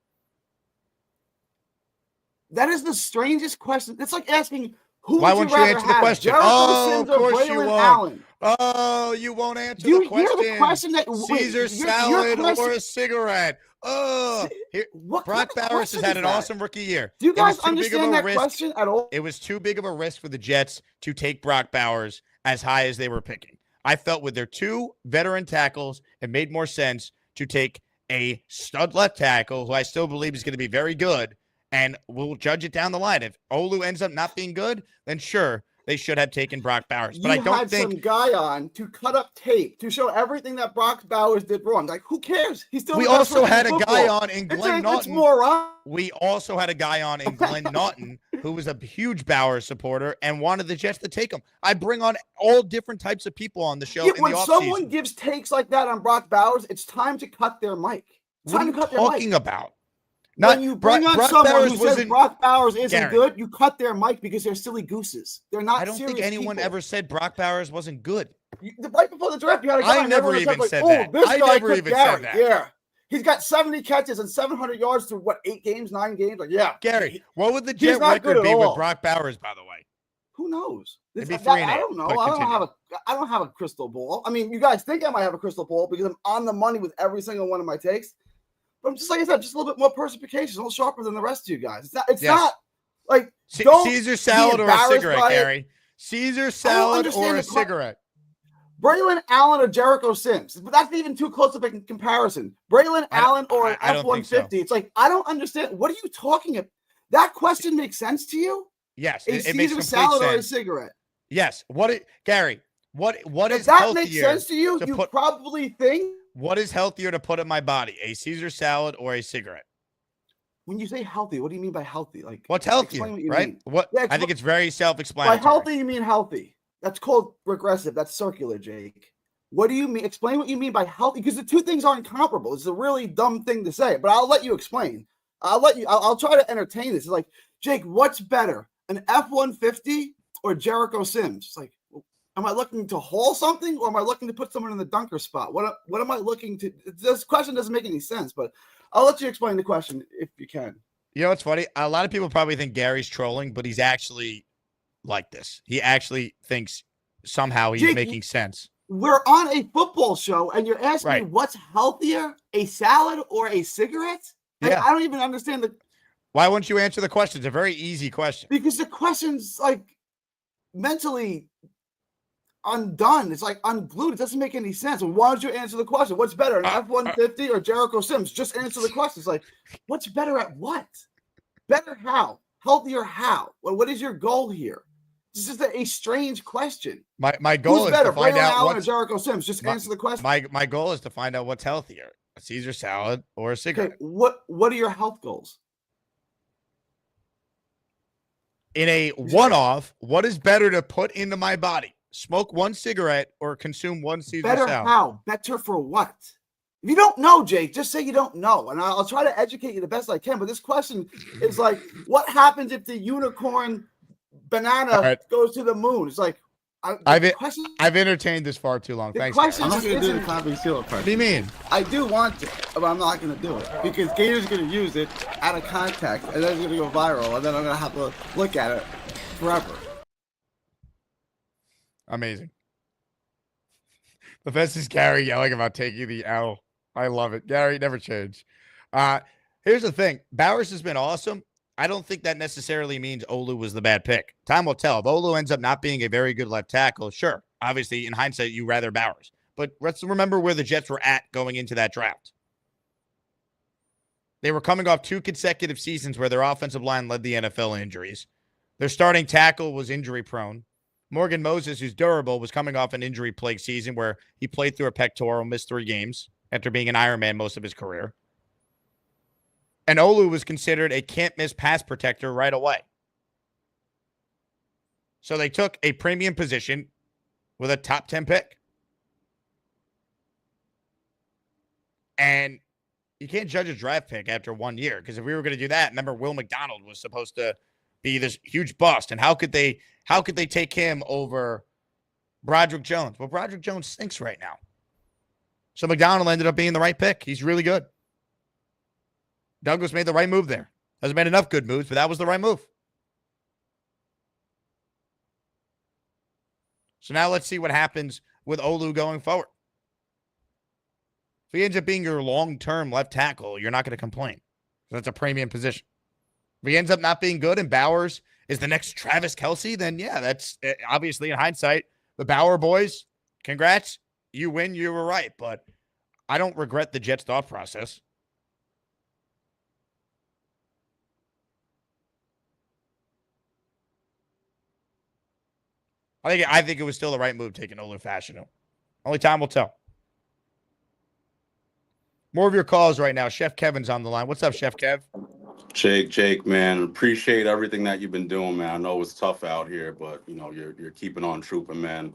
That is the strangest question. It's like asking who Why would won't you you rather answer the have, question? Jericho Oh, Sims of or course you Braylon won't. Allen? Oh, you won't answer Do you the question. hear the question that Caesar salad or a cigarette? Oh, here, what Brock kind of Bowers has question had is an that? awesome rookie year. Do you It was guys too big of understand a that risk. question at all? It was too big of a risk for the Jets to take Brock Bowers as high as they were picking. I felt with their two veteran tackles, it made more sense to take a stud left tackle, who I still believe is going to be very good, and we'll judge it down the line. If Olu ends up not being good, then sure, they should have taken Brock Bowers. But I don't had think some guy on to cut up tape to show everything that Brock Bowers did wrong. Like, who cares? He's still. we the best also rookie had in a football. guy on in Glenn It's Naughton. moron. We also had a guy on in Glenn Naughton who was a huge Bowers supporter and wanted the Jets to take him. I bring on all different types of people on the show in the When offseason. someone gives takes like that on Brock Bowers, it's time to cut their mic. It's What are time you to cut their mic. talking about? When you bring on Brock someone Bowers who says wasn't- Brock Bowers isn't Gary. good, you cut their mic because they're silly gooses. They're not. I don't think serious anyone people. ever said Brock Bowers wasn't good. Right before the draft, you had a guy. I and never everyone even like, said oh, that. This I guy never could even said Gary. that. Yeah, he's got 70 catches and 700 yards through what 8 games, 9 games. Like, yeah, Gary, what would the he's Jet not good record at be with all. Brock Bowers, by the way? Who knows? It'd be That- 3-8, I don't know. but I don't continue. have a crystal ball. I mean, you guys think I might have a crystal ball because I'm on the money with every single one of my takes. But I'm just like I said, just a little bit more perspicacious, a little sharper than the rest of you guys. It's not. It's Yes. not like don't Caesar be salad or a embarrassed cigarette, by it. Gary? Caesar salad understand or a the que- cigarette? Braylon Allen or Jericho Sims. But that's even too close of a comparison. Braylon Allen or an I don't think so. F-150. It's like, I don't understand. What are you talking about? That question makes sense to you? Yes, A it makes Caesar complete salad or a sense. cigarette? Yes. Gary, what If is that healthier makes sense to you, you probably think. What is healthier to put in my body, a Caesar salad or a cigarette? When you say healthy, what do you mean by healthy? Like, What's explain healthier, what you right? mean. What Yeah, I think it's very By self-explanatory. healthy, you mean healthy. That's called regressive. That's circular, Jake. What do you mean? Explain what you mean by healthy, because the two things aren't comparable. It's a really dumb thing to say, but I'll let you explain. I'll try to entertain this. It's like, Jake, what's better, an F-150 or Jericho Sims? It's like, am I looking to haul something or am I looking to put someone in the dunker spot? What am I looking to? This question doesn't make any sense, but I'll let you explain the question if you can. You know what's funny? A lot of people probably think Gary's trolling, but he's actually like this. He actually thinks somehow he's Jake, making sense. We're on a football show, and you're asking me Right. what's healthier, a salad or a cigarette? Like, Yeah. I don't even understand Why won't you answer the question? It's a very easy question. because the question's like mentally undone. It's like unglued. It doesn't make any sense. Why don't you answer the question? What's better, an F-150 or Jericho Sims? Just answer the question. It's like, what's better at what? Better how? Healthier how? What is your goal here? This is a strange question. My goal Who's is better, to find Braylon out Allen or what's Jericho Sims? Just answer the question. my goal is to find out what's healthier, a Caesar salad or a cigarette. Okay, what are your health goals? In a one-off, what is better to put into my body? Smoke one cigarette or consume one Caesar Better salad? how? Better for what? If you don't know, Jake, just say you don't know, and I'll try to educate you the best I can. But this question is like, what happens if the unicorn banana right. goes to the moon? It's like, I've entertained this far too long. The Thanks, question Gary. is- What going to do the Copy do Seal you question. mean? I do want to, but I'm not going to do it because Gator's going to use it out of context, and then it's going to go viral, and then I'm going to have to look at it forever. Amazing. The best is Gary yelling about taking the L. I love it. Gary, never change. Here's the thing. Bowers has been awesome. I don't think that necessarily means Olu was the bad pick. Time will tell. If Olu ends up not being a very good left tackle, sure. Obviously, in hindsight, you rather Bowers. But let's remember where the Jets were at going into that draft. They were coming off 2 consecutive seasons where their offensive line led the NFL in injuries. Their starting tackle was injury prone. Morgan Moses, who's durable, was coming off an injury-plagued season where he played through a pectoral, missed 3 games after being an Ironman most of his career. And Olu was considered a can't-miss pass protector right away. So they took a premium position with a top 10 pick. And you can't judge a draft pick after 1 year, because if we were going to do that, remember Will McDonald was supposed to be this huge bust. And how could they take him over Broderick Jones? Well, Broderick Jones stinks right now. So McDonald ended up being the right pick. He's really good. Douglas made the right move there. Hasn't made enough good moves, but that was the right move. So now let's see what happens with Olu going forward. If he ends up being your long-term left tackle, you're not going to complain. That's a premium position. If he ends up not being good and Bowers is the next Travis Kelce, then yeah, that's obviously in hindsight. The Bauer boys, congrats. You win, you were right. But I don't regret the Jets' thought process. I think it was still the right move taking Olu Fashanu. Only time will tell. More of your calls right now. Chef Kevin's on the line. What's up, Chef Kev? Jake, man, appreciate everything that you've been doing, man. I know it's tough out here, but you're keeping on trooping, man.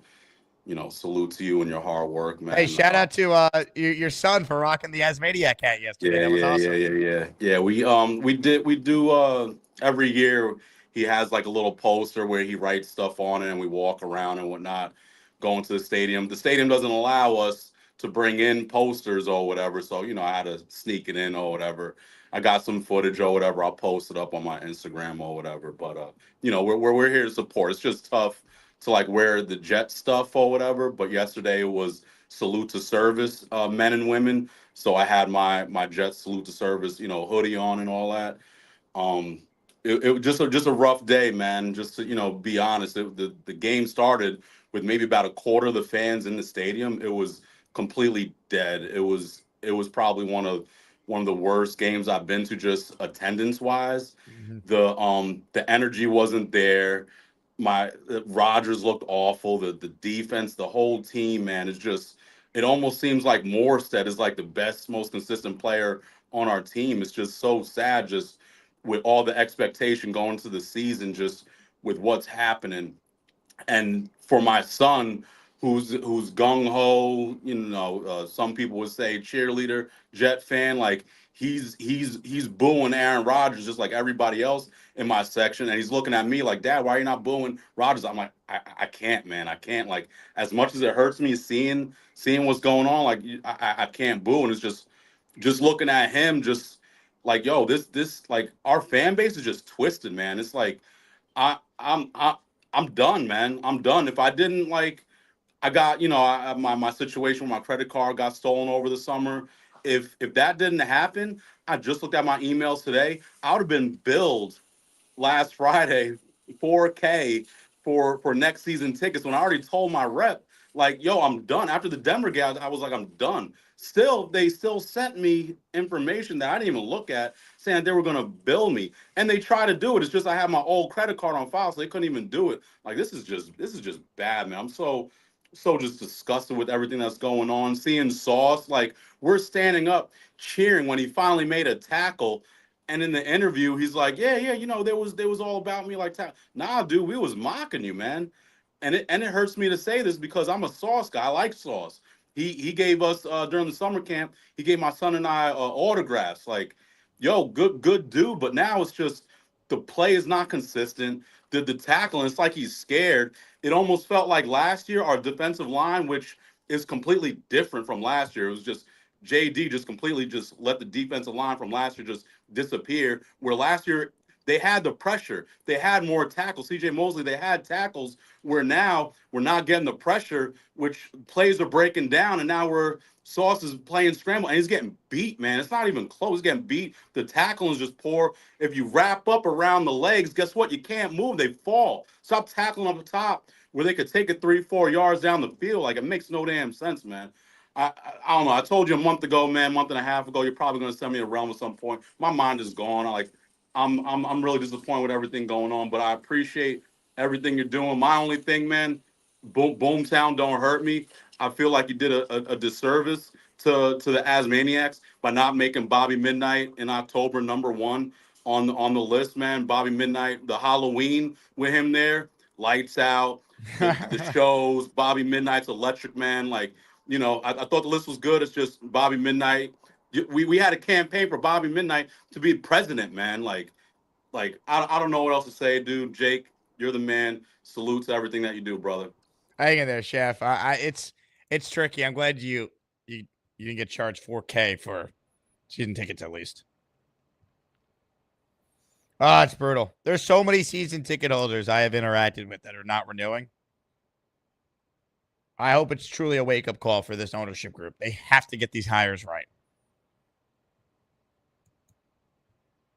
Salute to you and your hard work, man. Hey, shout out to your son for rocking the Asmaniac hat yesterday. That was awesome. Yeah. We do every year. He has like a little poster where he writes stuff on it, and we walk around and whatnot, going to the stadium. The stadium doesn't allow us to bring in posters or whatever, so I had to sneak it in or whatever. I got some footage or whatever. I'll post it up on my Instagram or whatever. But we're here to support. It's just tough to like wear the Jet stuff or whatever. But yesterday it was salute to service, men and women. So I had my Jet salute to service, hoodie on and all that. It was just a rough day, man. Just to be honest, the game started with maybe about a quarter of the fans in the stadium. It was completely dead. It was probably one of the worst games I've been to, just attendance wise. Mm-hmm. The energy wasn't there. Rodgers looked awful. The defense, the whole team, man, it almost seems like Morstead is like the best, most consistent player on our team. It's just so sad, just with all the expectation going to the season, just with what's happening. And for my son, who's gung ho, some people would say cheerleader, Jet fan, like he's booing Aaron Rodgers just like everybody else in my section, and he's looking at me like, Dad, why are you not booing Rodgers? I'm like, I can't, man, I can't. Like, as much as it hurts me seeing what's going on, like I can't boo, and it's just looking at him, just like, yo, this like our fan base is just twisted, man. It's like I'm done, man. I'm done. If I didn't like. I got, my situation with my credit card got stolen over the summer. If that didn't happen, I just looked at my emails today. I would have been billed last Friday $4K for next season tickets when I already told my rep, like, yo, I'm done. After the Denver game, I was like, I'm done. They still sent me information that I didn't even look at, saying they were going to bill me. And they try to do it. It's just I have my old credit card on file, so they couldn't even do it. Like, this is just bad, man. I'm so just disgusted with everything that's going on. Seeing Sauce, like, we're standing up cheering when he finally made a tackle, and in the interview he's like, yeah, there was all about me, like, nah, dude, we was mocking you, man. And it hurts me to say this because I'm a Sauce guy. I like Sauce. He gave us during the summer camp, he gave my son and I autographs. Like, yo, good dude. But now it's just the play is not consistent. The tackling, it's like he's scared. It almost felt like last year our defensive line, which is completely different from last year. It was just JD just completely just let the defensive line from last year just disappear. Where last year they had the pressure, they had more tackles. CJ Mosley, they had tackles. Where now we're not getting the pressure, which plays are breaking down, and now Sauce is playing scramble, and he's getting beat, man. It's not even close. He's getting beat. The tackling is just poor. If you wrap up around the legs, guess what? You can't move. They fall. Stop tackling up the top where they could take it 3-4 yards down the field. Like, it makes no damn sense, man. I don't know. I told you a month and a half ago, you're probably going to send me a realm at some point. My mind is gone. I'm really disappointed with everything going on, but I appreciate everything you're doing. My only thing, man, Boomtown don't hurt me. I feel like you did a disservice to the Asmaniacs by not making Bobby Midnight in October #1 on the list, man. Bobby Midnight, the Halloween with him there, lights out, the shows. Bobby Midnight's electric, man. Like, I thought the list was good. It's just Bobby Midnight. We had a campaign for Bobby Midnight to be president, man. Like I don't know what else to say, dude. Jake, you're the man. Salute to everything that you do, brother. Hang in there, Chef. It's tricky. I'm glad you you didn't get charged $4K for season tickets at least. Ah, it's brutal. There's so many season ticket holders I have interacted with that are not renewing. I hope it's truly a wake-up call for this ownership group. They have to get these hires right.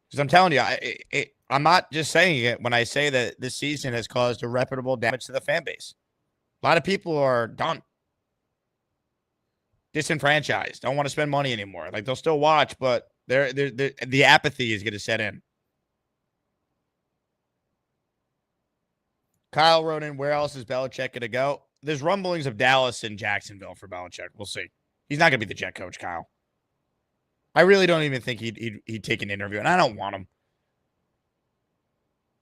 Because I'm telling you, I'm not just saying it when I say that this season has caused irreparable damage to the fan base. A lot of people are done. Disenfranchised. Don't want to spend money anymore. Like, they'll still watch, but the apathy is going to set in. Kyle wrote in, where else is Belichick going to go? There's rumblings of Dallas and Jacksonville for Belichick. We'll see. He's not going to be the Jet coach, Kyle. I really don't even think he'd take an interview, and I don't want him.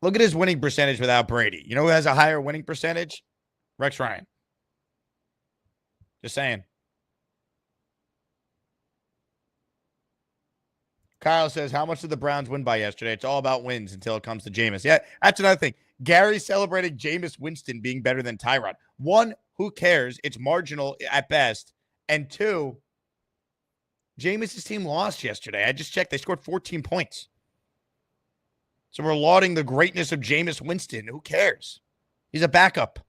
Look at his winning percentage without Brady. You know who has a higher winning percentage? Rex Ryan. Just saying. Kyle says, how much did the Browns win by yesterday? It's all about wins until it comes to Jameis. Yeah, that's another thing. Gary celebrating Jameis Winston being better than Tyrod. One, who cares? It's marginal at best. And two, Jameis' team lost yesterday. I just checked. They scored 14 points. So we're lauding the greatness of Jameis Winston. Who cares? He's a backup.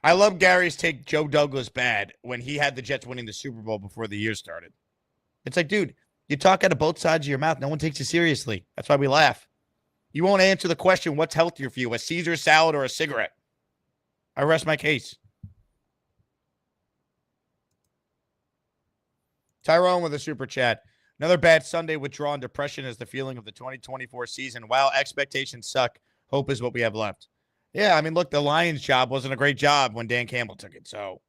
I love Gary's take Joe Douglas bad when he had the Jets winning the Super Bowl before the year started. It's like, dude, you talk out of both sides of your mouth. No one takes you seriously. That's why we laugh. You won't answer the question, what's healthier for you, a Caesar salad or a cigarette? I rest my case. Tyrone with a super chat. Another bad Sunday withdrawal and depression is the feeling of the 2024 season. While expectations suck, hope is what we have left. Yeah, I mean, look, the Lions job wasn't a great job when Dan Campbell took it. So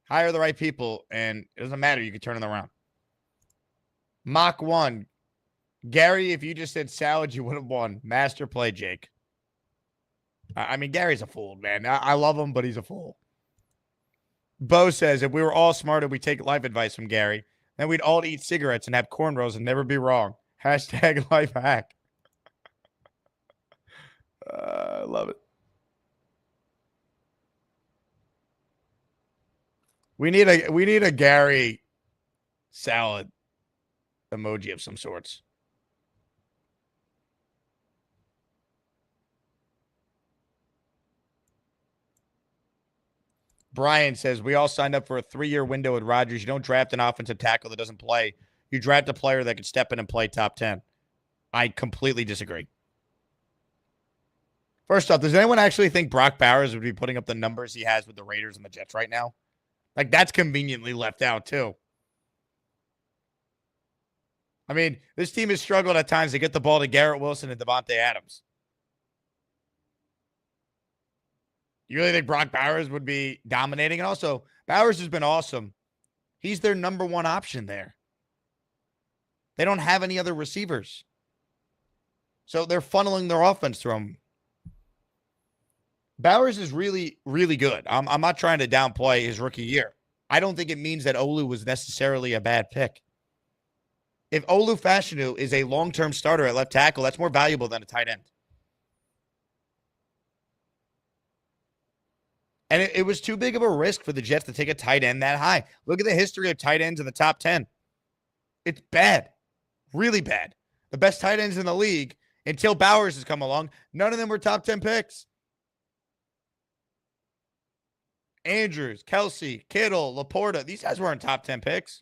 hire the right people, and it doesn't matter. You can turn it around. Mach 1. Gary, if you just said salad, you would have won. Master play, Jake. I mean, Gary's a fool, man. I love him, but he's a fool. Bo says, if we were all smart and we take life advice from Gary, then we'd all eat cigarettes and have cornrows and never be wrong. Hashtag life hack. I love it. We need a Gary salad emoji of some sorts. Brian says, we all signed up for a 3-year window with Rodgers. You don't draft an offensive tackle that doesn't play. You draft a player that could step in and play top 10. I completely disagree. First off, does anyone actually think Brock Bowers would be putting up the numbers he has with the Raiders and the Jets right now? Like, that's conveniently left out, too. I mean, this team has struggled at times to get the ball to Garrett Wilson and Devontae Adams. You really think Brock Bowers would be dominating? And also, Bowers has been awesome. He's their number one option there. They don't have any other receivers. So they're funneling their offense through him. Bowers is really, really good. I'm not trying to downplay his rookie year. I don't think it means that Olu was necessarily a bad pick. If Olu Fashanu is a long-term starter at left tackle, that's more valuable than a tight end. And it was too big of a risk for the Jets to take a tight end that high. Look at the history of tight ends in the top 10. It's bad. Really bad. The best tight ends in the league, until Bowers has come along, none of them were top 10 picks. Andrews, Kelsey, Kittle, Laporta, these guys weren't top 10 picks.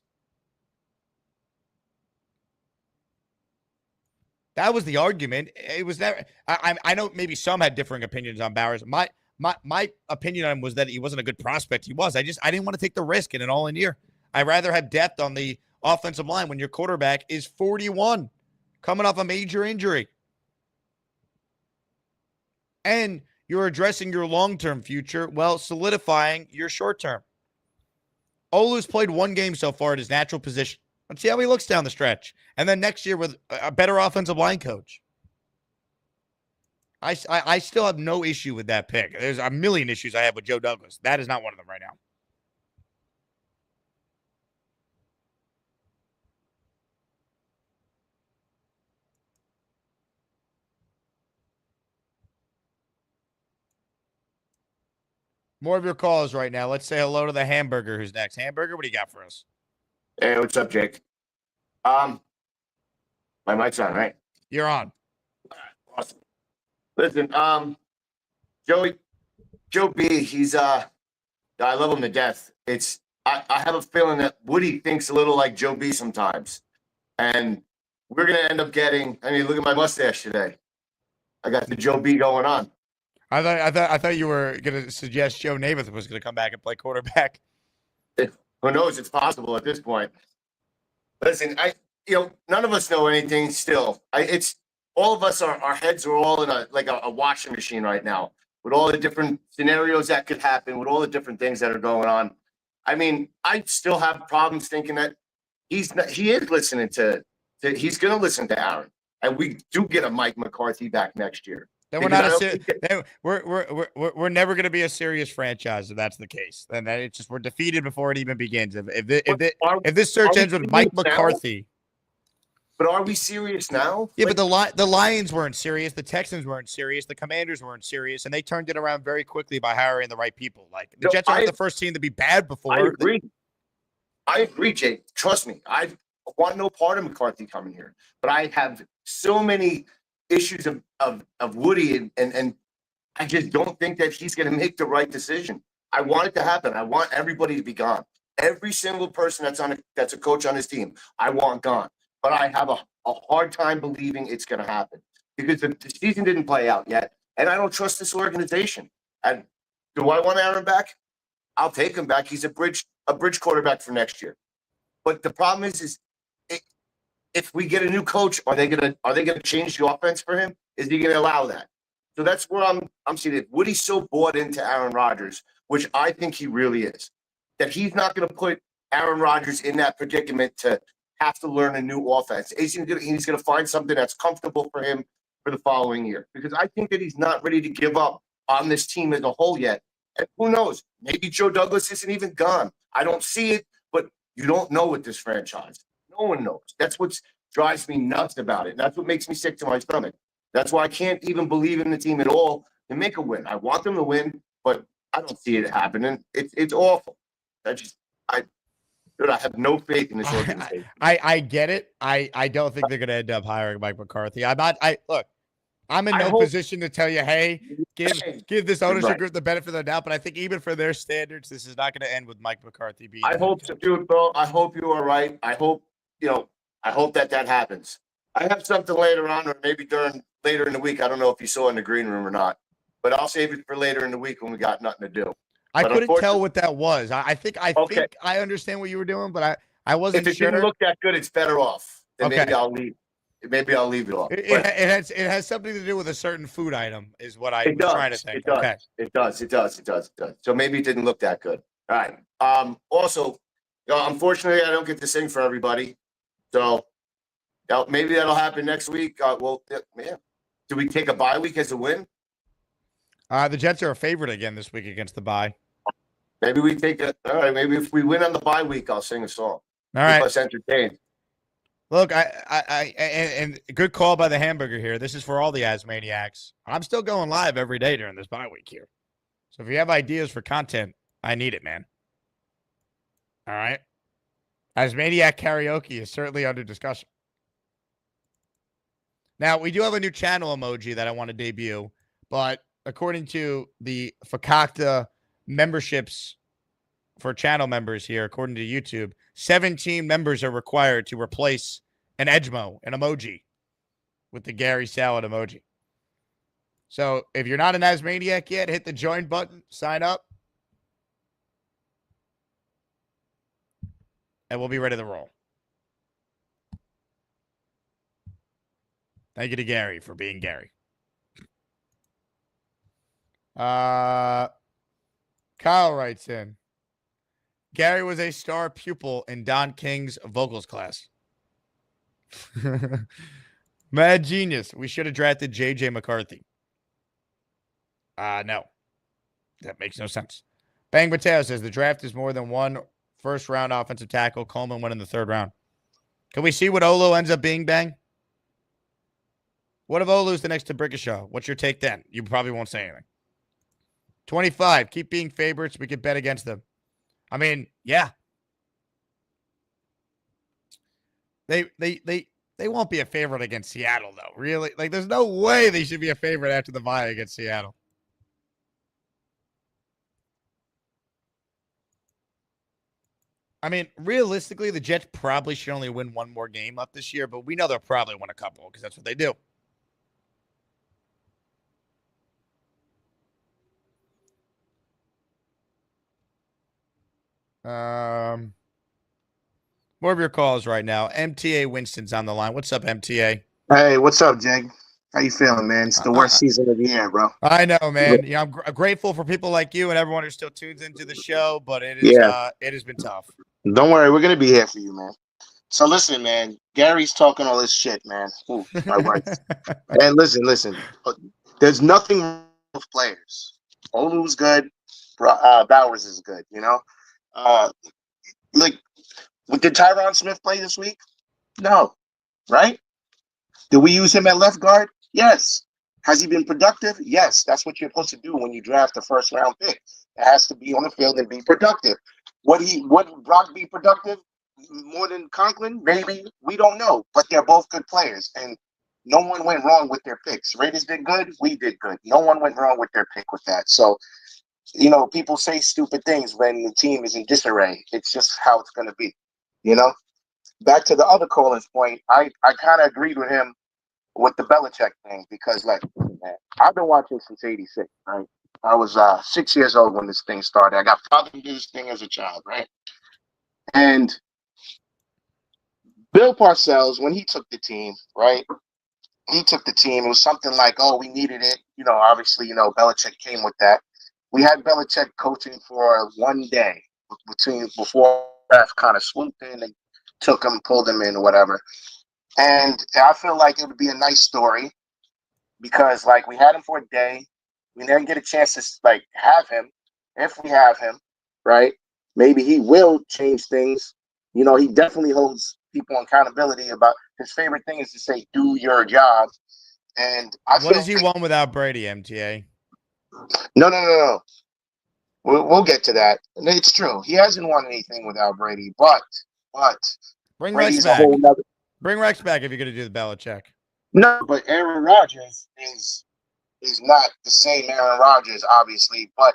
That was the argument. It was never. I know maybe some had differing opinions on Bowers. My opinion on him was that he wasn't a good prospect. He was. I didn't want to take the risk in an all-in year. I'd rather have depth on the offensive line when your quarterback is 41, coming off a major injury. And you're addressing your long-term future while solidifying your short-term. Olu's played one game so far at his natural position. Let's see how he looks down the stretch. And then next year with a better offensive line coach. I still have no issue with that pick. There's a million issues I have with Joe Douglas. That is not one of them right now. More of your calls right now. Let's say hello to the Hamburger who's next. Hamburger, what do you got for us? Hey, what's up, Jake? My mic's on, right? You're on. Awesome. Listen, Joe B, he's I love him to death. I have a feeling that Woody thinks a little like Joe B sometimes. And we're gonna end up getting, I mean, look at my mustache today. I got the Joe B going on. I thought you were gonna suggest Joe Namath was gonna come back and play quarterback. Who knows? It's possible at this point. Listen, none of us know anything still. It's all of us, our heads are all in a washing machine right now with all the different scenarios that could happen, with all the different things that are going on. I mean, I still have problems thinking that he is listening he's going to listen to Aaron, and we do get a Mike McCarthy back next year. Then we're never going to be a serious franchise if that's the case. Then it's just we're defeated before it even begins. If this search ends with Mike McCarthy. But are we serious now? Yeah, but the Lions weren't serious. The Texans weren't serious. The Commanders weren't serious, and they turned it around very quickly by hiring the right people. Like the Jets aren't the first team to be bad before. I agree, Jake. Trust me. I want no part of McCarthy coming here, but I have so many issues of Woody, and I just don't think that he's going to make the right decision. I want it to happen. I want everybody to be gone. Every single person that's a coach on his team, I want gone. But I have a hard time believing it's going to happen because the season didn't play out yet, and I don't trust this organization. And do I want Aaron back? I'll take him back. He's a bridge quarterback for next year. But the problem is if we get a new coach, are they gonna change the offense for him? Is he going to allow that? So that's where I'm seeing it. Woody's so bought into Aaron Rodgers, which I think he really is, that he's not going to put Aaron Rodgers in that predicament to have to learn a new offense. He's going to find something that's comfortable for him for the following year, because I think that he's not ready to give up on this team as a whole yet. And who knows? Maybe Joe Douglas isn't even gone. I don't see it, but you don't know with this franchise. No one knows. That's what drives me nuts about it. That's what makes me sick to my stomach. That's why I can't even believe in the team at all to make a win. I want them to win, but I don't see it happening. It's awful. I have no faith in this organization. I get it. I don't think they're going to end up hiring Mike McCarthy. I'm in no position to tell you, hey, give this ownership group the benefit of the doubt. But I think even for their standards, this is not going to end with Mike McCarthy being. I hope so, dude, bro. I hope you are right. I hope that happens. I have something later on, or maybe later in the week. I don't know if you saw in the green room or not, but I'll save it for later in the week when we got nothing to do. I couldn't tell what that was. I think I understand what you were doing, but I wasn't sure. If it didn't look that good, it's better off. Then maybe I'll leave. Maybe I'll leave it off. It has something to do with a certain food item, is what I was trying to think. It does. So maybe it didn't look that good. All right. Also, unfortunately, I don't get to sing for everybody. So maybe that'll happen next week. Do we take a bye week as a win? The Jets are a favorite again this week against the bye. Maybe we take it. All right. Maybe if we win on the bye week, I'll sing a song. All right. Keep us entertained. Look, and good call by the Hamburger here. This is for all the Asmaniacs. I'm still going live every day during this bye week here. So if you have ideas for content, I need it, man. All right. Asmaniac karaoke is certainly under discussion. Now, we do have a new channel emoji that I want to debut, but according to the Fakakta memberships for channel members here, according to YouTube, 17 members are required to replace an Edgemo, an emoji, with the Gary Salad emoji. So if you're not an Asmaniac yet, hit the join button, sign up, and we'll be ready to roll. Thank you to Gary for being Gary. Kyle writes in, Gary was a star pupil in Don King's vocals class. Mad genius. We should have drafted J.J. McCarthy. No. That makes no sense. Bang Mateo says the draft is more than one first-round offensive tackle. Coleman went in the third round. Can we see what Olu ends up being, Bang? What if Olu's the next to Brickashaw? What's your take then? You probably won't say anything. 25. Keep being favorites. We could bet against them. I mean, yeah. They won't be a favorite against Seattle, though. Really? Like, there's no way they should be a favorite after the bye against Seattle. I mean, realistically, the Jets probably should only win one more game up this year, but we know they'll probably win a couple because that's what they do. More of your calls right now. MTA Winston's on the line. What's up, MTA? Hey, what's up, Jake? How you feeling, man? It's the worst season of the year, bro. I know, man. Yeah, I'm grateful for people like you and everyone who still tunes into the show, but it has been tough. Don't worry, we're gonna be here for you, man. So listen, man. Gary's talking all this shit, man. Ooh, my wife. And listen. There's nothing wrong with players. Olu's good. Bowers is good. You know, like, did Tyron Smith play this week? No, right? Did we use him at left guard? Yes. Has he been productive? Yes. That's what you're supposed to do when you draft a first round pick. It has to be on the field and be productive. Would Brock be productive more than Conklin? Maybe. We don't know. But they're both good players. And no one went wrong with their picks. Raiders did good. We did good. No one went wrong with their pick with that. So, you know, people say stupid things when the team is in disarray. It's just how it's going to be. You know? Back to the other caller's point, I kind of agreed with him with the Belichick thing because, like, man, I've been watching since '86, right? I was 6 years old when this thing started. I got fathered into this thing as a child, right? And Bill Parcells, when he took the team, right? He took the team. It was something like, oh, we needed it. You know, obviously, you know, Belichick came with that. We had Belichick coaching for one day before F kind of swooped in and took him, pulled him in or whatever. And I feel like it would be a nice story because, like, we had him for a day. We didn't get a chance to, like, have him. If we have him, right, maybe he will change things. You know, he definitely holds people accountability about his favorite thing is to say, do your job. And what does he want without Brady, MTA? No. We'll get to that. It's true. He hasn't won anything without Brady, but Bring Brady's Rex back. a whole nother. Bring Rex back if you're going to do the Belichick. No, but Aaron Rodgers is not the same Aaron Rodgers, obviously, but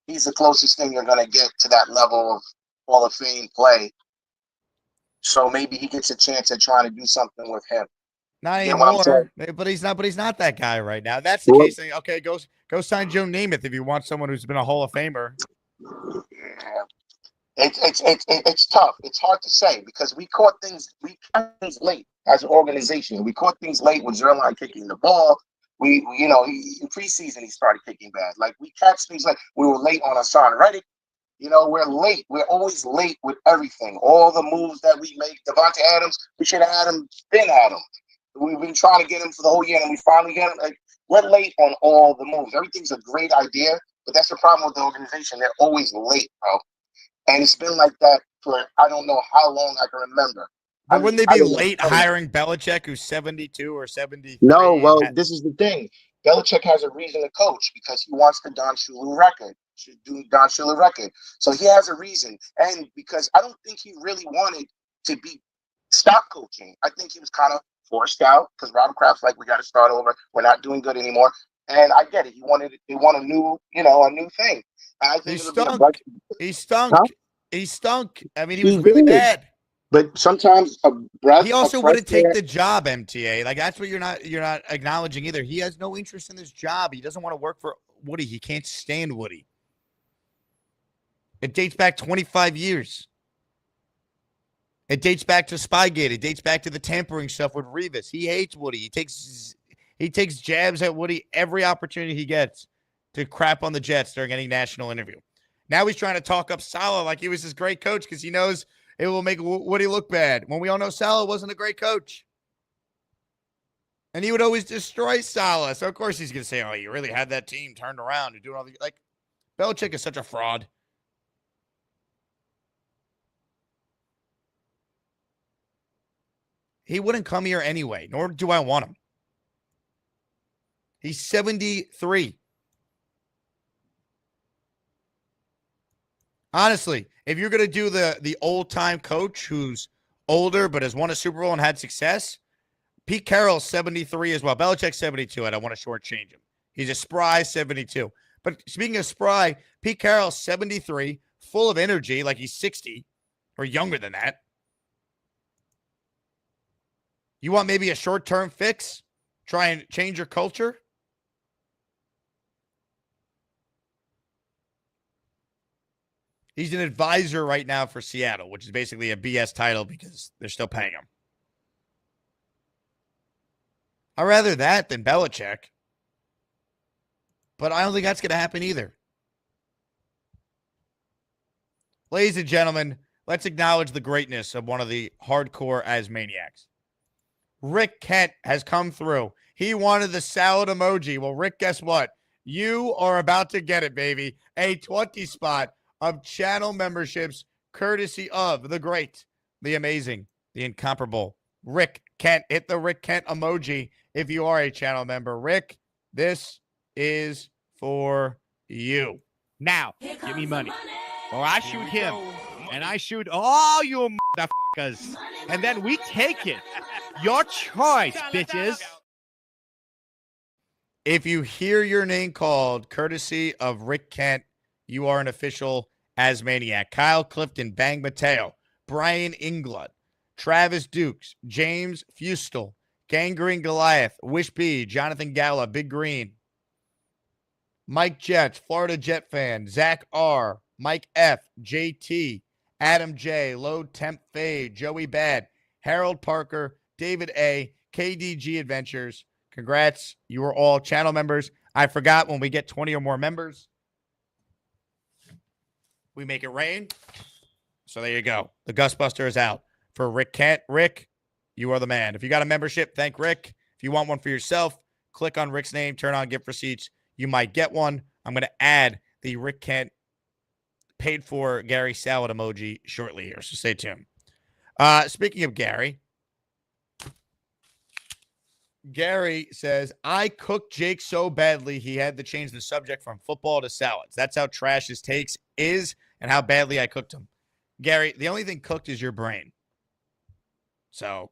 he's the closest thing you're going to get to that level of Hall of Fame play. So maybe he gets a chance at trying to do something with him. Not anymore, but he's not that guy right now. That's the case. Okay, go sign Joe Namath if you want someone who's been a Hall of Famer. Yeah. It's tough. It's hard to say because we caught things late as an organization. We caught things late with Zerline kicking the ball. In preseason he started kicking bad. Like we catch things like we were late on Hassan Reddick. You know, we're late. We're always late with everything. All the moves that we make. Devontae Adams, we should have had him. We've been trying to get him for the whole year, and we finally get him. Like, we're late on all the moves. Everything's a great idea, but that's the problem with the organization. They're always late, bro. And it's been like that for I don't know how long I can remember. But wouldn't they be late hiring Belichick, who's 72 or 73? No, well, this is the thing. Belichick has a reason to coach because he wants the Don Shula record. So he has a reason. And because I don't think he really wanted to stop coaching. I think he was kind of forced out because Robert Kraft's like, we got to start over. We're not doing good anymore. And I get it. They want a new thing. And I think he stunk. Huh? He stunk. I mean, he was really bad. But sometimes he also wouldn't take the job, MTA. Like that's what you're not acknowledging either. He has no interest in this job. He doesn't want to work for Woody. He can't stand Woody. It dates back 25 years. It dates back to Spygate. It dates back to the tampering stuff with Revis. He hates Woody. He takes jabs at Woody every opportunity he gets to crap on the Jets during any national interview. Now he's trying to talk up Saleh like he was this great coach because he knows it will make Woody look bad. When we all know Saleh wasn't a great coach. And he would always destroy Saleh. So, of course, he's going to say, oh, you really had that team turned around. You're doing all the like, Belichick is such a fraud. He wouldn't come here anyway, nor do I want him. He's 73. Honestly, if you're going to do the old-time coach who's older but has won a Super Bowl and had success, Pete Carroll's 73 as well. Belichick's 72. I don't want to shortchange him. He's a spry 72. But speaking of spry, Pete Carroll's 73, full of energy, like he's 60 or younger than that. You want maybe a short-term fix? Try and change your culture? He's an advisor right now for Seattle, which is basically a BS title because they're still paying him. I'd rather that than Belichick. But I don't think that's going to happen either. Ladies and gentlemen, let's acknowledge the greatness of one of the hardcore Asmaniacs. Rick Kent has come through. He wanted the salad emoji. Well, Rick, guess what? You are about to get it, baby. A 20 spot of channel memberships courtesy of the great, the amazing, the incomparable Rick Kent. Hit the Rick Kent emoji if you are a channel member. Rick, this is for you. Now, give me money. Or I shoot him. And I shoot all you motherfuckers. And then we take it. Your choice, bitches. If you hear your name called, courtesy of Rick Kent, you are an official Asmaniac. Kyle Clifton, Bang Mateo, Brian Inglot, Travis Dukes, James Fustel, Gangrene Goliath, Wish B, Jonathan Gala, Big Green, Mike Jets, Florida Jet Fan, Zach R, Mike F, JT, Adam J, Low Temp Fade, Joey Bad, Harold Parker, David A, KDG Adventures. Congrats. You are all channel members. I forgot when we get 20 or more members, we make it rain. So there you go. The Gustbuster is out for Rick Kent. Rick, you are the man. If you got a membership, thank Rick. If you want one for yourself, click on Rick's name, turn on gift receipts. You might get one. I'm going to add the Rick Kent paid for Gary salad emoji shortly here. So stay tuned. Speaking of Gary says, I cooked Jake so badly he had to change the subject from football to salads. That's how trash his takes is and how badly I cooked him. Gary, the only thing cooked is your brain. So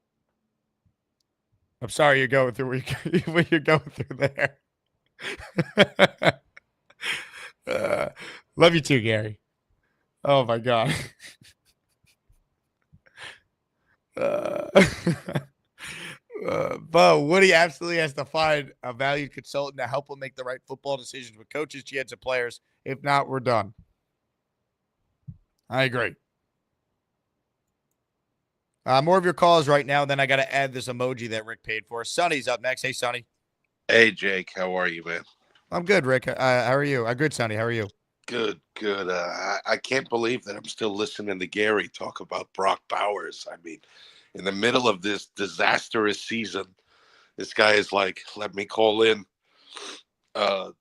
I'm sorry you're going through what you're going through there. Love you too, Gary. Oh my God. Bo, Woody absolutely has to find a valued consultant to help him make the right football decisions with coaches, GMs, and players. If not, we're done. I agree. More of your calls right now. Then I got to add this emoji that Rick paid for. Sonny's up next. Hey, Sonny. Hey, Jake. How are you, man? I'm good, Rick. How are you? I'm good, Sonny. How are you? Good, good. I can't believe that I'm still listening to Gary talk about Brock Bowers. I mean, in the middle of this disastrous season, this guy is like, let me call in the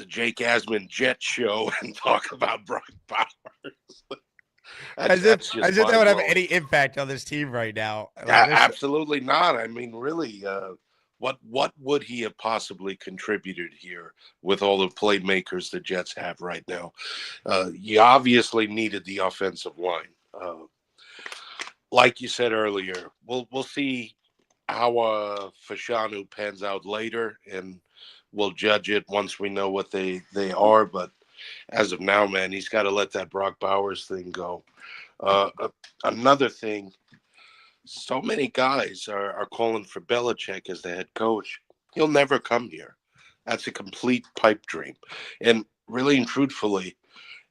Jake Asman Jet show and talk about Brock Bowers. As if that would have any impact on this team right now. Like, absolutely not. I mean, really, what would he have possibly contributed here with all the playmakers the Jets have right now? You obviously needed the offensive line. Like you said earlier, we'll see how Fashanu pans out later, and we'll judge it once we know what they are. But as of now, man, he's got to let that Brock Bowers thing go. Another thing, so many guys are calling for Belichick as the head coach. He'll never come here. That's a complete pipe dream. And really and truthfully,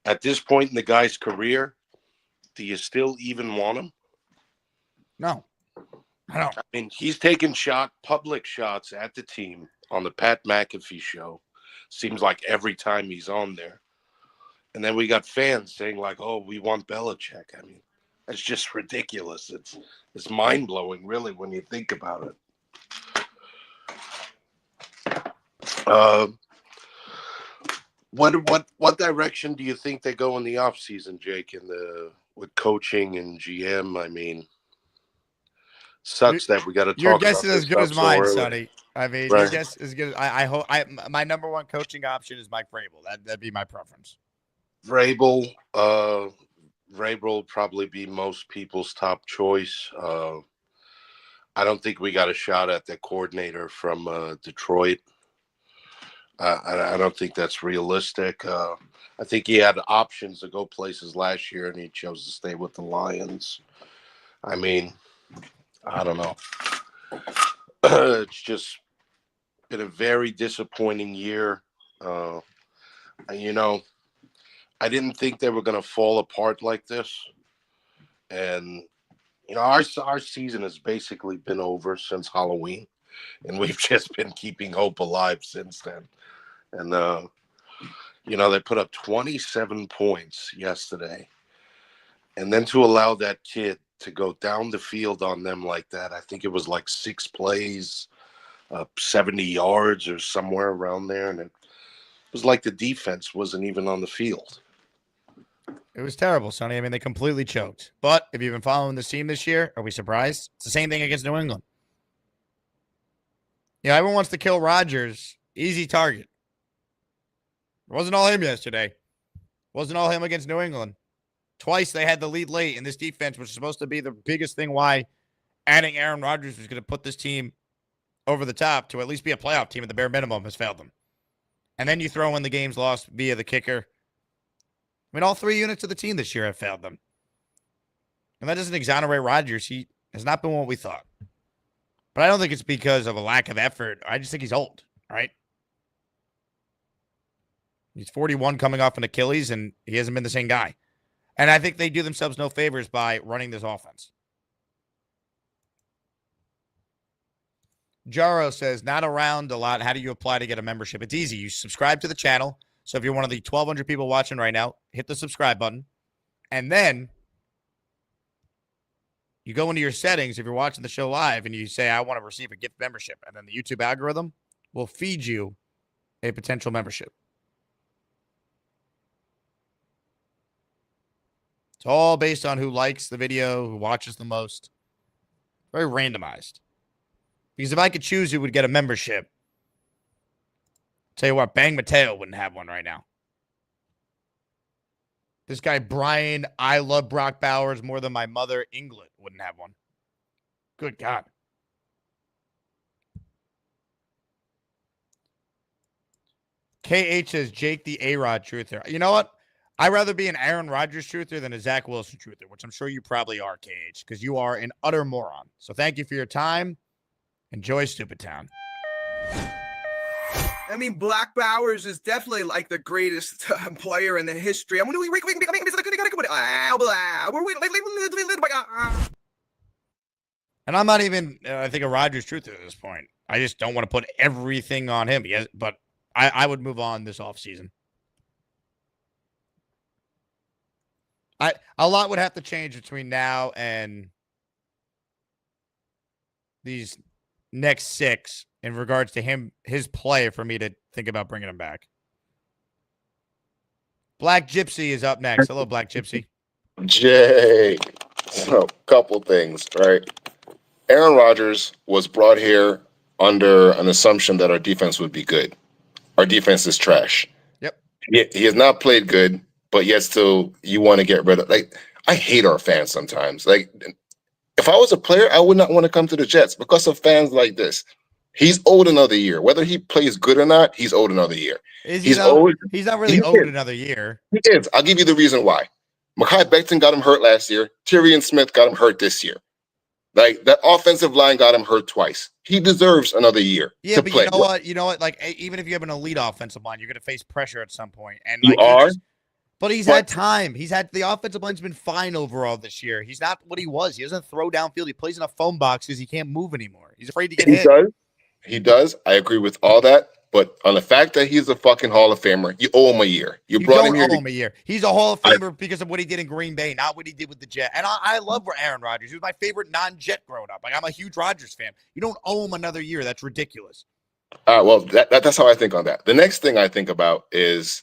at this point in the guy's career, do you still even want him? No, I don't. I mean, he's taking public shots at the team on the Pat McAfee show. Seems like every time he's on there. And then we got fans saying like, oh, we want Belichick. I mean, that's just ridiculous. It's mind-blowing, really, when you think about it. What direction do you think they go in the offseason, Jake, with coaching and GM? I mean, sucks that we got to talk about. Your guess is as good as mine, Sonny. I mean, right. Your guess is good. I hope my number one coaching option is Mike Vrabel. That'd be my preference. Vrabel. Vrabel will probably be most people's top choice. I don't think we got a shot at the coordinator from Detroit. I don't think that's realistic. I think he had options to go places last year, and he chose to stay with the Lions. I mean, I don't know. It's just been a very disappointing year. You know, I didn't think they were going to fall apart like this. And, you know, our season has basically been over since Halloween, and we've just been keeping hope alive since then. And, you know, they put up 27 points yesterday. And then to allow that kid to go down the field on them like that, I think it was like 6 plays, 70 yards or somewhere around there. And it was like the defense wasn't even on the field. It was terrible, Sonny. I mean, they completely choked. But if you've been following this team this year, are we surprised? It's the same thing against New England. Yeah, everyone wants to kill Rodgers. Easy target. It wasn't all him yesterday. It wasn't all him against New England. Twice they had the lead late, and this defense was supposed to be the biggest thing why adding Aaron Rodgers was going to put this team over the top to at least be a playoff team at the bare minimum has failed them. And then you throw in the games lost via the kicker. I mean, all 3 units of the team this year have failed them. And that doesn't exonerate Rodgers. He has not been what we thought. But I don't think it's because of a lack of effort. I just think he's old, right? He's 41 coming off an Achilles, and he hasn't been the same guy. And I think they do themselves no favors by running this offense. Jaro says, not around a lot. How do you apply to get a membership? It's easy. You subscribe to the channel. So if you're one of the 1,200 people watching right now, hit the subscribe button. And then you go into your settings if you're watching the show live and you say, I want to receive a gift membership. And then the YouTube algorithm will feed you a potential membership. It's all based on who likes the video, who watches the most. Very randomized. Because if I could choose who would get a membership, tell you what, Bang Mateo wouldn't have one right now. This guy, Brian, I love Brock Bowers more than my mother, England, wouldn't have one. Good God. KH says, Jake the A-Rod truther. You know what? I'd rather be an Aaron Rodgers truther than a Zach Wilson truther, which I'm sure you probably are, KH, because you are an utter moron. So thank you for your time. Enjoy Stupid Town. I mean, Black Bowers is definitely like the greatest player in the history. And I'm not even, I think, a Rodgers truther at this point. I just don't want to put everything on him. Yes, but I would move on this offseason. A lot would have to change between now and these next 6 in regards to his play for me to think about bringing him back. Black Gypsy is up next. Hello, Black Gypsy. Jake. So, couple things, right? Aaron Rodgers was brought here under an assumption that our defense would be good. Our defense is trash. Yep. He has not played good, but yet still you want to get rid of. Like, I hate our fans sometimes. Like, if I was a player, I would not want to come to the Jets because of fans like this. He's owed another year. Whether he plays good or not, he's owed another year. He's not really owed another year. He is. I'll give you the reason why. Mekhi Becton got him hurt last year. Tyrion Smith got him hurt this year. Like, that offensive line got him hurt twice. He deserves another year to but play. You know what? Like, even if you have an elite offensive line, you're going to face pressure at some point. And you are. But he's had time. The offensive line's been fine overall this year. He's not what he was. He doesn't throw downfield. He plays in a phone box because he can't move anymore. He's afraid to get hit. He does. I agree with all that. But on the fact that he's a fucking Hall of Famer, you owe him a year. You brought him here. Owe him a year. He's a Hall of Famer because of what he did in Green Bay, not what he did with the Jets. And I love Aaron Rodgers. He was my favorite non-Jet growing up. Like, I'm a huge Rodgers fan. You don't owe him another year. That's ridiculous. Well, that's how I think on that. The next thing I think about is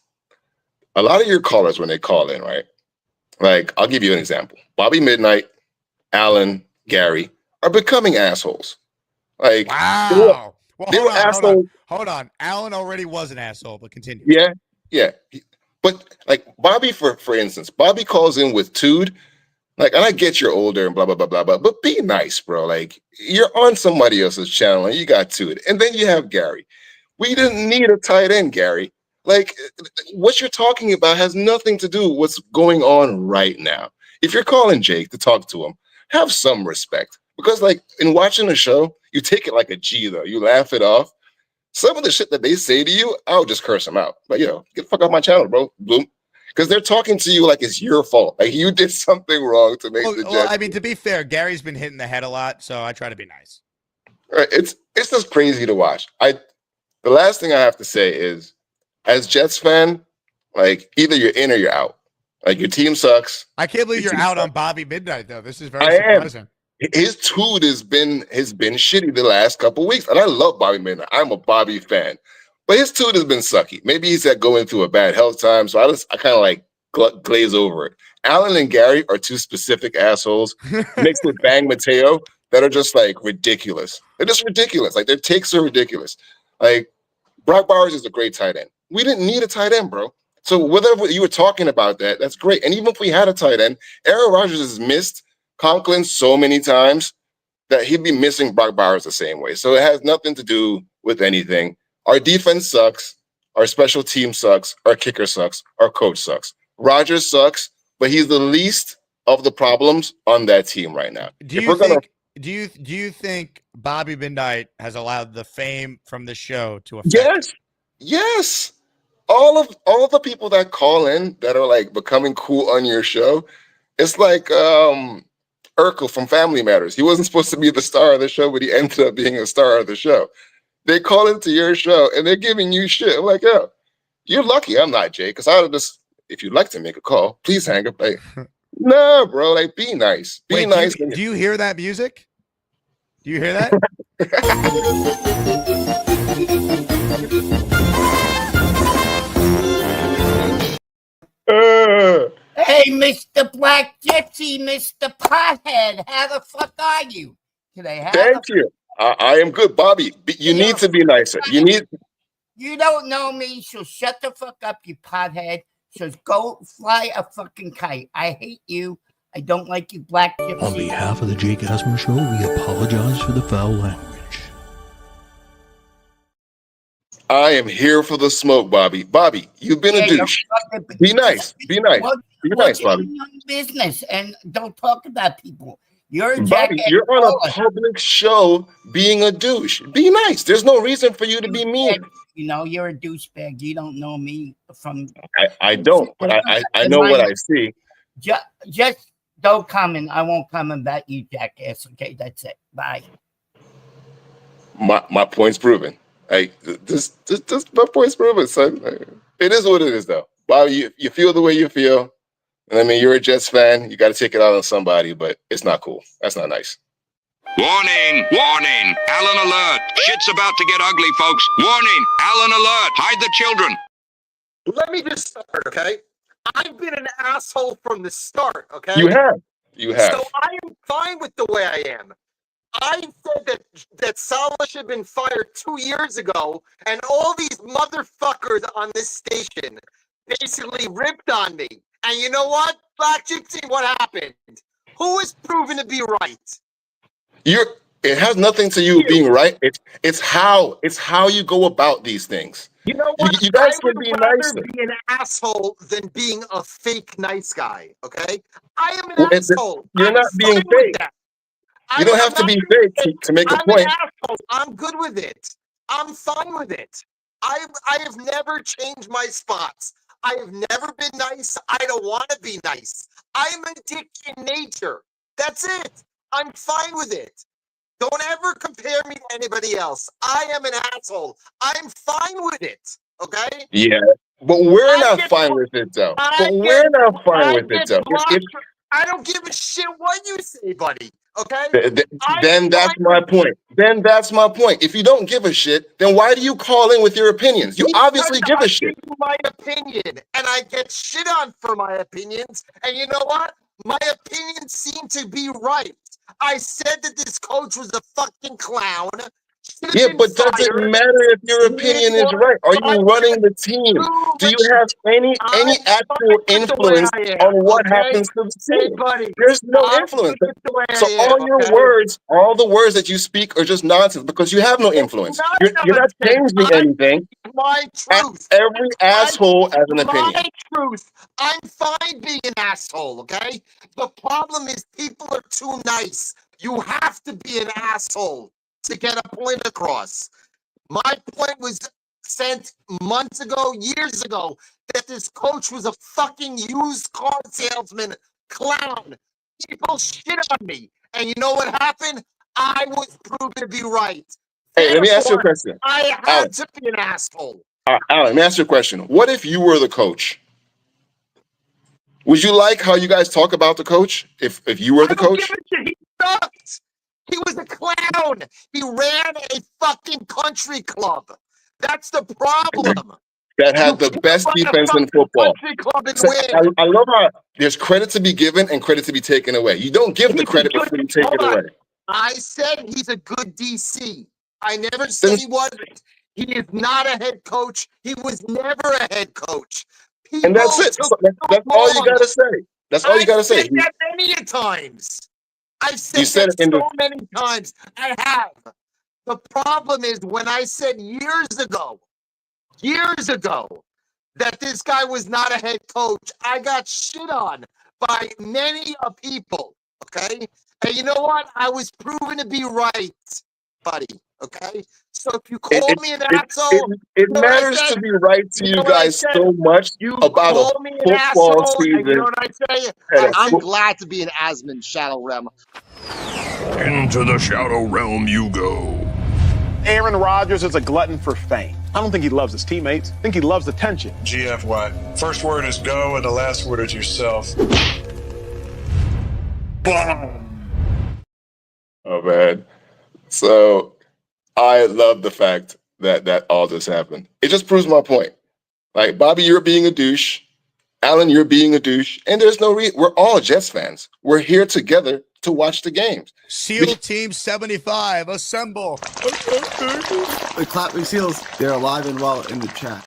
a lot of your callers when they call in, right? Like, I'll give you an example. Bobby Midnight, Alan, Gary are becoming assholes. Like, wow. They were assholes. Hold on. Alan already was an asshole, but continue. Yeah. But like Bobby, for instance, Bobby calls in with Tude. Like, and I get you're older and blah blah blah blah blah, but be nice, bro. Like, you're on somebody else's channel and you got Tude, and then you have Gary. We didn't need a tight end, Gary. Like, what you're talking about has nothing to do with what's going on right now. If you're calling Jake to talk to him, have some respect. Because, like, in watching the show, you take it like a G, though. You laugh it off. Some of the shit that they say to you, I'll just curse them out. But, yo, get the fuck off my channel, bro. Boom. Because they're talking to you like it's your fault. Like, you did something wrong to make the Jets. Well, I mean, to be fair, Gary's been hitting the head a lot, so I try to be nice. Right. It's just crazy to watch. The last thing I have to say is, as Jets fan, like, either you're in or you're out. Like, your team sucks. I can't believe you're out sucks. on Bobby Midnight, though. This is very surprising. His Tude has been shitty the last couple weeks, and I love Bobby Midnight. I'm a Bobby fan, but his Tude has been sucky. Maybe he's going through a bad health time, so I kind of like glaze over it. Allen and Gary are two specific assholes mixed with Bang Mateo that are just like ridiculous. They're just ridiculous. Like, their takes are ridiculous. Like, Brock Bowers is a great tight end. We didn't need a tight end, bro. So whether you were talking about that, that's great. And even if we had a tight end, Aaron Rodgers has missed Conklin so many times that he'd be missing Brock Bowers the same way. So it has nothing to do with anything. Our defense sucks. Our special team sucks. Our kicker sucks. Our coach sucks. Rodgers sucks, but he's the least of the problems on that team right now. Do you think Bobby Midnight has allowed the fame from the show to affect? Yes. All of the people that call in that are like becoming cool on your show, it's like Urkel from Family Matters. He wasn't supposed to be the star of the show, but he ended up being a star of the show. They call into your show and they're giving you shit. I'm like, yo, you're lucky I'm not Jay, because I would have just, if you'd like to make a call, please hang up. Like, nah, bro, like, be nice. Be nice. Do you hear that music? Do you hear that? Hey, Mr. Black Gypsy, Mr. Pothead, how the fuck are you today? Thank you. I am good, Bobby. You need to be nicer. You don't know me, so shut the fuck up, you pothead. So go fly a fucking kite. I hate you. I don't like you, Black Gypsy. On behalf of the Jake Asman Show, we apologize for the foul language. I am here for the smoke, Bobby. Bobby, you've been a douche. Be nice. Be nice. Be nice, Bobby. Your business and don't talk about people. You're a Bobby, jackass. you're on a public show being a douche. Be nice. There's no reason for you to be mean. You know, you're a douchebag. You don't know me from. I don't, but I know what I see. Just don't comment. I won't comment about you, jackass. Okay, that's it. Bye. My point's proven. Like, this my point's proven, son. It is what it is, though. Bobby, you feel the way you feel. And I mean, you're a Jets fan. You got to take it out on somebody, but it's not cool. That's not nice. Warning, warning, Allen alert. Shit's about to get ugly, folks. Warning, Allen alert. Hide the children. Let me just start, okay? I've been an asshole from the start, okay? You have. You have. So I am fine with the way I am. I said that Salah should have been fired 2 years ago, and all these motherfuckers on this station basically ripped on me. And you know what, Black Gypsy, what happened? Who is proven to be right? It has nothing to you being right. It's how you go about these things. You know what? You guys I would can be rather nicer. be an asshole than being a fake nice guy. Okay, I am an asshole. You're not being fake. You don't have to be fake to make a point. I'm good with it. I'm fine with it. I have never changed my spots. I have never been nice. I don't want to be nice. I'm a dick in nature. That's it. I'm fine with it. Don't ever compare me to anybody else. I am an asshole. I'm fine with it. Okay? Yeah, but we're not fine with it, though. But we're not fine with it, though. I don't give a shit what you say, buddy. Okay? Then that's my point. If you don't give a shit, then why do you call in with your opinions? You obviously give a shit. I give you my opinion, and I get shit on for my opinions. And you know what? My opinions seem to be right. I said that this coach was a fucking clown. Yeah, but does it matter if your opinion is right? Are you running the team? Do you have any actual influence on what happens to the team? There's no influence. So all your words, all the words that you speak are just nonsense because you have no influence. You're not changing anything. My truth. Every asshole has an opinion. My truth. I'm fine being an asshole, okay? The problem is people are too nice. You have to be an asshole to get a point across. My point was sent months ago, years ago, that this coach was a fucking used car salesman clown. People shit on me. And you know what happened? I was proven to be right. Hey, let me ask you a question. I had to be an asshole. Alan, let me ask you a question. What if you were the coach? Would you like how you guys talk about the coach if you were the coach? He sucked. He was a clown. He ran a fucking country club. That's the problem. That had the best defense in football. So I love how there's credit to be given and credit to be taken away. You don't give the credit before you take it away. I said he's a good DC. I never said he wasn't. He is not a head coach. He was never a head coach. And that's it. That's all you gotta say. That's all you gotta say. I've said that many times. I've said that so many times. I have. The problem is when I said years ago, that this guy was not a head coach, I got shit on by many people, okay? And you know what? I was proven to be right, buddy, okay? So if you call me an asshole... It matters to be right to you guys so much about a football season. And you know what I say? I'm glad to be an Asman Shadow Realm. Into the Shadow Realm you go. Aaron Rodgers is a glutton for fame. I don't think he loves his teammates. I think he loves attention. GFY. First word is go and the last word is yourself. Oh, man. So I love the fact that all this happened. It just proves my point. Like, Bobby, you're being a douche. Alan, you're being a douche. And there's no reason. We're all Jets fans. We're here together to watch the games. SEAL Team 75, assemble. The Clapping Seals, they're alive and well in the chat.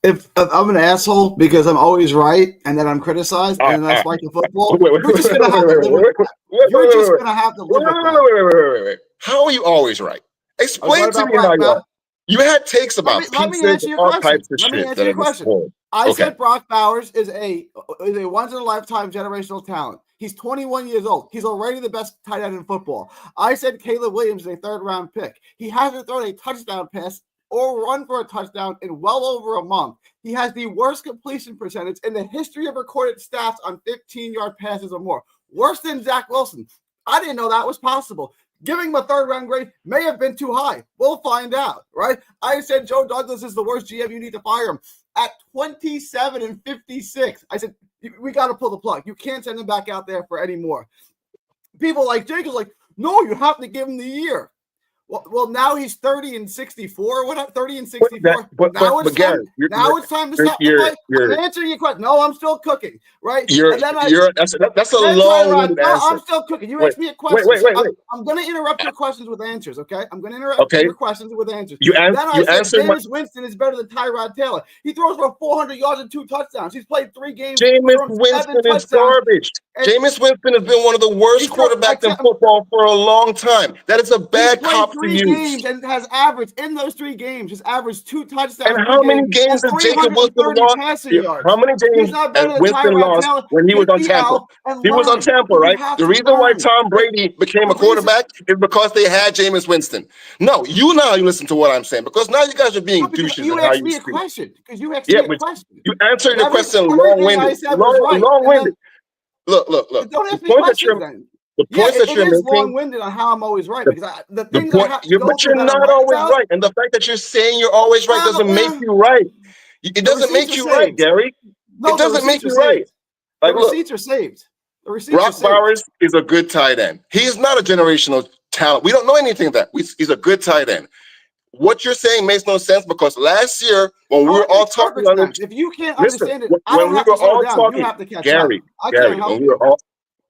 If I'm an asshole because I'm always right and then I'm criticized and then I spike the football, you're just going to have to live with that. You're just going to have to live with that. Wait. How are you always right? Explain to me how you are. You had takes about pizzas and all types of shit. Let me answer your question. I said Brock Bowers is a once-in-a-lifetime generational talent. He's 21 years old. He's already the best tight end in football. I said Caleb Williams is a third-round pick. He hasn't thrown a touchdown pass or run for a touchdown in well over a month. He has the worst completion percentage in the history of recorded stats on 15-yard passes or more. Worse than Zach Wilson. I didn't know that was possible. Giving him a third-round grade may have been too high. We'll find out, right? I said Joe Douglas is the worst GM. You need to fire him. At 27-56, I said, we got to pull the plug. You can't send him back out there for any more. People like Jake is like, no, you have to give him the year. Well, now he's 30-64. What? 30-64. Now it's time to stop. I'm answering your question. No, I'm still cooking. Right? That's a long-winded answer. I'm still cooking. You asked me a question. Wait. I'm going to interrupt your questions with answers. Okay? I'm going to interrupt your questions with answers. Jameis Winston is better than Tyrod Taylor. He throws for 400 yards and 2 touchdowns. He's played 3 games. Jameis Winston is garbage. Jameis Winston has been one of the worst quarterbacks in football for a long time. That is a bad cop to use. Games and has averaged in those 3 games. He's averaged 2 touchdowns. And how many games has Jacob Wilson lost? How many games has Winston lost when he was on Tampa? He was on Tampa, right? The reason why Tom Brady became a quarterback is because they had Jameis Winston. No, you listen to what I'm saying because now you guys are being douches. You asked me a question because you asked me a question. You answered the question long-winded. Long-winded. Look. Don't ask me questions then. The points that you're making, long-winded on how I'm always right because but you're not always right, and the fact that you're saying you're always right doesn't make you right. It doesn't make you right, Gary. It doesn't make you right. Like, the receipts are saved. Brock Bowers is a good tight end. He's not a generational talent. We don't know anything of that. He's a good tight end. What you're saying makes no sense because last year when we were all talking on it, if you can't understand it, I don't have to slow down. You have to catch up. Gary,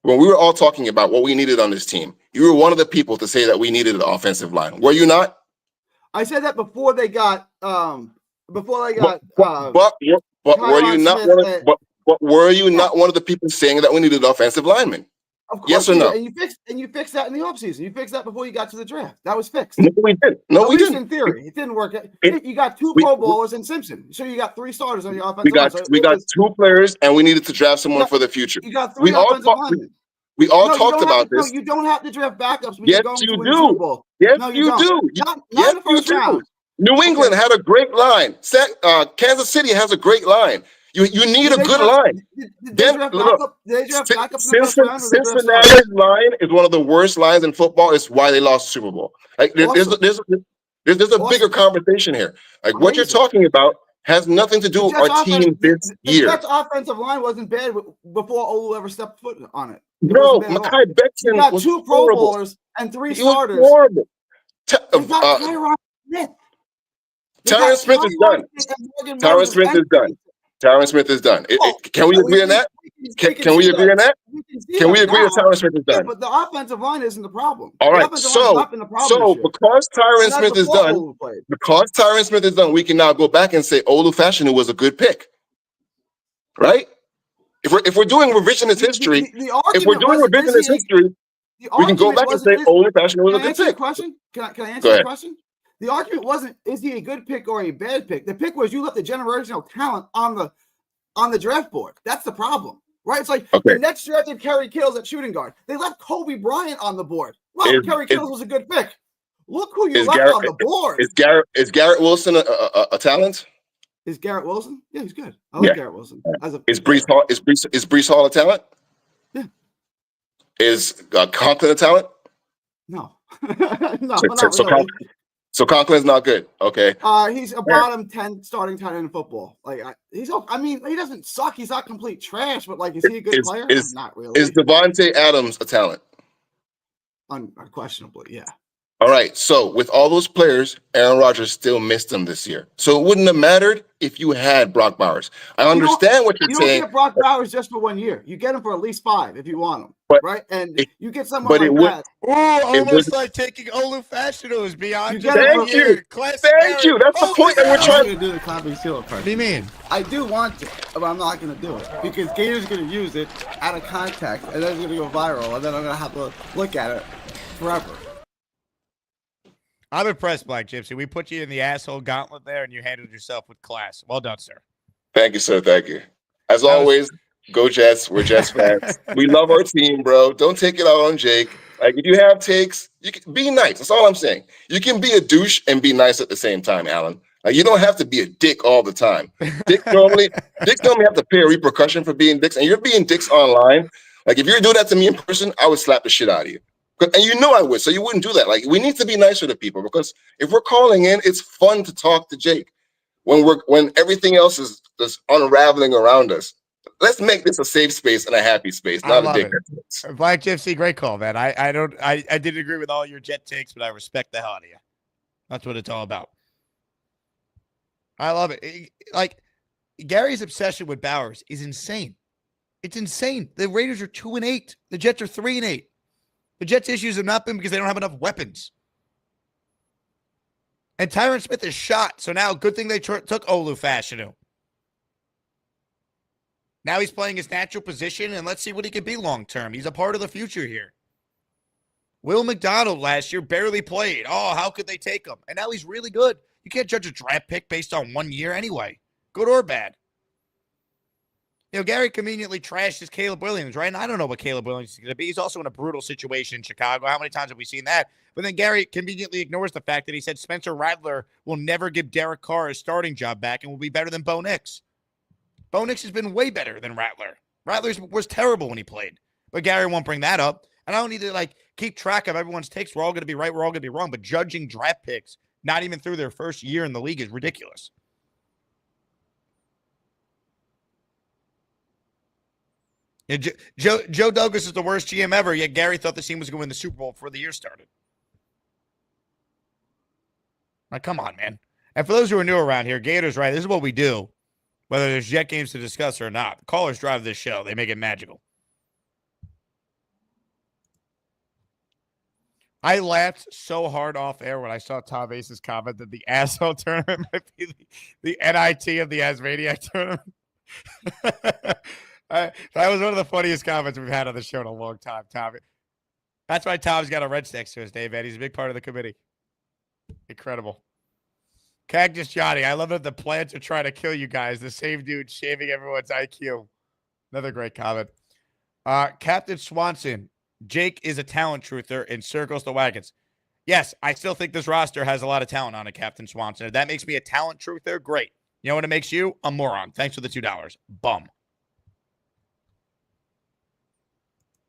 when we were all talking about what we needed on this team, you were one of the people to say that we needed an offensive line. Were you not? I said that before they got But were you Tyron not Smith one of and- but were you not one of the people saying that we needed offensive linemen? Of course Yes or you no? did. And you fixed that in the offseason. You fixed that before you got to the draft. That was fixed. No, we didn't. No, At we least didn't. in theory. It didn't work. It- You got two we- Pro Bowlers and Simpson. So you got 3 starters on your offensive We line. got So we it got was- 2 players, and we needed to draft someone got- for the future. You got 3 offensive linemen. We all No, you talked don't have about to, no, this. you don't have to draft backups when Yes, you're going you to win the Super do. Bowl. Yes, No, you don't. do. Not Yes, in the first you do. round. New England had a great line. Kansas City has a great line. You need Did a they good draft- line. Did they draft backup? Did they draft backups in the first round? Or they draft Cincinnati's starters? line is one of the worst lines in football. It's why they lost the Super Bowl. Like there's a bigger conversation here. Like what you're Amazing. talking about has nothing to do The with Jets' our team this the year. Jets' offensive line wasn't bad before Olu ever stepped foot on it. No, wasn't bad at all. Mekhi Becton You got was 2 Pro horrible. Bowlers and 3 He was starters. horrible. They got Tyron Smith. Tyron Smith is done. Tyron Smith is done. Tyron Smith is done. Can we agree on that? Can we agree on that? Can we agree that Tyron Smith is Yeah, done? but the offensive line isn't the problem. All The right. offensive line's So not been the problem this year. because Tyron And that's Smith is before done, Olu played. we can now go back and say Olu Fashanu was a good pick, right? If we're doing revisionist history, if we're doing revisionist history, we can go back and say Olu Fashanu was a Can I good answer your pick. question? Can I answer Go your ahead. question? The argument wasn't is he a good pick or a bad pick. The pick was you left the generational talent on the draft board. That's the problem, right? It's like the Nets drafted Kerry Kittles at shooting guard. They left Kobe Bryant on the board. Well, Kerry Kittles was a good pick. Look who you left on the board. Is Garrett Wilson a talent? Is Garrett Wilson? Yeah, he's good. I like Garrett Wilson. Is Brees Hall a talent? Yeah. Is Conklin a talent? No. So Conklin's not good. Okay. He's a bottom 10 starting tight end in football. I mean, he doesn't suck. He's not complete trash, but is he a good player? Not really. Is Devontae Adams a talent? Unquestionably, yeah. All right. So with all those players, Aaron Rodgers still missed them this year. So it wouldn't have mattered if you had Brock Bowers. I understand what you're saying. You don't get Brock Bowers just for 1 year. You get him for at least 5 if you want him, right? And you get someone like that. Almost like taking Olu Fashanu is beyond just Thank you. classic. Thank you. That's the point that we're trying to do the Copy Seal part. What do you mean? I do want to, but I'm not going to do it because Gator's going to use it out of context, and then it's going to go viral, and then I'm going to have to look at it forever. I'm impressed, Black Gypsy. We put you in the asshole gauntlet there, and you handled yourself with class. Well done, sir. Thank you, sir. Thank you. As always, go Jets. We're Jets fans. We love our team, bro. Don't take it out on Jake. Like, if you have takes, you can be nice. That's all I'm saying. You can be a douche and be nice at the same time, Alan. Like, you don't have to be a dick all the time. Dicks normally have to pay a repercussion for being dicks, and you're being dicks online. Like, if you do that to me in person, I would slap the shit out of you. And you know I would, so you wouldn't do that. Like, we need to be nicer to people because if we're calling in, it's fun to talk to Jake when everything else is just unraveling around us. Let's make this a safe space and a happy space, not a dick. Black Gypsy, great call, man. I didn't agree with all your Jet takes, but I respect the hell out of you. That's what it's all about. I love it. Like, Gary's obsession with Bowers is insane. It's insane. The Raiders are 2-8. The Jets are 3-8. The Jets' issues have not been because they don't have enough weapons. And Tyron Smith is shot. So now, good thing they took Olu Fashanu. Now he's playing his natural position, and let's see what he can be long-term. He's a part of the future here. Will McDonald last year barely played. Oh, how could they take him? And now he's really good. You can't judge a draft pick based on 1 year anyway, good or bad. You know, Gary conveniently trashes Caleb Williams, right? And I don't know what Caleb Williams is going to be. He's also in a brutal situation in Chicago. How many times have we seen that? But then Gary conveniently ignores the fact that he said Spencer Rattler will never give Derek Carr his starting job back and will be better than Bo Nix. Bo Nix has been way better than Rattler. Rattler was terrible when he played. But Gary won't bring that up. And I don't need to, keep track of everyone's takes. We're all going to be right. We're all going to be wrong. But judging draft picks, not even through their first year in the league, is ridiculous. Yeah, Joe Douglas is the worst GM ever, yet Gary thought the team was going to win the Super Bowl before the year started. Like, come on, man. And for those who are new around here, Gator's right. This is what we do, whether there's Jet games to discuss or not. The callers drive this show. They make it magical. I laughed so hard off air when I saw Tom Ace's comment that the asshole tournament might be the NIT of the Asmaniac tournament. That was one of the funniest comments we've had on the show in a long time, Tom. That's why Tom's got a wrench next to his name, man. He's a big part of the committee. Incredible. Cactus Johnny, I love that the plants are trying to kill you guys. The same dude shaving everyone's IQ. Another great comment. Captain Swanson, Jake is a talent truther and circles the wagons. Yes, I still think this roster has a lot of talent on it, Captain Swanson. If that makes me a talent truther, great. You know what it makes you? A moron. Thanks for the $2. Bum.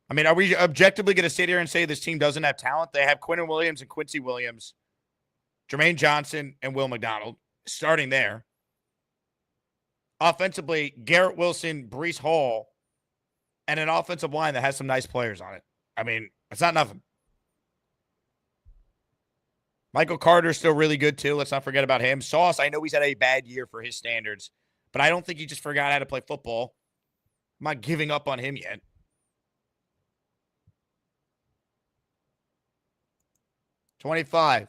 I mean, are we objectively going to sit here and say this team doesn't have talent? They have Quinton Williams and Quincy Williams, Jermaine Johnson and Will McDonald starting there. Offensively, Garrett Wilson, Breece Hall, and an offensive line that has some nice players on it. I mean, it's not nothing. Michael Carter's still really good, too. Let's not forget about him. Sauce, I know he's had a bad year for his standards, but I don't think he just forgot how to play football. I'm not giving up on him yet. $25.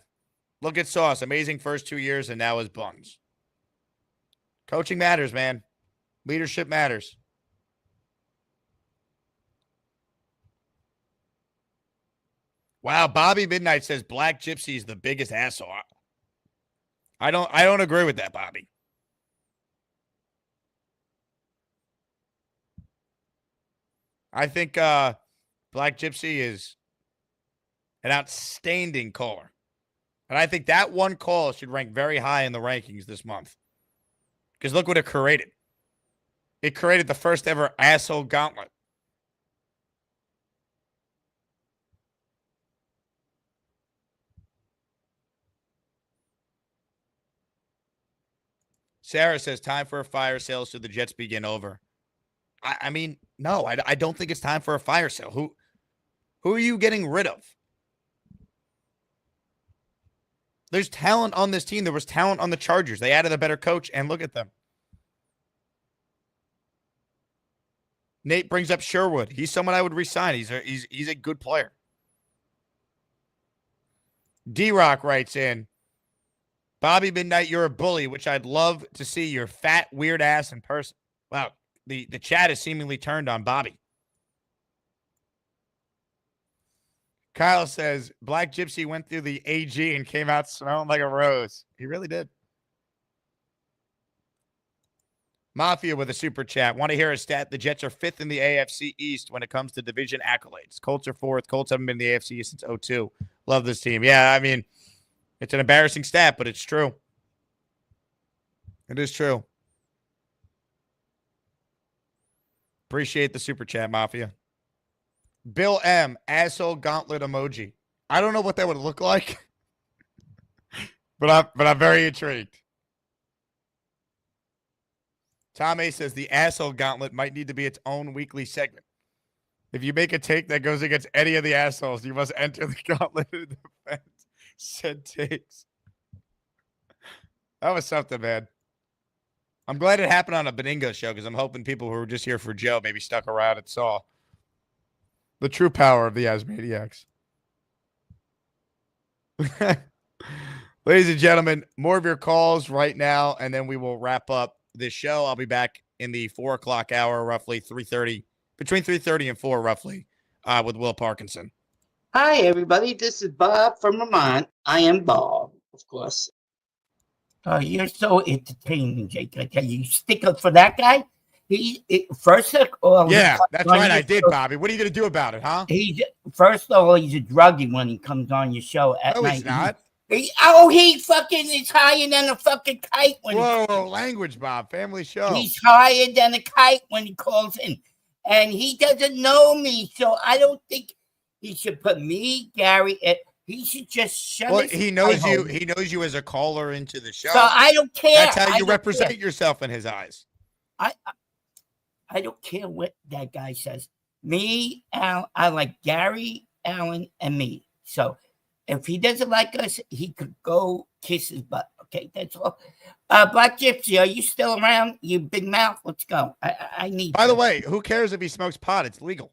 Look at Sauce. Amazing first 2 years, and now his buns. Coaching matters, man. Leadership matters. Wow, Bobby Midnight says Black Gypsy is the biggest asshole. I don't agree with that, Bobby. I think Black Gypsy is an outstanding caller. And I think that one call should rank very high in the rankings this month. Because look what it created. It created the first ever asshole gauntlet. Sarah says, time for a fire sale so the Jets begin over. I mean, no, I don't think it's time for a fire sale. Who are you getting rid of? There's talent on this team. There was talent on the Chargers. They added a better coach, and look at them. Nate brings up Sherwood. He's someone I would re-sign. He's a good player. D-Rock writes in, Bobby Midnight, you're a bully, which I'd love to see your fat, weird ass in person. Wow, the chat is seemingly turned on Bobby. Kyle says, Black Gypsy went through the AG and came out smelling like a rose. He really did. Mafia with a super chat. Want to hear a stat? The Jets are 5th in the AFC East when it comes to division accolades. Colts are 4th. Colts haven't been in the AFC East since 2002. Love this team. Yeah, I mean, it's an embarrassing stat, but it's true. It is true. Appreciate the super chat, Mafia. Bill M, asshole gauntlet emoji. I don't know what that would look like, but I'm very intrigued. Tom A says the asshole gauntlet might need to be its own weekly segment. If you make a take that goes against any of the assholes, you must enter the gauntlet in defense. Said takes. That was something, man. I'm glad it happened on a Benigno show because I'm hoping people who were just here for Joe maybe stuck around and saw the true power of the Asmaniacs. Ladies and gentlemen, more of your calls right now, and then we will wrap up this show. I'll be back in the 4 o'clock hour, roughly 3:30, between 3:30 and 4, roughly, with Will Parkinson. Hi, everybody. This is Bob from Vermont. I am Bob, of course. Oh, you're so entertaining, Jake. I tell you, you stick up for that guy. That's right. I did, Bobby. What are you going to do about it, huh? First of all, he's a druggie when he comes on your show at night. He's not. He fucking is higher than a fucking kite when Whoa, language, Bob. Family show. He's higher than a kite when he calls in. And he doesn't know me, so I don't think he should put me, Gary, he should just shut Well, his he knows you. home. He knows you as a caller into the show. So I don't care. That's how I you don't represent care. yourself in his eyes. I don't care what that guy says. Me, Al, I like Gary, Allen, and me. So if he doesn't like us, he could go kiss his butt. Okay, that's all. Black Gypsy, are you still around? You big mouth. Let's go. I need. By the way, who cares if he smokes pot? It's legal.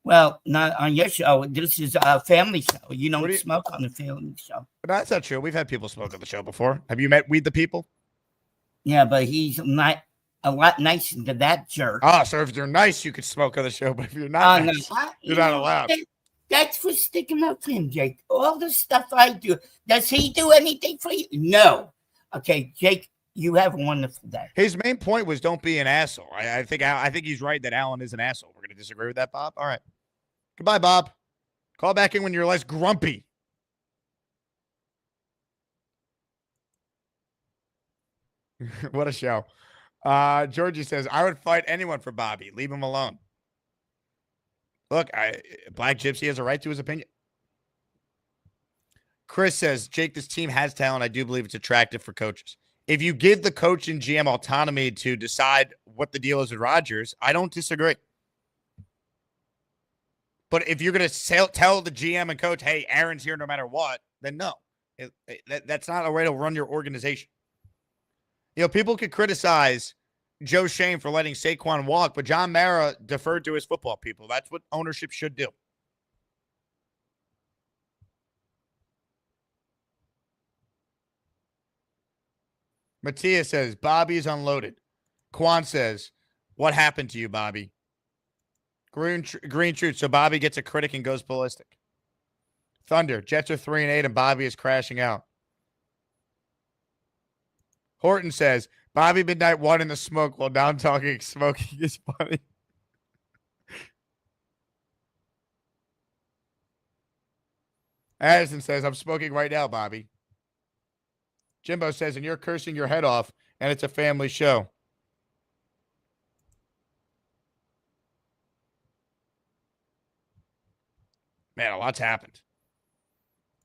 Well, not on your show. This is a family show. You What don't do you- smoke on the family show. That's not true. We've had people smoke on the show before. Have you met Weed the People? Yeah, but he's not a lot nicer than that jerk. Ah, so if you're nice, you could smoke on the show, but if you're not No, nice, you're not allowed. That's for sticking up for him, Jake. All the stuff I do. Does he do anything for you? No. Okay, Jake, you have a wonderful day. His main point was don't be an asshole. I think he's right that Alan is an asshole. We're going to disagree with that, Bob? All right. Goodbye, Bob. Call back in when you're less grumpy. What a show. Georgie says, I would fight anyone for Bobby. Leave him alone. Look, Black Gypsy has a right to his opinion. Chris says, Jake, this team has talent. I do believe it's attractive for coaches. If you give the coach and GM autonomy to decide what the deal is with Rodgers, I don't disagree. But if you're going to tell the GM and coach, hey, Aaron's here no matter what, then no. That's not a way to run your organization. You know, people could criticize Joe Shane for letting Saquon walk, but John Mara deferred to his football people. That's what ownership should do. Matthias says, Bobby's unloaded. Quan says, what happened to you, Bobby? Green Truth. So Bobby gets a critic and goes ballistic. Thunder. Jets are 3-8 and Bobby is crashing out. Horton says, Bobby Midnight won in the smoke while down talking smoking is funny. Addison says, I'm smoking right now, Bobby. Jimbo says, and you're cursing your head off, and it's a family show. Man, a lot's happened.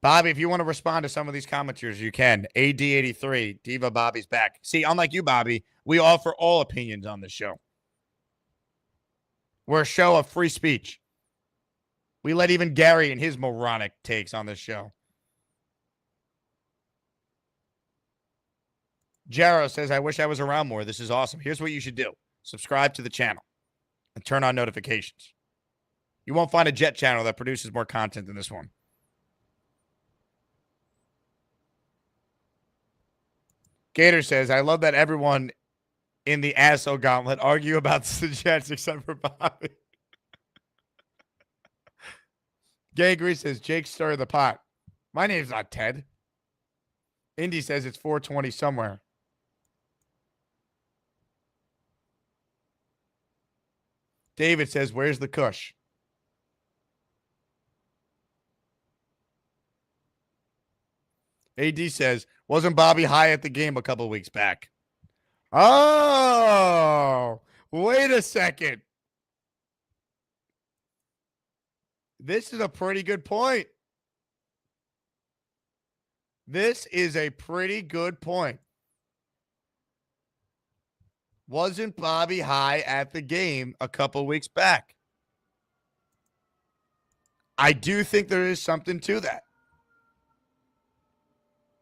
Bobby, if you want to respond to some of these commenters, you can. AD83, Diva Bobby's back. See, unlike you, Bobby, we offer all opinions on this show. We're a show of free speech. We let even Gary and his moronic takes on this show. Jaro says, I wish I was around more. This is awesome. Here's what you should do. Subscribe to the channel and turn on notifications. You won't find a Jet channel that produces more content than this one. Gator says, I love that everyone in the asshole gauntlet argue about the Jets except for Bobby. Gay Grease says, Jake stir the pot. My name's not Ted. Indy says it's 420 somewhere. David says, where's the Kush? AD says, wasn't Bobby high at the game a couple weeks back? Oh, wait a second. This is a pretty good point. This is a pretty good point. Wasn't Bobby high at the game a couple weeks back? I do think there is something to that.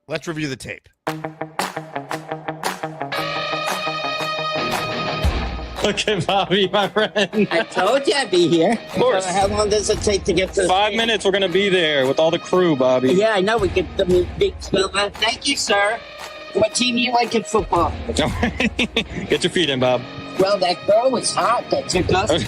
Let's review the tape. Look at Bobby, my friend. I told you I'd be here. Of course. How long does it take to get to 5 minutes, we're going to be there with all the crew, Bobby. Yeah, I know. We get the big spell. Thank you, sir. What team do you like in football? Get your feet in, Bob. Well, that girl was hot that took us.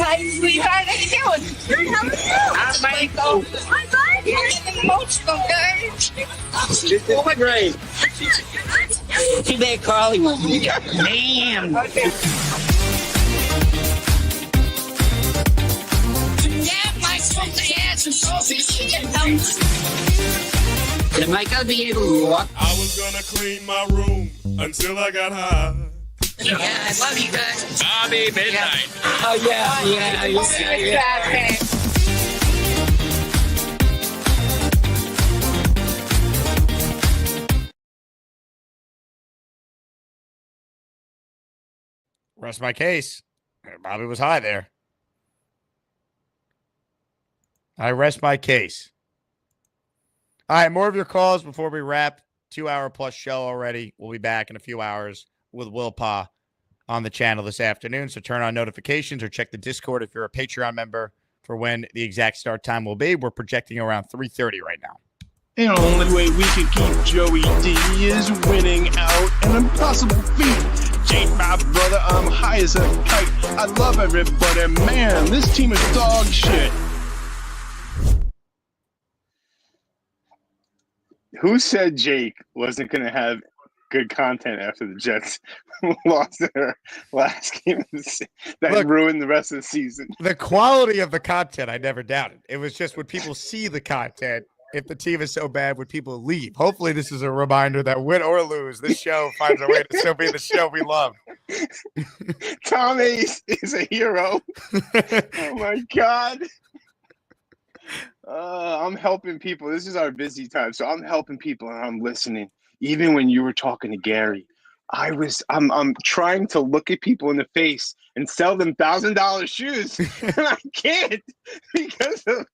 Hi, sweetheart. How you doing? Good. How are you? I'm Michael. Hi, bud. You're getting emotional, guys. Oh, great. Too bad Carly wasn't here. Damn. Yeah, my funky ass is so Am I gonna be able to walk? I was gonna clean my room until I got high. Yeah, I love you guys. Bobby Midnight. Oh, yeah. Rest my case. Bobby was high there. I rest my case. All right, more of your calls before we wrap. 2-hour plus show already. We'll be back in a few hours with Will Pa on the channel this afternoon. So turn on notifications or check the Discord if you're a Patreon member for when the exact start time will be. We're projecting around 3:30 right now. The only way we can keep Joey D is winning out an impossible feat. Jake, my brother, I'm high as a kite. I love everybody. Man, this team is dog shit. Who said Jake wasn't going to have good content after the Jets lost their last game that ruined the rest of the season? The quality of the content, I never doubted. It was just when people see the content, if the team is so bad, would people leave? Hopefully this is a reminder that win or lose, this show finds a way to still be the show we love. Tom Ace is a hero. Oh, my God. I'm helping people. This is our busy time, so I'm helping people and I'm listening. Even when you were talking to Gary, I'm trying to look at people in the face and sell them $1,000 shoes, and I can't because of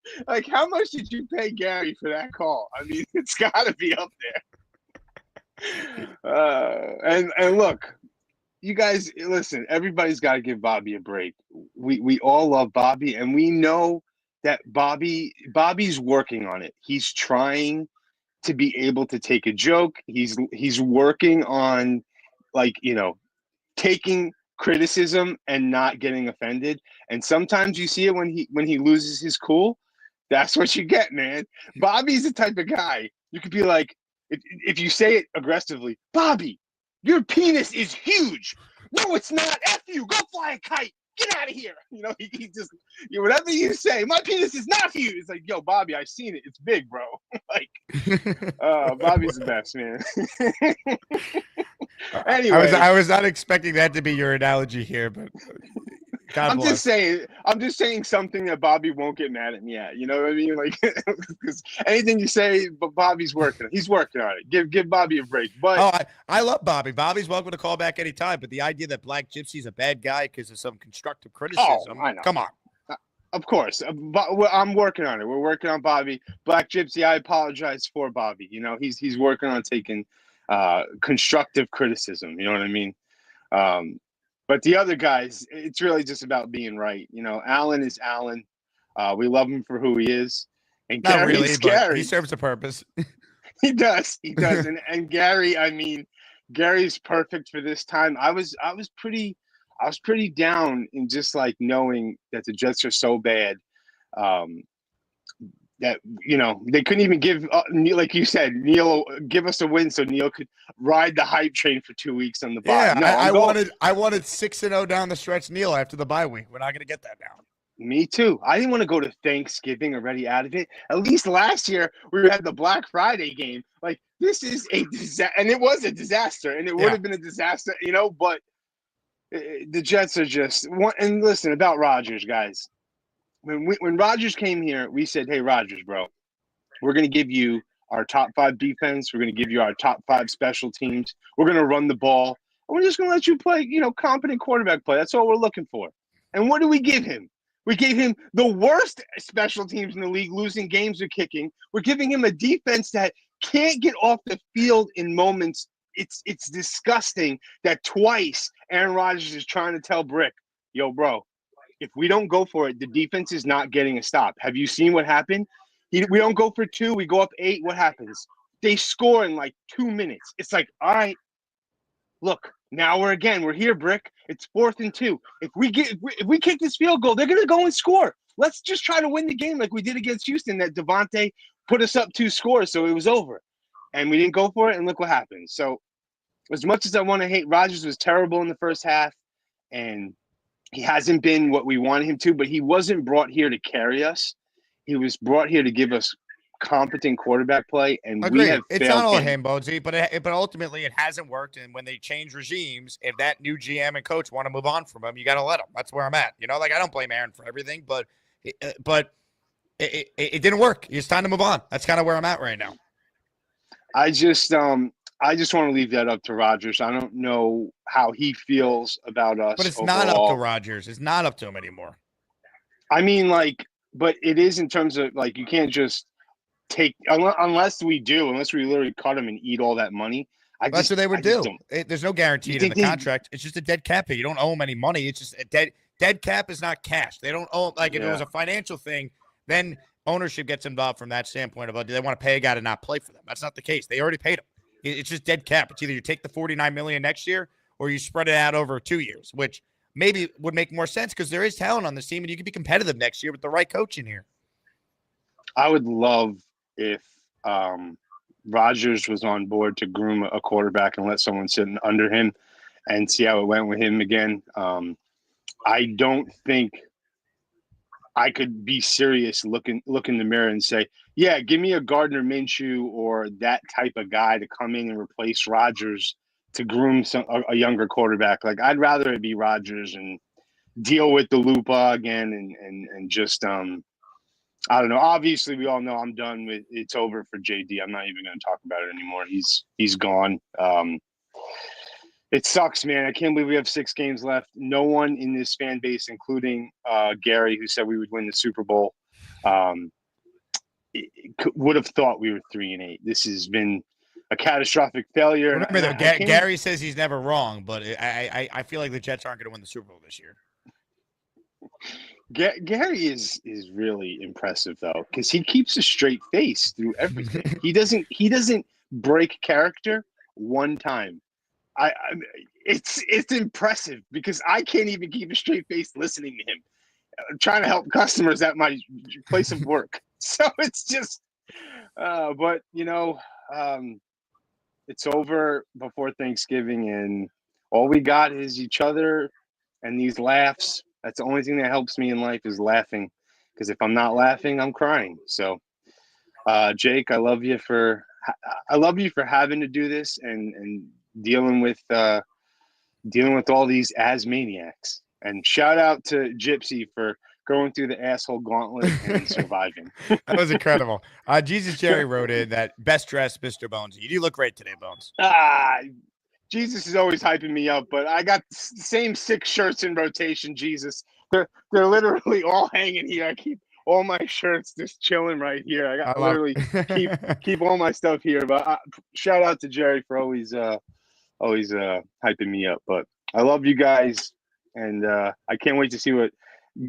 how much did you pay Gary for that call? I mean, it's got to be up there. And look, you guys, listen. Everybody's got to give Bobby a break. We all love Bobby, and we know that Bobby's working on it. He's trying to be able to take a joke. He's working on taking criticism and not getting offended. And sometimes you see it when he loses his cool. That's what you get, man. Bobby's the type of guy you could be like, if you say it aggressively, Bobby, your penis is huge. No, it's not. F you. Go fly a kite. Get out of here. He just, whatever you say, my penis is not huge. It's like, yo, Bobby, I've seen it. It's big, bro. Bobby's the best, man. Anyway. I was not expecting that to be your analogy here, but God I'm bless. just saying something that Bobby won't get mad at me at. You know what I mean? Because anything you say, but Bobby's working. He's working on it. Give Bobby a break. But I love Bobby. Bobby's welcome to call back anytime. But the idea that Black Gypsy's a bad guy because of some constructive criticism, I know. Come on. Of course. I'm working on it. We're working on Bobby. Black Gypsy, I apologize for Bobby. He's working on taking constructive criticism. You know what I mean? But the other guys, it's really just about being right. Allen is Allen. We love him for who he is. And Not Gary's really, but Gary. he serves a purpose. He does. And Gary, I mean, Gary's perfect for this time. I was pretty down in just knowing that the Jets are so bad that they couldn't even give Neil, like you said, Neil give us a win so Neil could ride the hype train for 2 weeks on the bye. Yeah, No, I wanted 6-0 down the stretch, Neil, after the bye week. We're not going to get that now. Me too. I didn't want to go to Thanksgiving already out of it. At least last year we had the Black Friday game. This is a disaster, and it was a disaster, and it would have been a disaster, But the Jets are just one. And listen about Rodgers, guys. When Rodgers came here, we said, "Hey, Rodgers, bro, we're going to give you our top 5 defense. We're going to give you our top 5 special teams. We're going to run the ball. And we're just going to let you play, competent quarterback play. That's all we're looking for." And what do we give him? We gave him the worst special teams in the league, losing games or kicking. We're giving him a defense that can't get off the field in moments. It's disgusting that twice Aaron Rodgers is trying to tell Brick, yo, bro, if we don't go for it, the defense is not getting a stop. Have you seen what happened? We don't go for 2. We go up 8. What happens? They score in 2 minutes. It's all right, look, now we're here, Brick. It's 4th and 2. If we kick this field goal, they're going to go and score. Let's just try to win the game like we did against Houston that Devontae put us up 2 scores, so it was over. And we didn't go for it, and look what happened. So as much as I want to hate, Rodgers was terrible in the first half, and he hasn't been what we wanted him to, but he wasn't brought here to carry us. He was brought here to give us competent quarterback play, and Agreed. we have It's failed not all him. him, Bonesy, but ultimately it hasn't worked. And when they change regimes, if that new GM and coach want to move on from him, you got to let him. That's where I'm at. I don't blame Aaron for everything, but it didn't work. It's time to move on. That's kind of where I'm at right now. I just I just want to leave that up to Rodgers. I don't know how he feels about us. But it's overall. not up to Rodgers. It's not up to him anymore. I mean, like, but it is in terms of like you can't just take unless we literally cut him and eat all that money. That's what they would do. There's no guarantee in the contract. It's just a dead cap hit. You don't owe him any money. It's just a dead cap is not cash. They don't owe, like if it was a financial thing, then ownership gets involved from that standpoint about do they want to pay a guy to not play for them? That's not the case. They already paid him. It's just dead cap. It's either you take the $49 million next year or you spread it out over 2 years, which maybe would make more sense because there is talent on this team and you can be competitive next year with the right coach in here. I would love if Rodgers was on board to groom a quarterback and let someone sit under him and see how it went with him again. I don't think I could be serious, look in the mirror and say, yeah, give me a Gardner Minshew or that type of guy to come in and replace Rodgers to groom a younger quarterback. Like I'd rather it be Rodgers and deal with the Lupa again and just I don't know. Obviously, we all know I'm done with it's over for JD. I'm not even going to talk about it anymore. He's gone. It sucks, man. I can't believe we have 6 games left. No one in this fan base, including Gary, who said we would win the Super Bowl, would have thought we were 3-8. This has been a catastrophic failure. Remember, though, Gary says he's never wrong, but I feel like the Jets aren't going to win the Super Bowl this year. Gary is really impressive though, because he keeps a straight face through everything. He doesn't break character one time. It's impressive because I can't even keep a straight face listening to him. I'm trying to help customers at my place of work, so it's just. But it's over before Thanksgiving, and all we got is each other and these laughs. That's the only thing that helps me in life is laughing, because if I'm not laughing, I'm crying. So, Jake, I love you for having to do this and dealing with all these asmaniacs. And shout out to Gypsy for going through the asshole gauntlet and surviving. That was incredible. Jesus Jerry wrote in that best dressed Mr. Bones. You do look great today, Bones. Jesus is always hyping me up, but I got the same 6 shirts in rotation. Jesus, they're literally all hanging here. I keep all my shirts just chilling right here. I got literally keep all my stuff here. But shout out to Jerry for always hyping me up. But I love you guys, and I can't wait to see what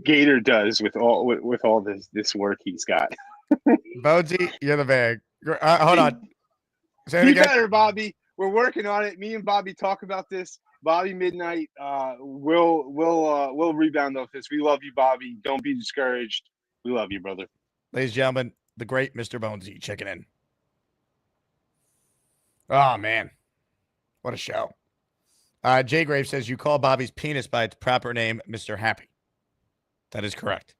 Gator does with all this work he's got. Bonesy, you're the bag. Hold on. Say it Be again. better, Bobby. We're working on it. Me and Bobby talk about this. Bobby Midnight, we'll rebound off this. We love you, Bobby. Don't be discouraged. We love you, brother. Ladies and gentlemen, the great Mr. Bonesy checking in. Oh, man. What a show. Jay Graves says, you call Bobby's penis by its proper name, Mr. Happy. That is correct.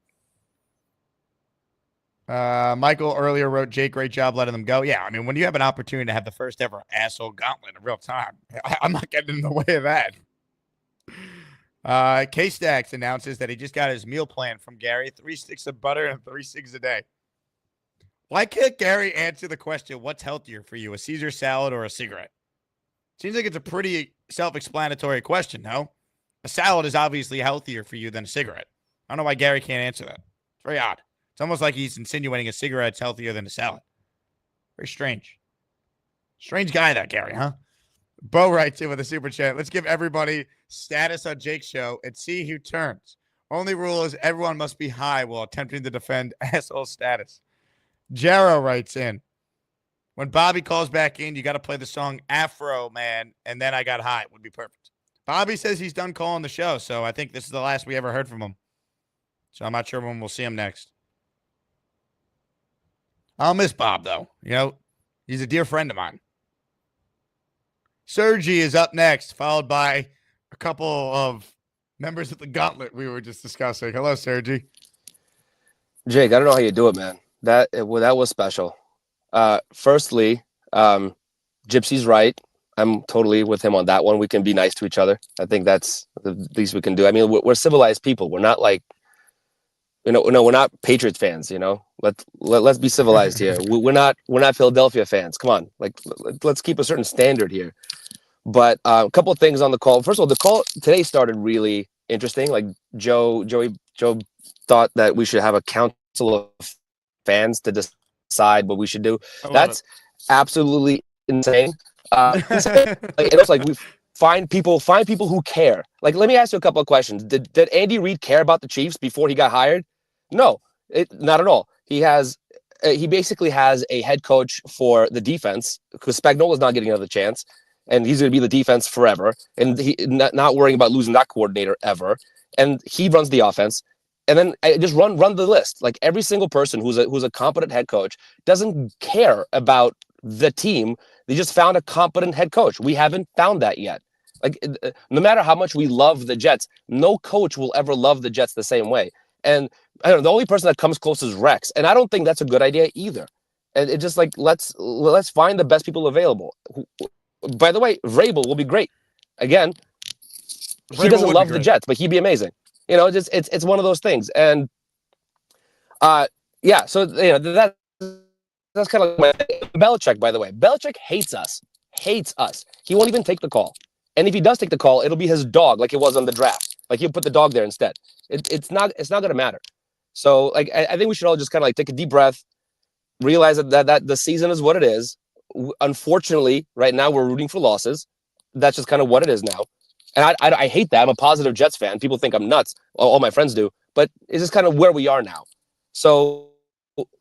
Michael earlier wrote, Jake, great job letting them go. Yeah, I mean, when you have an opportunity to have the first ever asshole gauntlet in real time, I'm not getting in the way of that. K-Stacks announces that he just got his meal plan from Gary, 3 sticks of butter and 3 cigs a day. Why can't Gary answer the question, what's healthier for you, a Caesar salad or a cigarette? Seems like it's a pretty self-explanatory question, no? A salad is obviously healthier for you than a cigarette. I don't know why Gary can't answer that. It's very odd. It's almost like he's insinuating a cigarette's healthier than a salad. Very strange. Strange guy, that Gary, huh? Bo writes in with a super chat. Let's give everybody status on Jake's show and see who turns. Only rule is everyone must be high while attempting to defend asshole status. Jarrow writes in. When Bobby calls back in, you got to play the song Afro Man, and then I got high. It would be perfect. Bobby says he's done calling the show, so I think this is the last we ever heard from him. So I'm not sure when we'll see him next. I'll miss Bob, though. You know, he's a dear friend of mine. Sergi is up next, followed by a couple of members of the gauntlet we were just discussing. Hello, Sergi. Jake, I don't know how you do it, man. That was special. Firstly, Gypsy's right. I'm totally with him on that one. We can be nice to each other. I think that's the least we can do. I mean, we're civilized people. We're not like, we're not Patriots fans. Let's be civilized here. We're not Philadelphia fans. Come on, let's keep a certain standard here. But a couple of things on the call. First of all, the call today started really interesting. Like Joe thought that we should have a council of fans to decide what we should do. That's absolutely insane. And also, we find people who care. Like, let me ask you a couple of questions. Did Andy Reid care about the Chiefs before he got hired? No, not at all. He basically has a head coach for the defense because Spagnuolo's not getting another chance, and he's going to be the defense forever, and he not worrying about losing that coordinator ever. And he runs the offense. And then I just run the list. Like, every single person who's a competent head coach doesn't care about the team. They just found a competent head coach. We haven't found that yet. Like, no matter how much we love the Jets, no coach will ever love the Jets the same way. And I don't know, the only person that comes close is Rex, and I don't think that's a good idea either. And it just like let's find the best people available. By the way, Vrabel will be great. Again, he doesn't love the Jets, but he'd be amazing. It's one of those things. And yeah, so that's kind of like Belichick. By the way, Belichick hates us. He won't even take the call. And if he does take the call, it'll be his dog, like it was on the draft. Like, he'll put the dog there instead. It's not going to matter. So, like, I think we should all just kind of like take a deep breath, realize that the season is what it is. Unfortunately, right now we're rooting for losses. That's just kind of what it is now. And I hate that. I'm a positive Jets fan. People think I'm nuts. All my friends do. But it's just kind of where we are now. So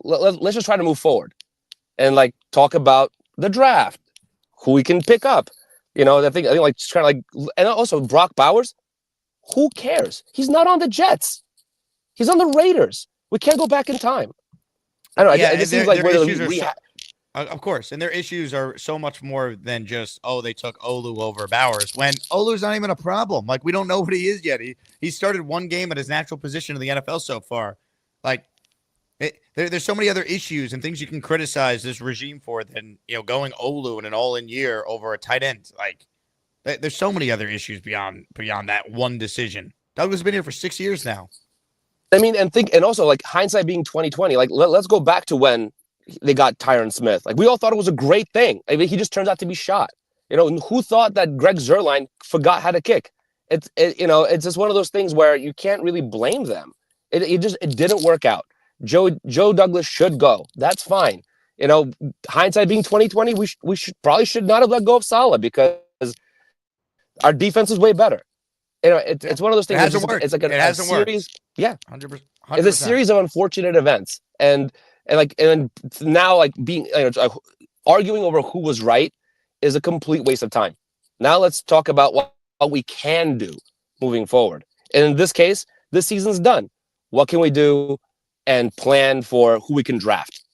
let's just try to move forward and like talk about the draft, who we can pick up. I think like just trying to like, and also Brock Bowers. Who cares? He's not on the Jets. He's on the Raiders. We can't go back in time. I don't know. Yeah, it just seems like of course, and their issues are so much more than just, they took Olu over Bowers, when Olu's not even a problem. Like, we don't know what he is yet. He started one game at his natural position in the NFL so far. Like, there's so many other issues and things you can criticize this regime for than going Olu in an all-in year over a tight end. Like, there's so many other issues beyond that one decision. Douglas has been here for 6 years now. I mean, and also like hindsight being 2020. Like, let's go back to when they got Tyron Smith. Like, we all thought it was a great thing. I mean, he just turns out to be shot. Who thought that Greg Zuerlein forgot how to kick? It's just one of those things where you can't really blame them. It didn't work out. Joe Douglas should go. That's fine. Hindsight being 2020, we should not have let go of Saleh because our defense is way better. It's one of those things. It hasn't worked. It's like a series. Worked. Yeah, 100%. It's a series of unfortunate events, and now like being arguing over who was right is a complete waste of time. Now let's talk about what we can do moving forward. And in this case, this season's done. What can we do and plan for who we can draft?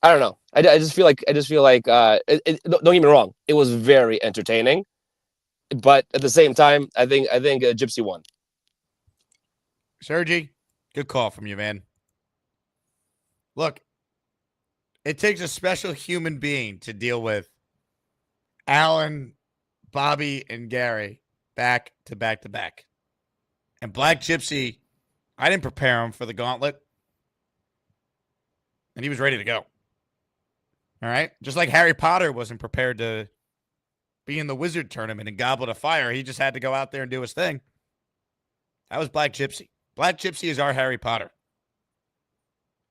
I don't know. I just feel like don't get me wrong. It was very entertaining, but at the same time, I think Gypsy won. Sergi, good call from you, man. Look, it takes a special human being to deal with Alan, Bobby, and Gary back to back to back. And Black Gypsy, I didn't prepare him for the gauntlet. And he was ready to go. All right? Just like Harry Potter wasn't prepared to be in the wizard tournament and Goblet of Fire. He just had to go out there and do his thing. That was Black Gypsy. Black Gypsy is our Harry Potter.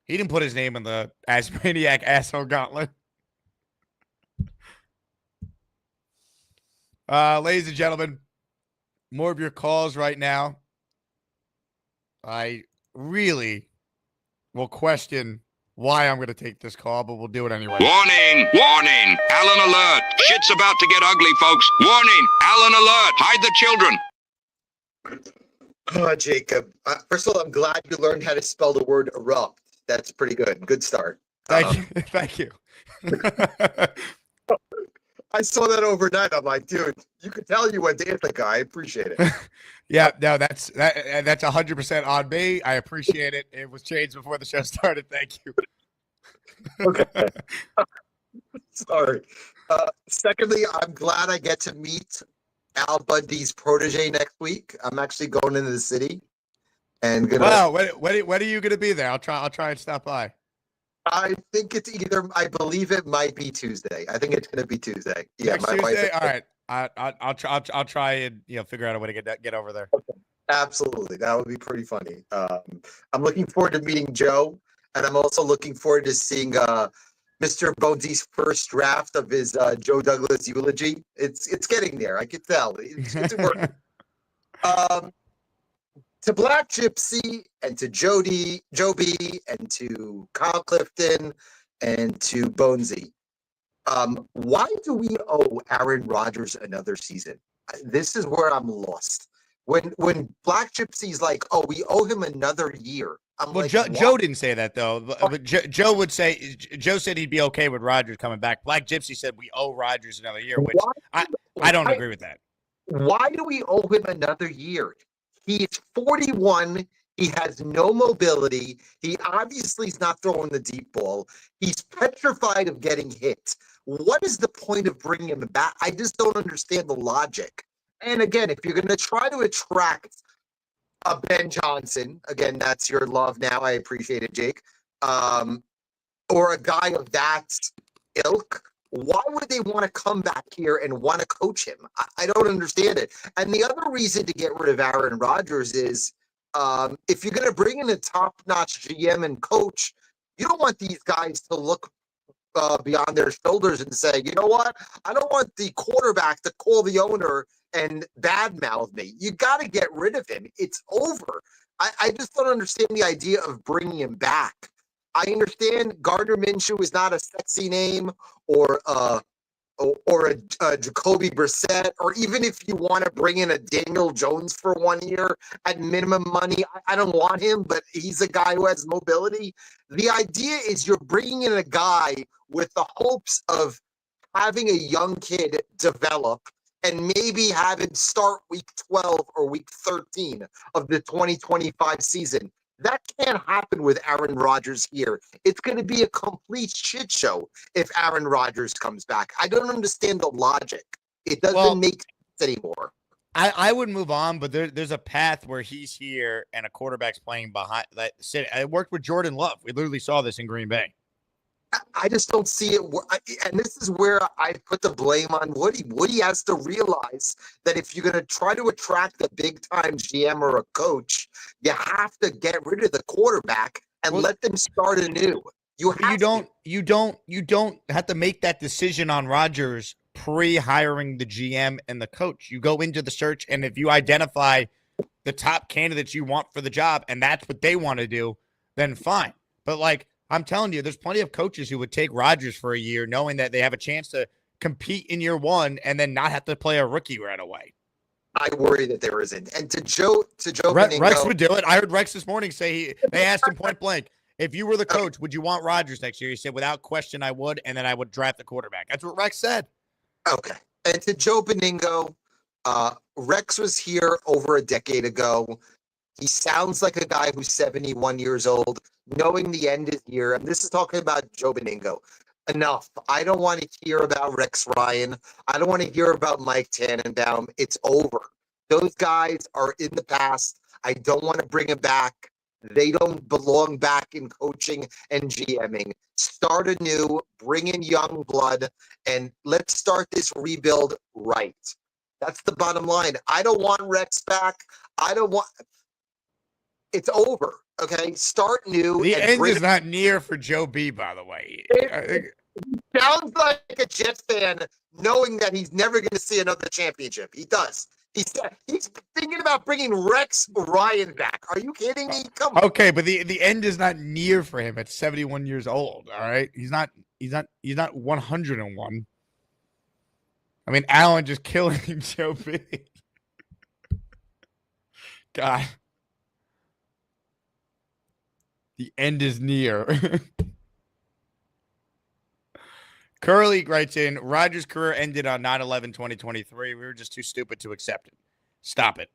He didn't put his name in the Asmaniac Asshole Gauntlet. Ladies and gentlemen, more of your calls right now. I really will question why I'm going to take this call, but we'll do it anyway. Warning! Warning! Allen alert! Shit's about to get ugly, folks. Warning! Allen alert! Hide the children. Jacob, first of all, I'm glad you learned how to spell the word erupt. That's pretty good. Good start. Thank you. Thank you. I saw that overnight. I'm like, dude, you could tell you went to Ithaca. I appreciate it. Yeah, no, that's 100% on me. I appreciate it. It was changed before the show started. Thank you. Okay. Sorry. Secondly, I'm glad I get to meet Al Bundy's protege next week. I'm actually going into the city. and gonna. Wow, when are you gonna be there? I'll try and stop by. I think it's either. I believe it might be Tuesday. I think it's gonna be Tuesday. Yeah, Next my Tuesday. wife. All right. I'll try and figure out a way to get over there. Absolutely, that would be pretty funny. I'm looking forward to meeting Joe, and I'm also looking forward to seeing Mr. Bonesy's first draft of his Joe Douglas eulogy. It's getting there. I can tell. It's working. To Black Gypsy and to Joe B, and to Kyle Clifton and to Bonesy. Why do we owe Aaron Rodgers another season? This is where I'm lost. When Black Gypsy's like, "Oh, we owe him another year." I'm Well, like, Joe didn't say that though. But Joe would say Joe said he'd be okay with Rodgers coming back. Black Gypsy said we owe Rodgers another year, which I don't agree with that. Why do we owe him another year? He's 41. He has no mobility. He obviously is not throwing the deep ball. He's petrified of getting hit. What is the point of bringing him back? I just don't understand the logic. And again, if you're going to try to attract a Ben Johnson, again, that's your love now. I appreciate it, Jake. Or a guy of that ilk, why would they want to come back here and want to coach him? I don't understand it. And the other reason to get rid of Aaron Rodgers is if you're going to bring in a top-notch GM and coach, you don't want these guys to look beyond their shoulders and say, you know what? I don't want the quarterback to call the owner and badmouth me. You got to get rid of him. It's over. I just don't understand the idea of bringing him back. I understand Gardner Minshew is not a sexy name, or a Jacoby Brissett, or even if you want to bring in a Daniel Jones for 1 year at minimum money, I don't want him, but he's a guy who has mobility. The idea is you're bringing in a guy with the hopes of having a young kid develop and maybe have him start week 12 or week 13 of the 2025 season. That can't happen with Aaron Rodgers here. It's going to be a complete shit show if Aaron Rodgers comes back. I don't understand the logic. It doesn't make sense anymore. I would move on, but there's a path where he's here and a quarterback's playing behind. I worked with Jordan Love. We literally saw this in Green Bay. I just don't see it. And this is where I put the blame on Woody. Woody has to realize that if you're going to try to attract a big-time GM or a coach, you have to get rid of the quarterback and let them start anew. You don't have to make that decision on Rodgers pre-hiring the GM and the coach. You go into the search, and if you identify the top candidates you want for the job, and that's what they want to do, then fine. But I'm telling you, there's plenty of coaches who would take Rodgers for a year knowing that they have a chance to compete in year one and then not have to play a rookie right away. I worry that there isn't. And to Joe Rex would do it. I heard Rex this morning say they asked him point blank, if you were the coach, would you want Rodgers next year? He said, without question, I would, and then I would draft the quarterback. That's what Rex said. Okay. And to Joe Benigno, Rex was here over a decade ago. He sounds like a guy who's 71 years old, knowing the end is here. And this is talking about Joe Benigno. Enough. I don't want to hear about Rex Ryan. I don't want to hear about Mike Tannenbaum. It's over. Those guys are in the past. I don't want to bring them back. They don't belong back in coaching and GMing. Start anew, bring in young blood, and let's start this rebuild right. That's the bottom line. I don't want Rex back. It's over. Okay, start new. The end is not near for Joe B, by the way. It sounds like a Jets fan knowing that he's never going to see another championship. He does. He's thinking about bringing Rex Ryan back. Are you kidding me? Come on. Okay, but the end is not near for him at 71 years old. All right, he's not 101. I mean, Allen just killing Joe B. God. The end is near. Curly writes in, Rodgers' career ended on 9/11/2023. We were just too stupid to accept it. Stop it.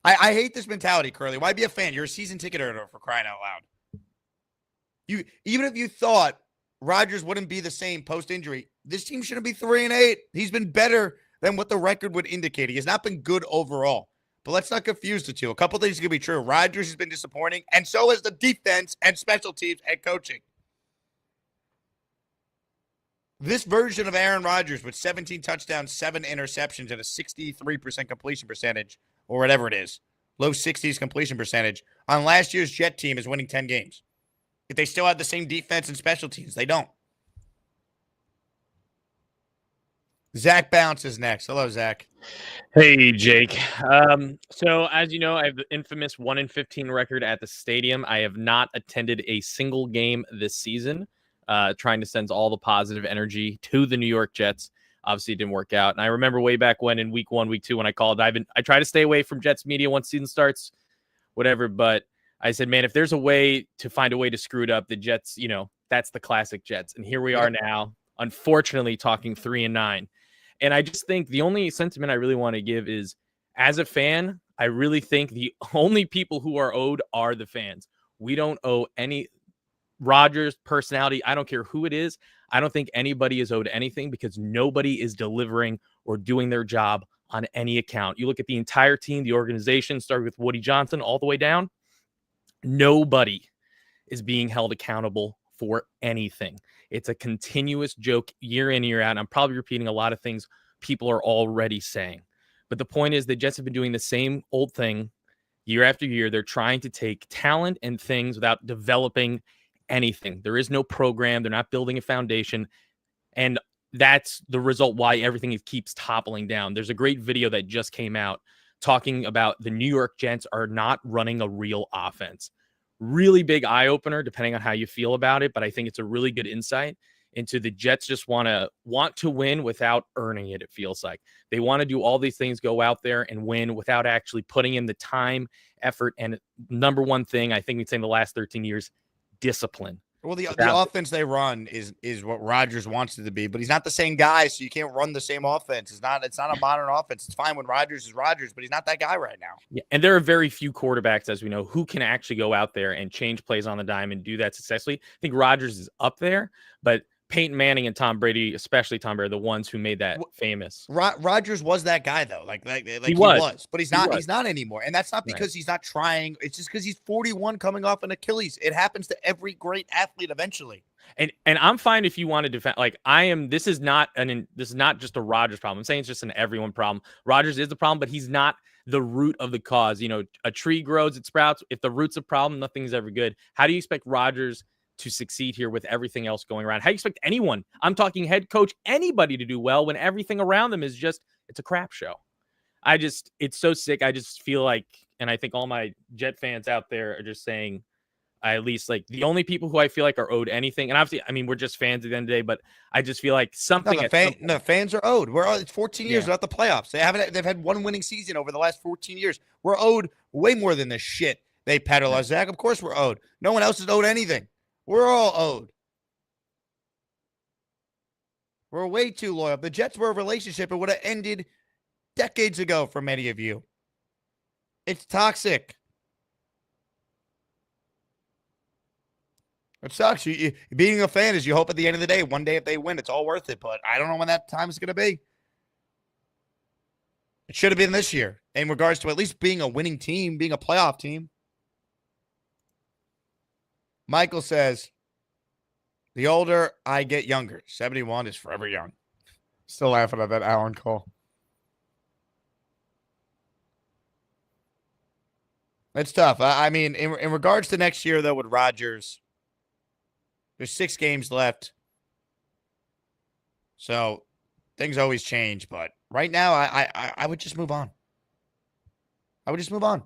I hate this mentality, Curly. Why be a fan? You're a season ticket earner, for crying out loud. Even if you thought Rodgers wouldn't be the same post-injury, this team shouldn't be 3-8. He's been better than what the record would indicate. He has not been good overall. But let's not confuse the two. A couple things can be true. Rodgers has been disappointing, and so has the defense and special teams and coaching. This version of Aaron Rodgers with 17 touchdowns, 7 interceptions, and a 63% completion percentage, or whatever it is, low 60s completion percentage, on last year's Jet team is winning 10 games. If they still have the same defense and special teams, they don't. Zach Bounce is next. Hello, Zach. Hey, Jake. So as you know, I have the infamous 1-15 record at the stadium. I have not attended a single game this season, trying to send all the positive energy to the New York Jets. Obviously, it didn't work out. And I remember way back when in week 1, week 2, when I called, I try to stay away from Jets media once season starts, whatever. But I said, man, if there's a way to find a way to screw it up, the Jets, that's the classic Jets. And here we are now, unfortunately, talking 3-9. And I just think the only sentiment I really want to give is, as a fan, I really think the only people who are owed are the fans. We don't owe any Rodgers personality. I don't care who it is. I don't think anybody is owed anything because nobody is delivering or doing their job on any account. You look at the entire team, the organization, starting with Woody Johnson all the way down. Nobody is being held accountable for anything. It's a continuous joke year in, year out. I'm probably repeating a lot of things people are already saying. But the point is the Jets have been doing the same old thing year after year. They're trying to take talent and things without developing anything. There is no program. They're not building a foundation. And that's the result why everything keeps toppling down. There's a great video that just came out talking about the New York Jets are not running a real offense. Really big eye-opener, depending on how you feel about it, but I think it's a really good insight into the Jets just want to win without earning it, it feels like. They want to do all these things, go out there and win without actually putting in the time, effort, and number one thing, I think we'd say in the last 13 years, discipline. Well, the offense they run is what Rodgers wants it to be, but he's not the same guy, so you can't run the same offense. It's not a modern offense. It's fine when Rodgers is Rodgers, but he's not that guy right now. Yeah, and there are very few quarterbacks, as we know, who can actually go out there and change plays on the dime and do that successfully. I think Rodgers is up there, but Peyton Manning and Tom Brady, especially Tom Brady, are the ones who made that famous. Rodgers was that guy, though. Like he was, but he's not. He's not anymore, and that's not because he's not trying. It's just because he's 41, coming off an Achilles. It happens to every great athlete eventually. And I'm fine if you want to defend. Like I am. This is not just a Rodgers problem. I'm saying it's just an everyone problem. Rodgers is the problem, but he's not the root of the cause. A tree grows, it sprouts. If the root's a problem, nothing's ever good. How do you expect Rodgers to succeed here with everything else going around? How do you expect anyone, I'm talking head coach, anybody to do well when everything around them is just, it's a crap show? It's so sick. I just feel like, and I think all my Jet fans out there are just saying, at least like the only people who I feel like are owed anything, and obviously, I mean, we're just fans at the end of the day, but I just feel like something. No, fans are owed. It's 14 years without the playoffs. They've had one winning season over the last 14 years. We're owed way more than the shit they peddle us, Zach. Of course we're owed. No one else is owed anything. We're all owed. We're way too loyal. The Jets were a relationship. It would have ended decades ago for many of you. It's toxic. It sucks. Being a fan is you hope at the end of the day, one day if they win, it's all worth it. But I don't know when that time is going to be. It should have been this year in regards to at least being a winning team, being a playoff team. Michael says, the older I get younger. 71 is forever young. Still laughing at that Alan Cole. It's tough. I mean, in regards to next year, though, with Rodgers, there's 6 games left. So things always change. But right now, I would just move on. I would just move on.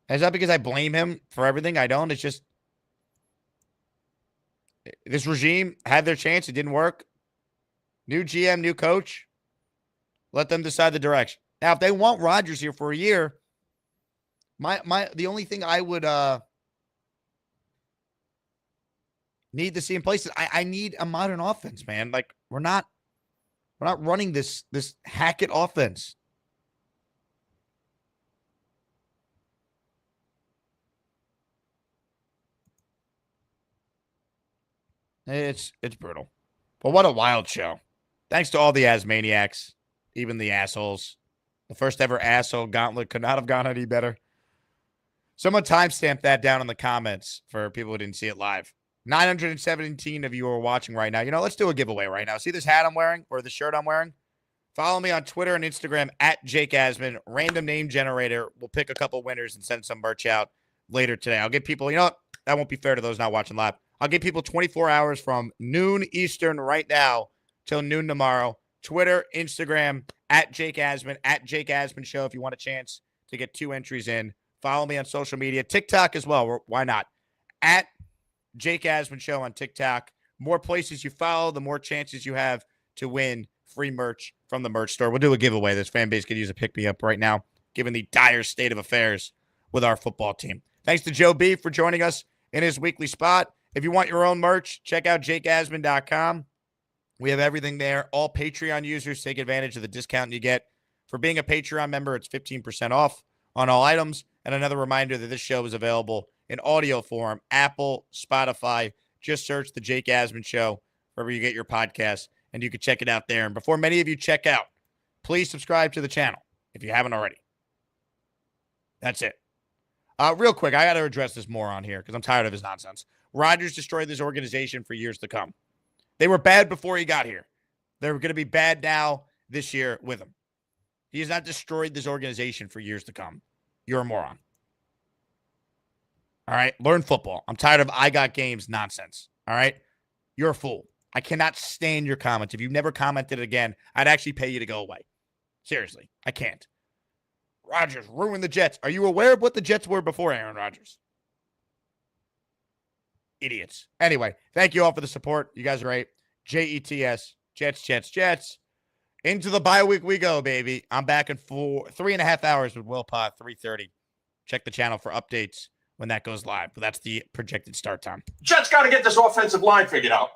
And it's not because I blame him for everything. I don't. It's just this regime had their chance. It didn't work. New GM, new coach. Let them decide the direction. Now, if they want Rodgers here for a year, the only thing I would need to see in place is I need a modern offense, man. Like we're not running this Hackett offense. It's brutal. But what a wild show. Thanks to all the Asmaniacs, even the assholes. The first ever asshole gauntlet could not have gone any better. Someone timestamp that down in the comments for people who didn't see it live. 917 of you are watching right now. Let's do a giveaway right now. See this hat I'm wearing or the shirt I'm wearing? Follow me on Twitter and Instagram at Jake Asman. Random name generator. We'll pick a couple winners and send some merch out later today. I'll give people, that won't be fair to those not watching live. I'll give people 24 hours from noon Eastern right now till noon tomorrow. Twitter, Instagram, at Jake Asman, at Jake Asman Show if you want a chance to get 2 entries in. Follow me on social media. TikTok as well. Why not? At Jake Asman Show on TikTok. More places you follow, the more chances you have to win free merch from the merch store. We'll do a giveaway. This fan base could use a pick-me-up right now, given the dire state of affairs with our football team. Thanks to Joe B for joining us in his weekly spot. If you want your own merch, check out jakeasman.com. We have everything there. All Patreon users take advantage of the discount you get. For being a Patreon member, it's 15% off on all items. And another reminder that this show is available in audio form, Apple, Spotify. Just search The Jake Asman Show wherever you get your podcasts, and you can check it out there. And before many of you check out, please subscribe to the channel if you haven't already. That's it. Real quick, I got to address this moron here because I'm tired of his nonsense. Rodgers destroyed this organization for years to come. They were bad before he got here. They're going to be bad now this year with him. He has not destroyed this organization for years to come. You're a moron. All right? Learn football. I'm tired of I got games nonsense. All right? You're a fool. I cannot stand your comments. If you've never commented again, I'd actually pay you to go away. Seriously, I can't. Rodgers ruined the Jets. Are you aware of what the Jets were before Aaron Rodgers? Idiots. Anyway, thank you all for the support. You guys are great. JETS, Jets. Into the bye week we go, baby. I'm back in 3.5 hours with Will Pod, 3:30. Check the channel for updates when that goes live. But that's the projected start time. Jets got to get this offensive line figured out.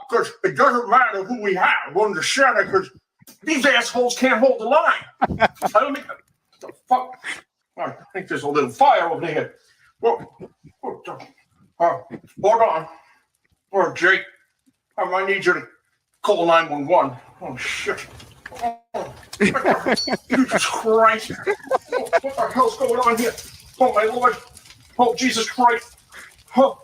Because it doesn't matter who we have on the center, because these assholes can't hold the line. I don't think, the fuck? I think there's a little fire over there. Hold on. Or Jake, I might need you to call 911. Oh, shit. Oh, Jesus Christ. What the hell's going on here? Oh, my Lord. Oh, Jesus Christ. Oh.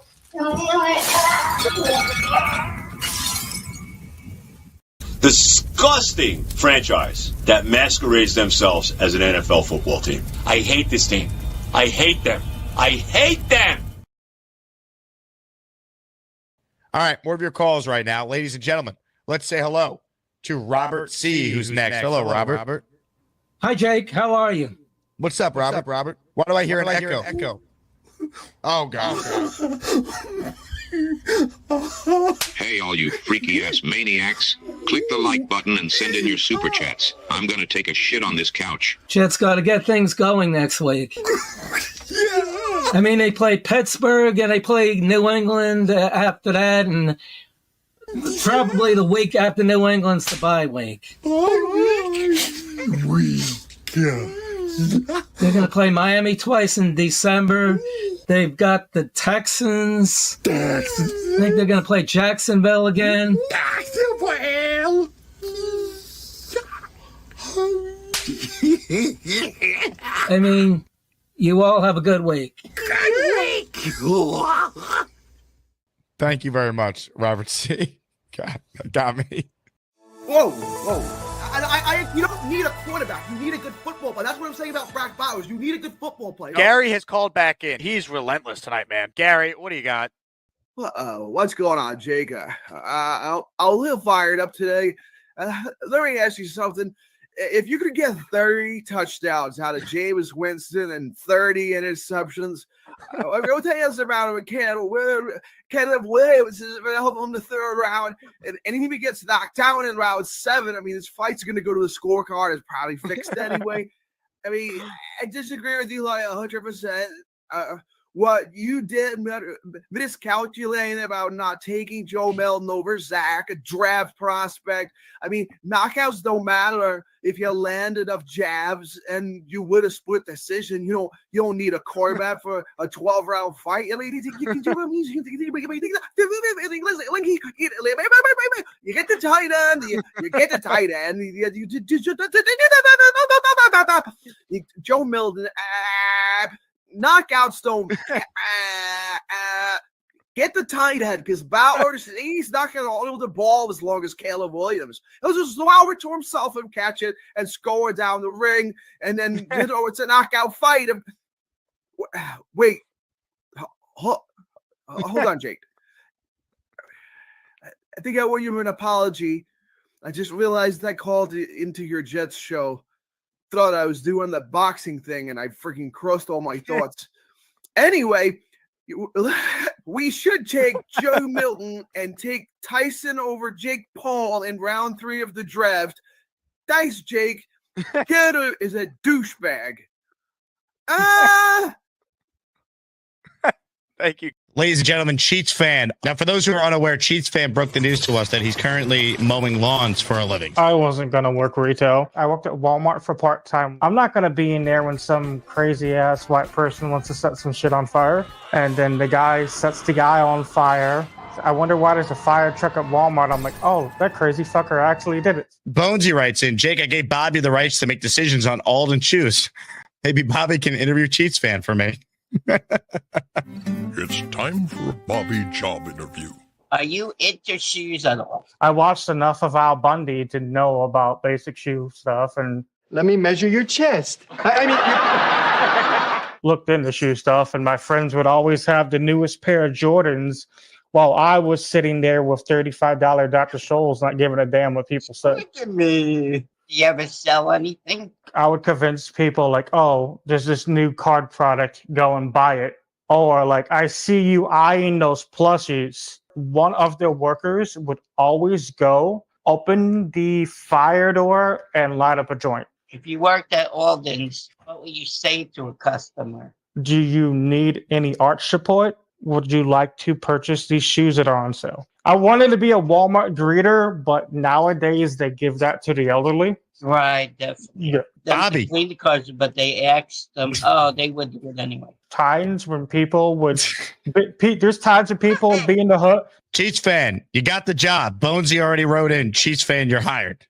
Disgusting franchise that masquerades themselves as an NFL football team. I hate this team. I hate them. I hate them. All right, more of your calls right now. Ladies and gentlemen, let's say hello to Robert C., who's next. Hello, Robert. Hi, Jake. How are you? What's up, Robert? Why do I hear an echo? Oh, God. Hey, all you freaky-ass maniacs. Click the like button and send in your super chats. I'm going to take a shit on this couch. Jets got to get things going next week. I mean, they play Pittsburgh and they play New England after that, and probably the week after New England's the bye week. They're going to play Miami twice in December. They've got the Texans. I think they're going to play Jacksonville again. I mean, you all have a good week. Thank you very much, Robert C. God, that got me. Whoa. You don't need a quarterback. You need a good football player. That's what I'm saying about Brock Bowers. You need a good football player. Gary has called back in. He's relentless tonight, man. Gary, what do you got? What's going on, Jake? I'll live fired up today. Let me ask you something. If you could get 30 touchdowns out of Jameis Winston and 30 interceptions, what tell us about him? Caleb Williams is going to help him in the third round. And if he gets knocked down in round 7, I mean, his fight's going to go to the scorecard. It's probably fixed anyway. I mean, I disagree with you like 100%. What you did, miscalculating about not taking Joe Milton over Zach, a draft prospect. I mean, knockouts don't matter if you land enough jabs and you would have split decision. You don't need a quarterback for a 12-round fight. You get the tight end. You get the tight end. Joe Milton, knockout Stone. Get the tight head because Ballard, he's not going to hold the ball as long as Caleb Williams. He'll just allow it to himself and catch it and score down the ring. And then, it's a knockout fight. Wait. Hold on, Jake. I think I owe you an apology. I just realized I called into your Jets show. Thought I was doing the boxing thing, and I freaking crossed all my thoughts. Anyway, we should take Joe Milton and take Tyson over Jake Paul in round 3 of the draft. Thanks, Jake. Kiddo is a douchebag. Thank you. Ladies and gentlemen, Cheats Fan. Now, for those who are unaware, Cheats Fan broke the news to us that he's currently mowing lawns for a living. I wasn't going to work retail. I worked at Walmart for part-time. I'm not going to be in there when some crazy-ass white person wants to set some shit on fire, and then the guy sets the guy on fire. I wonder why there's a fire truck at Walmart. I'm like, oh, that crazy fucker actually did it. Bonesy writes in, Jake, I gave Bobby the rights to make decisions on Alden shoes. Maybe Bobby can interview Cheats Fan for me. It's time for a Bobby job interview. Are you into shoes at all? I watched enough of Al Bundy to know about basic shoe stuff and let me measure your chest. Looked into shoe stuff, and my friends would always have the newest pair of Jordans while I was sitting there with $35 Dr. Scholl's not giving a damn what people said. Look at me. Do you ever sell anything? I would convince people like, oh, there's this new card product, go and buy it. Or like, I see you eyeing those plushies. One of their workers would always go, open the fire door and light up a joint. If you worked at Alden's, what would you say to a customer? Do you need any art support? Would you like to purchase these shoes that are on sale? I wanted to be a Walmart greeter, but nowadays they give that to the elderly. Right, definitely. Yeah. Bobby. Clean the cars, but they asked them, oh, they would do it anyway. Times when people would, there's times when people would be in the hood. Cheats Fan, you got the job. Bonesy already wrote in, Cheats Fan, you're hired.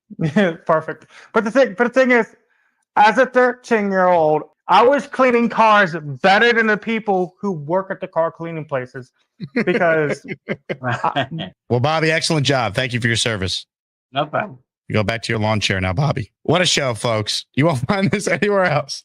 Perfect. But the thing is, as a 13-year-old, I was cleaning cars better than the people who work at the car cleaning places because. Well, Bobby, excellent job. Thank you for your service. No problem. You go back to your lawn chair now, Bobby. What a show, folks. You won't find this anywhere else.